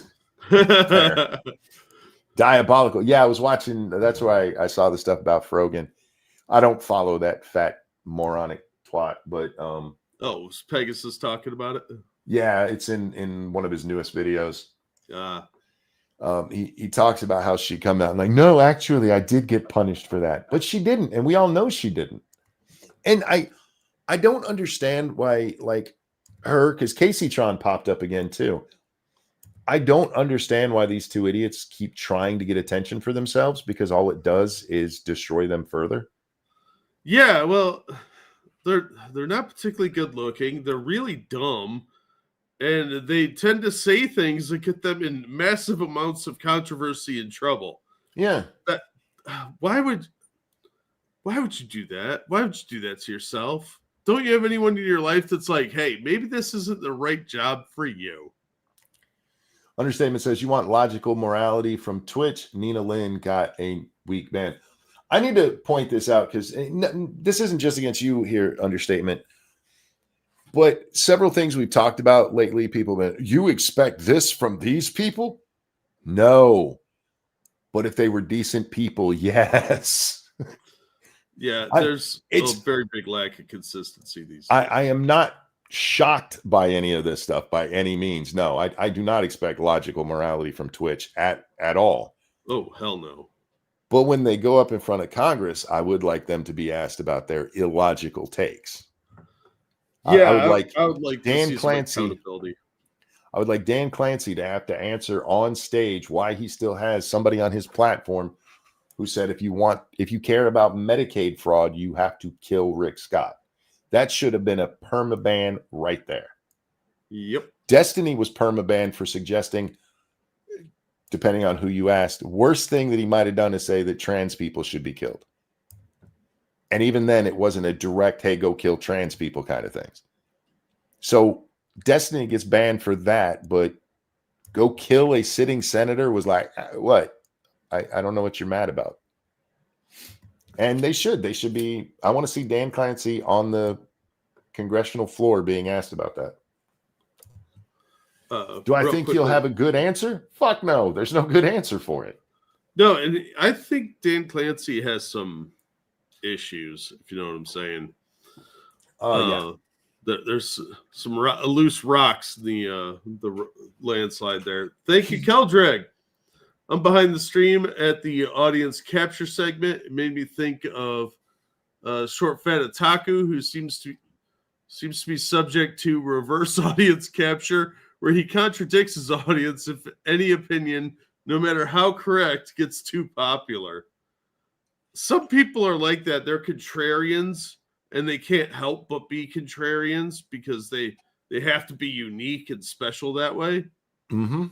Speaker 1: Diabolical. Yeah, I was watching. That's why I saw the stuff about Frogan. I don't follow that fat moronic twat, but
Speaker 9: oh, was Pegasus talking about it?
Speaker 1: Yeah, it's in one of his newest videos. He talks about how she come out and like, no, actually, I did get punished for that, but she didn't, and we all know she didn't. And I don't understand why, like her, because Casey Tron popped up again too. I don't understand why these two idiots keep trying to get attention for themselves, because all it does is destroy them further.
Speaker 9: Yeah, well, they're not particularly good looking. They're really dumb, and they tend to say things that get them in massive amounts of controversy and trouble.
Speaker 1: Yeah.
Speaker 9: Why would you do that? Why would you do that to yourself? Don't you have anyone in your life that's like, hey, maybe this isn't the right job for you?
Speaker 1: Understatement says, you want logical morality from Twitch. Nina Lynn got a weak ban. I need to point this out, because this isn't just against you here, Understatement. But several things we've talked about lately, people have been, you expect this from these people? No. But if they were decent people, yes.
Speaker 9: Yeah, there's a very big lack of consistency these days.
Speaker 1: I am not shocked by any of this stuff by any means. No, I do not expect logical morality from Twitch at all.
Speaker 9: Oh, hell no.
Speaker 1: But when they go up in front of Congress, I would like them to be asked about their illogical takes.
Speaker 9: Yeah,
Speaker 1: I would like Dan Clancy. I would like Dan Clancy to have to answer on stage why he still has somebody on his platform who said, if you care about Medicaid fraud, you have to kill Rick Scott. That should have been a permaban right there.
Speaker 9: Yep.
Speaker 1: Destiny was permaban for suggesting, depending on who you asked, worst thing that he might have done is say that trans people should be killed. And even then, it wasn't a direct, hey, go kill trans people kind of things. So Destiny gets banned for that, but go kill a sitting senator was like, what? I don't know what you're mad about. And they should be. I want to see Dan Clancy on the congressional floor being asked about that. Do I
Speaker 9: real
Speaker 1: think he'll
Speaker 9: quickly.
Speaker 1: have a good answer? Fuck no. There's no good answer for it.
Speaker 9: No, and I think Dan Clancy has some issues, if you know what I'm saying.
Speaker 1: Yeah.
Speaker 9: There's some loose rocks in the landslide there. Thank you, Keldreg. I'm behind the stream at the audience capture segment. It made me think of Short Fat Otaku, who seems to be subject to reverse audience capture, where he contradicts his audience if any opinion, no matter how correct, gets too popular. Some people are like that. They're contrarians, and they can't help but be contrarians because they have to be unique and special that way.
Speaker 1: Mm-hmm.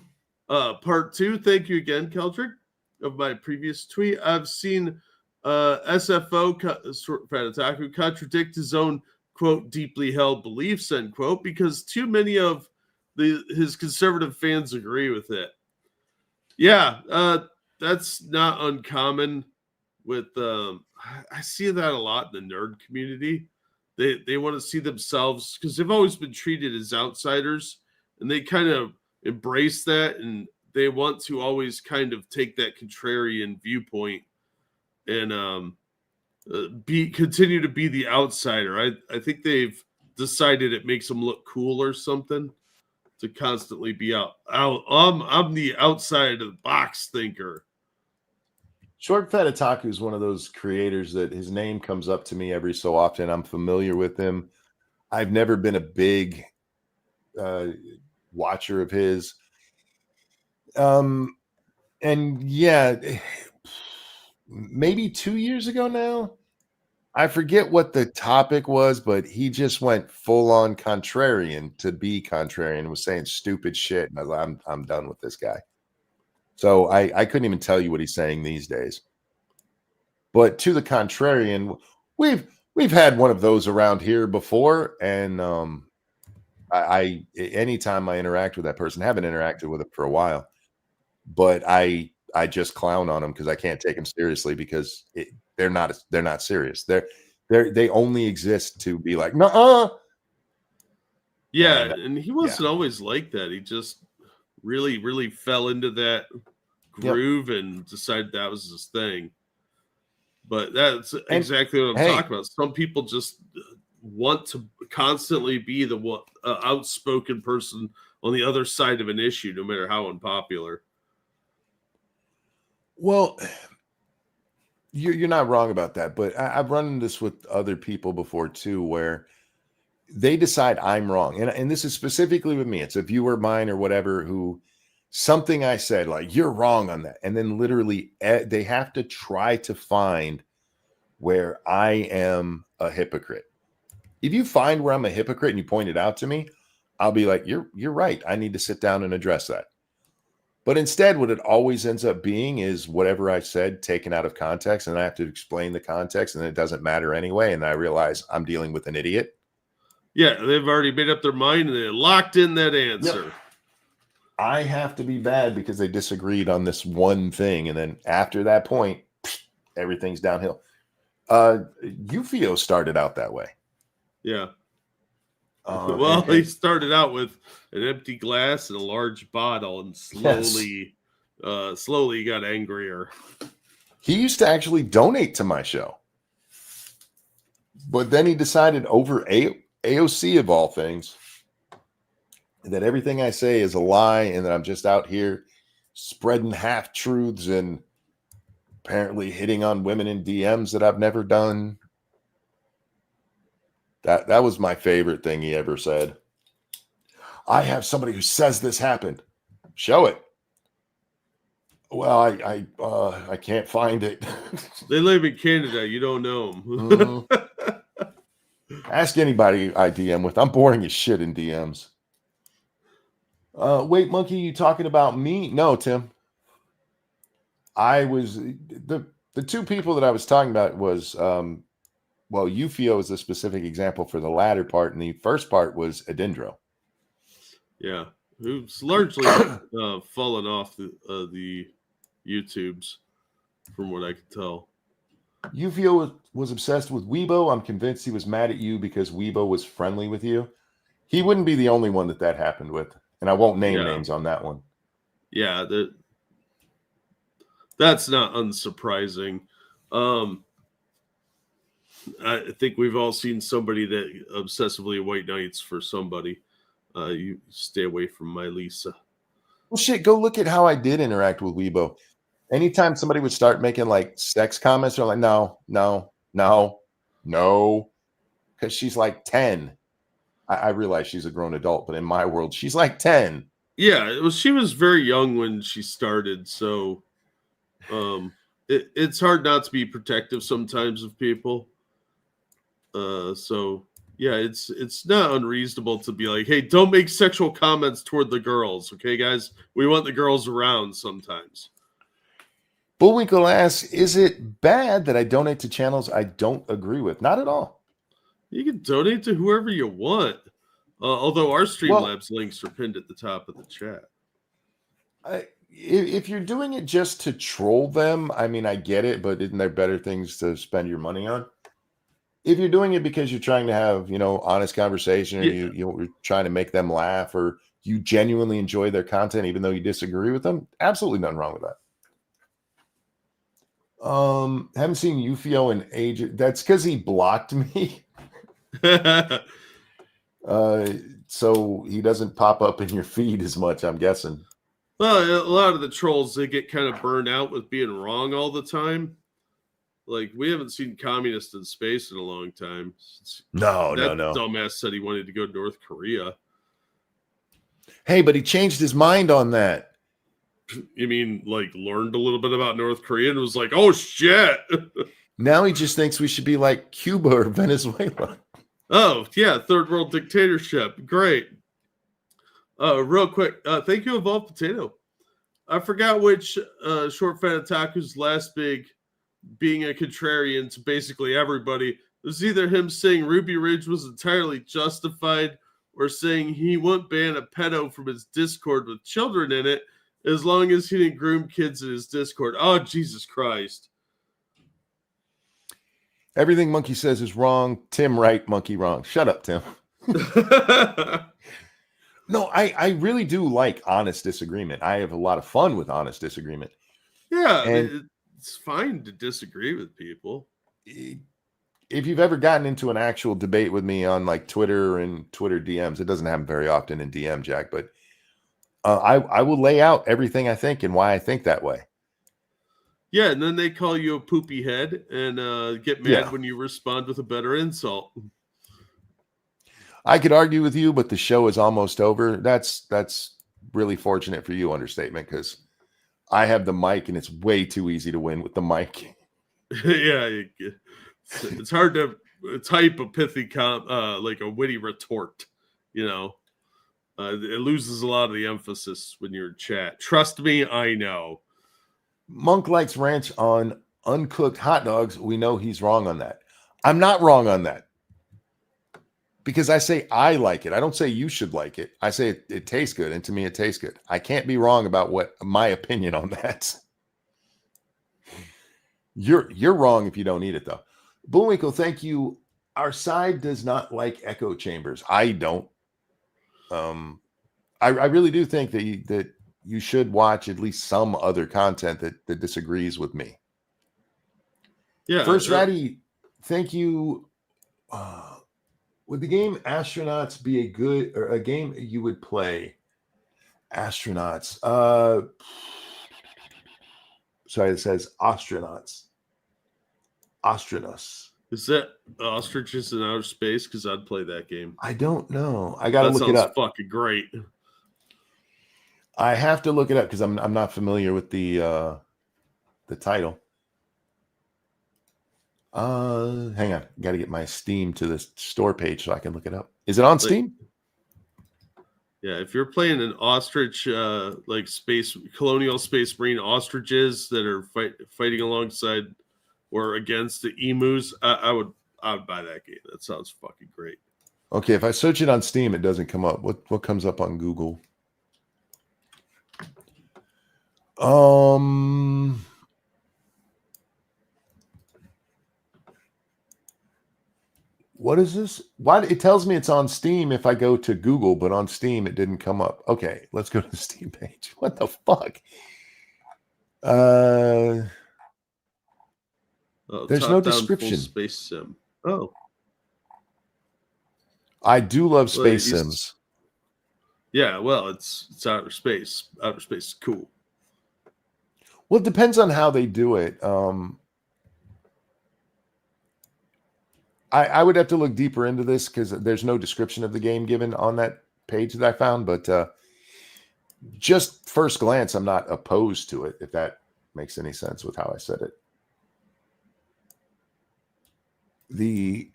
Speaker 9: Part 2, thank you again, Keldrick, of my previous tweet. I've seen SFO, Short Fat Otaku, contradict his own, quote, deeply held beliefs, end quote, because too many of his conservative fans agree with it. Yeah, that's not uncommon with I see that a lot in the nerd community. They want to see themselves because they've always been treated as outsiders, and they kind of embrace that, and they want to always kind of take that contrarian viewpoint and continue to be the outsider. I think they've decided it makes them look cool or something to constantly be out. I'm the outside of the box thinker.
Speaker 1: Short Fat Otaku is one of those creators that his name comes up to me every so often. I'm familiar with him. I've never been a big watcher of his. And yeah, maybe 2 years ago now, I forget what the topic was, but he just went full on contrarian to be contrarian, was saying stupid shit. And I was like, I'm done with this guy. So I couldn't even tell you what he's saying these days. But to the contrarian, we've had one of those around here before, and I anytime I interact with that person, haven't interacted with him for a while, but I just clown on them because I can't take them seriously because they're not serious. They only exist to be like, nuh-uh.
Speaker 9: Yeah, and he wasn't always like that. He just really, really fell into that groove and decided that was his thing. But that's exactly what I'm talking about. Some people just want to constantly be the outspoken person on the other side of an issue, no matter how unpopular.
Speaker 1: Well, you're not wrong about that, but I've run into this with other people before too, where they decide I'm wrong. And this is specifically with me. It's a viewer of mine or whatever who something I said, like, you're wrong on that. And then literally they have to try to find where I am a hypocrite. If you find where I'm a hypocrite and you point it out to me, I'll be like, you're right. I need to sit down and address that. But instead, what it always ends up being is whatever I said taken out of context, and I have to explain the context, and it doesn't matter anyway. And I realize I'm dealing with an idiot.
Speaker 9: Yeah, they've already made up their mind and they locked in that answer.
Speaker 1: Yep. I have to be bad because they disagreed on this one thing, and then after that point, everything's downhill. Ufio started out that way.
Speaker 9: Yeah. Well, he started out with an empty glass and a large bottle, and slowly got angrier.
Speaker 1: He used to actually donate to my show, but then he decided over AOC of all things that everything I say is a lie and that I'm just out here spreading half truths and apparently hitting on women in DMs that I've never done. That was my favorite thing he ever said. I have somebody who says this happened. Show it. Well, I can't find it.
Speaker 9: They live in Canada. You don't know them.
Speaker 1: Ask anybody I DM with. I'm boring as shit in DMs. Wait, Monkey, you talking about me? No, Tim. I was the two people that I was talking about was well, Ufio is a specific example for the latter part, and the first part was Adindro.
Speaker 9: Yeah, who's largely fallen off the YouTubes, from what I could tell.
Speaker 1: Ufio was obsessed with Weibo. I'm convinced he was mad at you because Weibo was friendly with you. He wouldn't be the only one that happened with. And I won't name
Speaker 9: Yeah.
Speaker 1: names on that one.
Speaker 9: Yeah, that's not unsurprising. I think we've all seen somebody that obsessively white knights for somebody. You stay away from my Lisa.
Speaker 1: Well, shit, go look at how I did interact with Weibo. Anytime somebody would start making like sex comments, they're like, no, because she's like 10. I realize she's a grown adult, but in my world, she's like 10.
Speaker 9: Yeah, she was very young when she started, so it's hard not to be protective sometimes of people. So yeah, it's not unreasonable to be like, hey, don't make sexual comments toward the girls, okay, guys? We want the girls around sometimes.
Speaker 1: Bullwinkle asks, is it bad that I donate to channels I don't agree with? Not at all.
Speaker 9: You can donate to whoever you want. Although our Streamlabs links are pinned at the top of the chat.
Speaker 1: If you're doing it just to troll them, I mean, I get it, but isn't there better things to spend your money on? If you're doing it because you're trying to have, honest conversation, or you're trying to make them laugh, or you genuinely enjoy their content, even though you disagree with them, absolutely nothing wrong with that. Haven't seen Ufio in ages. That's because he blocked me. So he doesn't pop up in your feed as much, I'm guessing.
Speaker 9: Well, a lot of the trolls, they get kind of burned out with being wrong all the time. Like, we haven't seen Communist in Space in a long time.
Speaker 1: No.
Speaker 9: Dumbass said he wanted to go to North Korea.
Speaker 1: Hey, but he changed his mind on that.
Speaker 9: You mean, like, learned a little bit about North Korea and was like, oh, shit.
Speaker 1: Now he just thinks we should be like Cuba or Venezuela.
Speaker 9: Oh, yeah, third world dictatorship. Great. Real quick, thank you, Evolved Potato. I forgot which Short Fat Otaku's last big being a contrarian to basically everybody. It was either him saying Ruby Ridge was entirely justified or saying he won't ban a pedo from his Discord with children in it as long as he didn't groom kids in his Discord. Oh, Jesus Christ.
Speaker 1: Everything Monkey says is wrong. Tim right, Monkey wrong. Shut up, Tim. No, I really do like honest disagreement. I have a lot of fun with honest disagreement.
Speaker 9: Yeah,
Speaker 1: and
Speaker 9: it's fine to disagree with people.
Speaker 1: If you've ever gotten into an actual debate with me on like Twitter and Twitter DMs, it doesn't happen very often in DM, Jack, but I will lay out everything I think and why I think that way.
Speaker 9: Yeah, and then they call you a poopy head and get mad when you respond with a better insult.
Speaker 1: I could argue with you, but the show is almost over. That's really fortunate for you, understatement, because I have the mic and it's way too easy to win with the mic.
Speaker 9: Yeah, it's hard to type a pithy like a witty retort, it loses a lot of the emphasis when you're in chat. Trust me, I know.
Speaker 1: Monk likes ranch on uncooked hot dogs. We know he's wrong on that. I'm not wrong on that. Because I say I like it. I don't say you should like it. I say it tastes good, and to me it tastes good. I can't be wrong about what my opinion on that. You're wrong if you don't eat it, though. Bullwinkle, thank you. Our side does not like echo chambers. I don't. I really do think that you should watch at least some other content that disagrees with me.
Speaker 9: Yeah.
Speaker 1: First Ratty, thank you. Would the game Astronauts be a game you would play? Astronauts. Sorry, it says astronauts. Astronauts.
Speaker 9: Is that ostriches in outer space? Because I'd play that game.
Speaker 1: I don't know. I gotta look it up.
Speaker 9: Fucking great.
Speaker 1: I have to look it up because I'm not familiar with the title. Hang on. Got to get my Steam to the store page so I can look it up. Is it on Steam?
Speaker 9: Yeah, if you're playing an ostrich, like colonial space marine ostriches that are fighting alongside or against the emus, I would buy that game. That sounds fucking great.
Speaker 1: Okay, if I search it on Steam, it doesn't come up. What comes up on Google? What is this? Why it tells me it's on Steam if I go to Google, but on Steam it didn't come up. Okay, let's go to the Steam page. What the fuck?
Speaker 9: Oh,
Speaker 1: There's no
Speaker 9: top-down full
Speaker 1: description.
Speaker 9: Space sim. Oh,
Speaker 1: I do love
Speaker 9: Well,
Speaker 1: Space
Speaker 9: you-
Speaker 1: Sims.
Speaker 9: yeah. Well, it's outer space. Outer space is cool.
Speaker 1: Well, it depends on how they do it. I would have to look deeper into this because there's no description of the game given on that page that I found. But just first glance, I'm not opposed to it, if that makes any sense with how I said it. The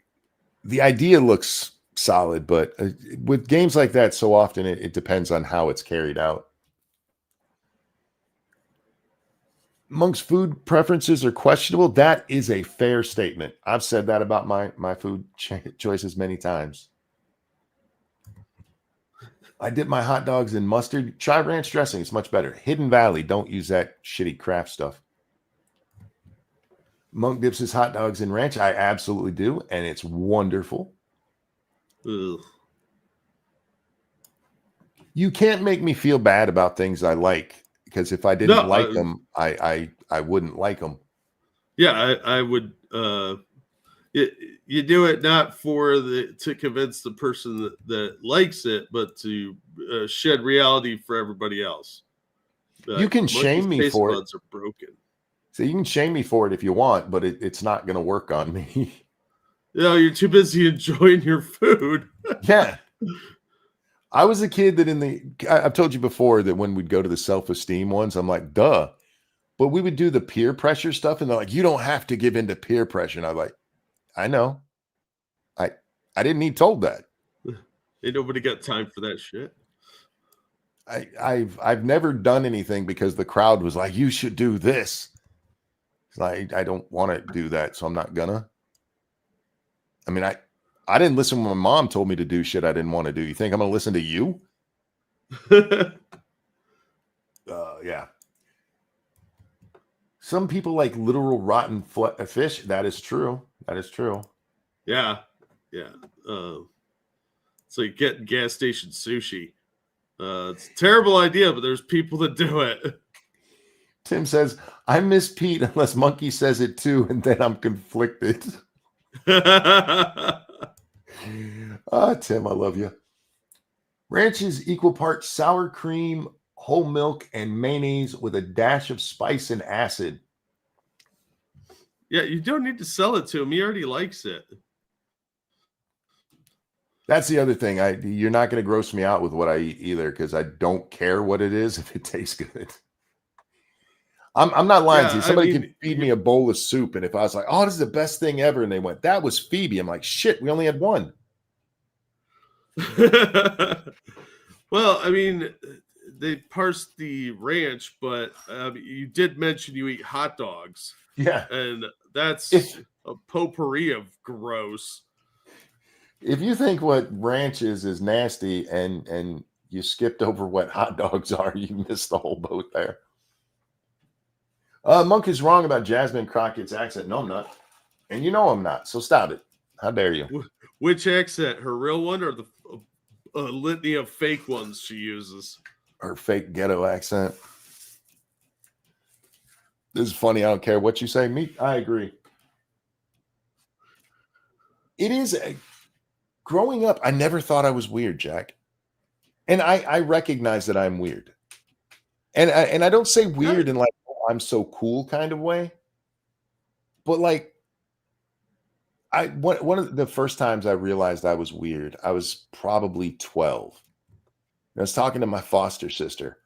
Speaker 1: idea looks solid, but with games like that, so often it depends on how it's carried out. Monk's food preferences are questionable. That is a fair statement. I've said that about my food choices many times. I dip my hot dogs in mustard. Try ranch dressing. It's much better. Hidden Valley. Don't use that shitty Kraft stuff. Monk dips his hot dogs in ranch. I absolutely do, and it's wonderful.
Speaker 9: Ugh.
Speaker 1: You can't make me feel bad about things I like, because if I didn't
Speaker 9: No,
Speaker 1: like them, I wouldn't like them.
Speaker 9: Yeah, I would. You do it not to convince the person that likes it, but to shed reality for everybody else.
Speaker 1: You can shame me
Speaker 9: taste
Speaker 1: for it.
Speaker 9: buds are broken.
Speaker 1: So you can shame me for it if you want, but it's not going to work on me.
Speaker 9: You're too busy enjoying your food.
Speaker 1: Yeah. I was a kid that I've told you before that when we'd go to the self-esteem ones, I'm like, duh. But we would do the peer pressure stuff, and they're like, you don't have to give in to peer pressure. And I'm like, I know. I didn't need told that.
Speaker 9: Ain't nobody got time for that shit.
Speaker 1: I've never done anything because the crowd was like, you should do this. It's like, I don't want to do that, so I'm not gonna. I mean, I didn't listen when my mom told me to do shit I didn't want to do. You think I'm gonna listen to you? Yeah. Some people like literal rotten fish. That is true. That is true.
Speaker 9: Yeah. It's like getting gas station sushi. It's a terrible idea, but there's people that do it.
Speaker 1: Tim says, I miss Pete unless Monkey says it too, and then I'm conflicted. Tim, I love you. Ranch is equal parts sour cream, whole milk, and mayonnaise with a dash of spice and acid.
Speaker 9: Yeah, you don't need to sell it to him. He already likes it.
Speaker 1: That's the other thing. You're not going to gross me out with what I eat either, because I don't care what it is if it tastes good. I'm not lying to you. Somebody can feed me a bowl of soup, and if I was like, "Oh, this is the best thing ever," and they went, "That was Phoebe," I'm like, "Shit, we only had one."
Speaker 9: Well, I mean, they parsed the ranch, but you did mention you eat hot dogs.
Speaker 1: Yeah,
Speaker 9: and that's a potpourri of gross.
Speaker 1: If you think what ranch is nasty, and you skipped over what hot dogs are, you missed the whole boat there. Monk is wrong about Jasmine Crockett's accent. No, I'm not. And you know I'm not. So stop it. How dare you?
Speaker 9: Which accent? Her real one or the litany of fake ones she uses?
Speaker 1: Her fake ghetto accent. This is funny. I don't care what you say. I agree. It is. Growing up, I never thought I was weird, Jack. And I recognize that I'm weird. And I don't say weird in like, oh, I'm so cool kind of way. But like, one of the first times I realized I was weird, I was probably 12. I was talking to my foster sister,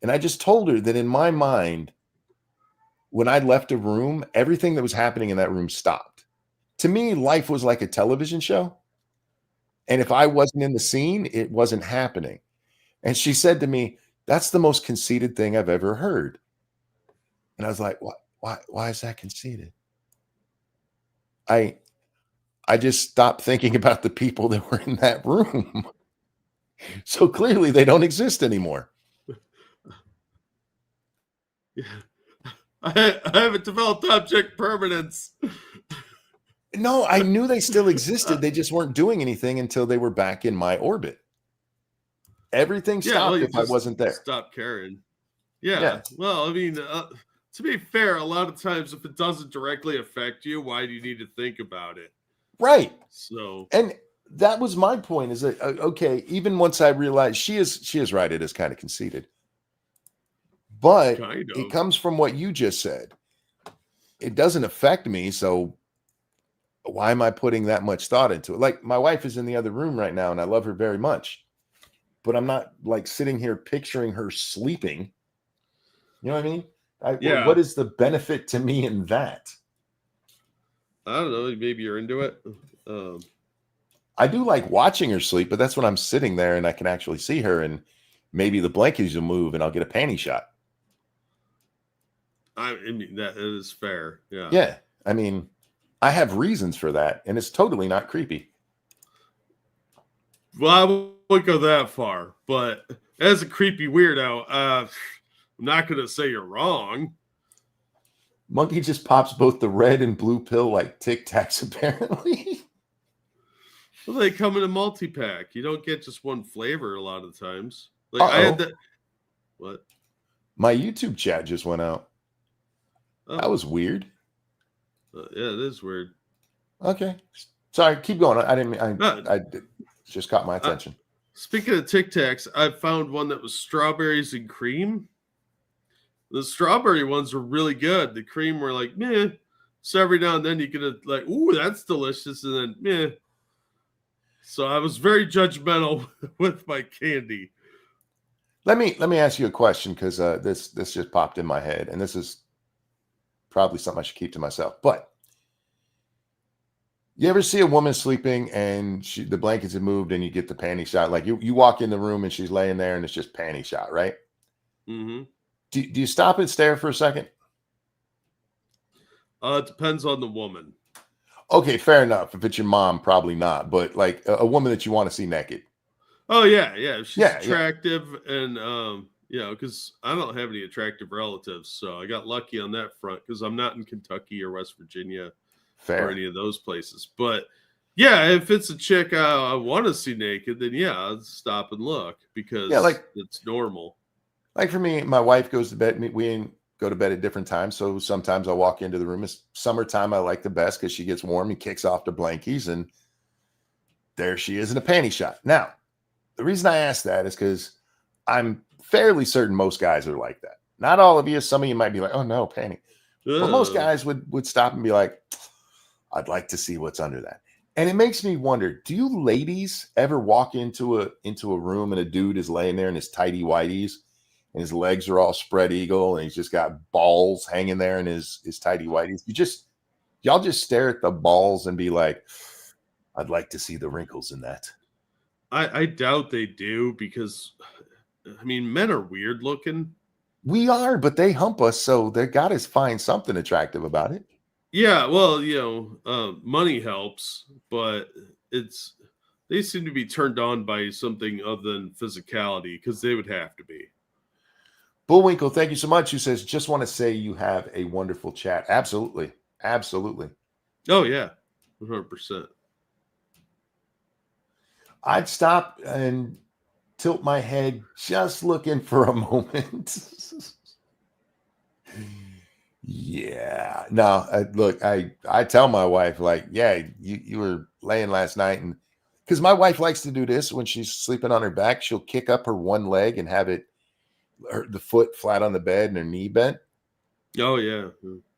Speaker 1: and I just told her that in my mind, when I left a room, everything that was happening in that room stopped. To me, life was like a television show. And if I wasn't in the scene, it wasn't happening. And she said to me, that's the most conceited thing I've ever heard. And I was like, why is that conceited? I just stopped thinking about the people that were in that room. So clearly they don't exist anymore.
Speaker 9: Yeah. I haven't developed object permanence.
Speaker 1: No, I knew they still existed. They just weren't doing anything until they were back in my orbit. Everything stopped
Speaker 9: you
Speaker 1: if I
Speaker 9: just
Speaker 1: wasn't there.
Speaker 9: Stop caring. Yeah.
Speaker 1: Yeah.
Speaker 9: Well, I mean, to be fair, a lot of times if it doesn't directly affect you, why do you need to think about it?
Speaker 1: Right.
Speaker 9: So,
Speaker 1: And that was my point, is that okay, even once I realized she is right, it is kind of conceited. But
Speaker 9: kind
Speaker 1: it
Speaker 9: of.
Speaker 1: comes from what you just said. It doesn't affect me, so why am I putting that much thought into it? Like, my wife is in the other room right now and I love her very much, but I'm not like sitting here picturing her sleeping. You know what I mean?
Speaker 9: Yeah.
Speaker 1: What is the benefit to me in that?
Speaker 9: I don't know. Maybe you're into it.
Speaker 1: I do like watching her sleep, but that's when I'm sitting there and I can actually see her, and maybe the blankets will move and I'll get a panty shot.
Speaker 9: I mean, that is fair. Yeah.
Speaker 1: Yeah. I mean, I have reasons for that, and it's totally not creepy.
Speaker 9: Well, I wouldn't go that far, but as a creepy weirdo, I'm not going to say you're wrong.
Speaker 1: Monkey just pops both the red and blue pill like Tic Tacs, apparently.
Speaker 9: Well, they come in a multi-pack. You don't get just one flavor a lot of times. Like I had that. What?
Speaker 1: My YouTube chat just went out.
Speaker 9: Oh.
Speaker 1: That was weird.
Speaker 9: Yeah, it is weird.
Speaker 1: Okay. Sorry, keep going. I just caught my attention.
Speaker 9: Speaking of Tic Tacs, I found one that was strawberries and cream. The strawberry ones were really good. The cream were like, meh. So every now and then you get a like, ooh, that's delicious, and then meh. So I was very judgmental with my candy.
Speaker 1: Let me ask you a question, because this just popped in my head, and this is probably something I should keep to myself. But you ever see a woman sleeping and the blankets have moved and you get the panty shot? Like you walk in the room and she's laying there and it's just panty shot, right?
Speaker 9: Mm-hmm.
Speaker 1: Do you stop and stare for a second?
Speaker 9: It depends on the woman.
Speaker 1: Okay, fair enough. If it's your mom, probably not. But like a woman that you want to see naked.
Speaker 9: Oh yeah, yeah. If she's
Speaker 1: Yeah,
Speaker 9: attractive, and because I don't have any attractive relatives, so I got lucky on that front because I'm not in Kentucky or West Virginia
Speaker 1: Fair.
Speaker 9: or any of those places. But yeah, if it's a chick I want to see naked, then yeah, I'll stop and look because it's normal.
Speaker 1: Like for me, my wife goes to bed. We go to bed at different times, so sometimes I walk into the room. It's summertime. I like the best because she gets warm and kicks off the blankies, and there she is in a panty shot. Now, the reason I ask that is because I'm fairly certain most guys are like that. Not all of you. Some of you might be like, "Oh no, panty," but most guys would stop and be like, "I'd like to see what's under that." And it makes me wonder: do you ladies ever walk into a room and a dude is laying there in his tighty whities? And his legs are all spread eagle, and he's just got balls hanging there in his tighty whities. Y'all just stare at the balls and be like, "I'd like to see the wrinkles in that."
Speaker 9: I doubt they do because, I mean, men are weird looking.
Speaker 1: We are, but they hump us, so they got to find something attractive about it.
Speaker 9: Yeah, well, money helps, but they seem to be turned on by something other than physicality because they would have to be.
Speaker 1: Bullwinkle, thank you so much. Who says, just want to say you have a wonderful chat. Absolutely. Absolutely.
Speaker 9: Oh, yeah. 100%.
Speaker 1: I'd stop and tilt my head just looking for a moment. Yeah. No, look, I tell my wife, like, yeah, you were laying last night. And because my wife likes to do this when she's sleeping on her back, she'll kick up her one leg and have the foot flat on the bed and her knee bent.
Speaker 9: Oh yeah.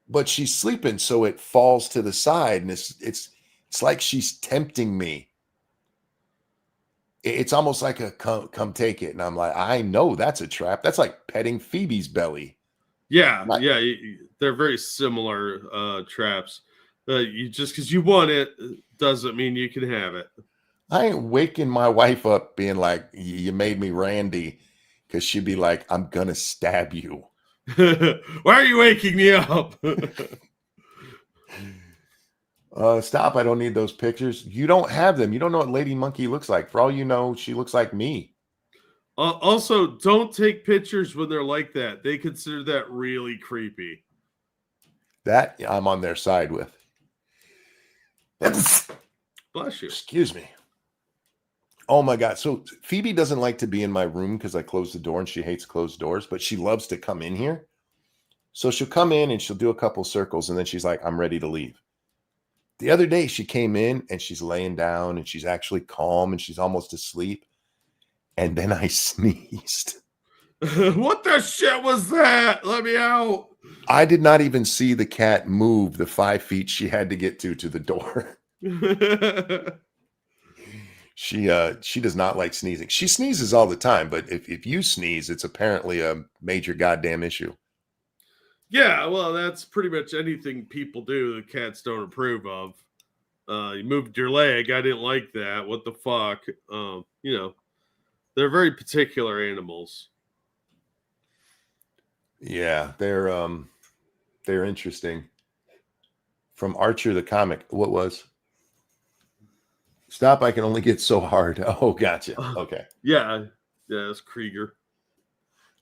Speaker 1: But she's sleeping, so it falls to the side, and it's like she's tempting me. It's almost like a come take it, and I'm like, I know that's a trap. That's like petting Phoebe's belly.
Speaker 9: Yeah, yeah, they're very similar traps. You just because you want it doesn't mean you can have it.
Speaker 1: I ain't waking my wife up being like, "You made me Randy." Because she'd be like, "I'm gonna stab you."
Speaker 9: Why are you waking me up?
Speaker 1: Stop. I don't need those pictures. You don't have them. You don't know what Lady Monkey looks like. For all you know, she looks like me.
Speaker 9: Also, don't take pictures when they're like that. They consider that really creepy.
Speaker 1: That I'm on their side with.
Speaker 9: Bless you.
Speaker 1: Excuse me. Oh my God. So Phoebe doesn't like to be in my room because I close the door and she hates closed doors, but she loves to come in here. So she'll come in and she'll do a couple circles and then she's like, I'm ready to leave. The other day she came in and she's laying down and she's actually calm and she's almost asleep. And then I sneezed.
Speaker 9: What the shit was that? Let me out.
Speaker 1: I did not even see the cat move the 5 feet she had to get to the door. She does not like sneezing. She sneezes all the time, but if you sneeze, it's apparently a major goddamn issue.
Speaker 9: Yeah, well, that's pretty much anything people do that cats don't approve of. You moved your leg. I didn't like that. What the fuck? They're very particular animals.
Speaker 1: Yeah, they're interesting. From Archer the comic, what was? Stop! I can only get so hard. Oh, gotcha. Okay.
Speaker 9: Yeah, it's Krieger.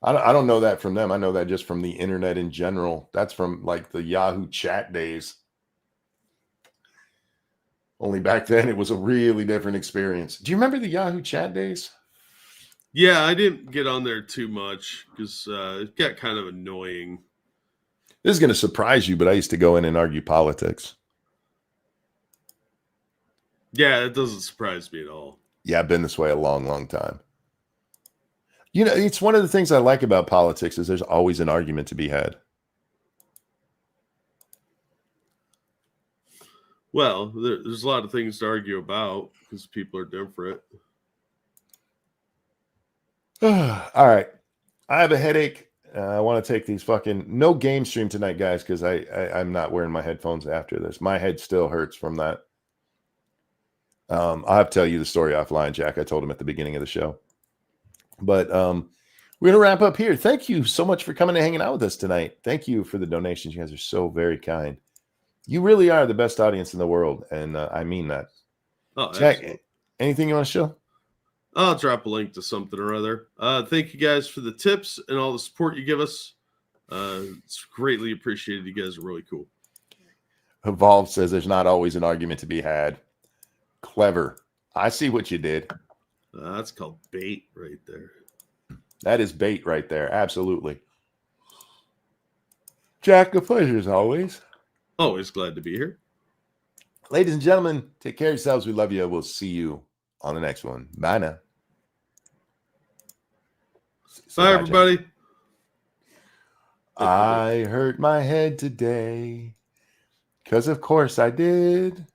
Speaker 1: I don't know that from them. I know that just from the internet in general. That's from like the Yahoo chat days. Only back then it was a really different experience. Do you remember the Yahoo chat days?
Speaker 9: Yeah, I didn't get on there too much because it got kind of annoying.
Speaker 1: This is going to surprise you, but I used to go in and argue politics.
Speaker 9: Yeah, it doesn't surprise me at all.
Speaker 1: Yeah, I've been this way a long, long time. You know, it's one of the things I like about politics is there's always an argument to be had.
Speaker 9: Well, there's a lot of things to argue about because people are different.
Speaker 1: All right. I have a headache. I want to take these no game stream tonight, guys, because I'm not wearing my headphones after this. My head still hurts from that. I'll have to tell you the story offline, Jack. I told him at the beginning of the show. But we're going to wrap up here. Thank you so much for coming and hanging out with us tonight. Thank you for the donations. You guys are so very kind. You really are the best audience in the world, and I mean that.
Speaker 9: Oh,
Speaker 1: Jack,
Speaker 9: excellent.
Speaker 1: anything you want to show?
Speaker 9: I'll drop a link to something or other. Thank you guys for the tips and all the support you give us. It's greatly appreciated. You guys are really cool.
Speaker 1: Evolve says there's not always an argument to be had. Clever. I see what you did.
Speaker 9: That's called bait right there.
Speaker 1: That is bait right there. Absolutely. Jack, a pleasure as always.
Speaker 9: Always glad to be here.
Speaker 1: Ladies and gentlemen, take care of yourselves. We love you. We'll see you on the next one. Bye now.
Speaker 9: Bye, everybody.
Speaker 1: Jack. I hurt my head today because, of course, I did.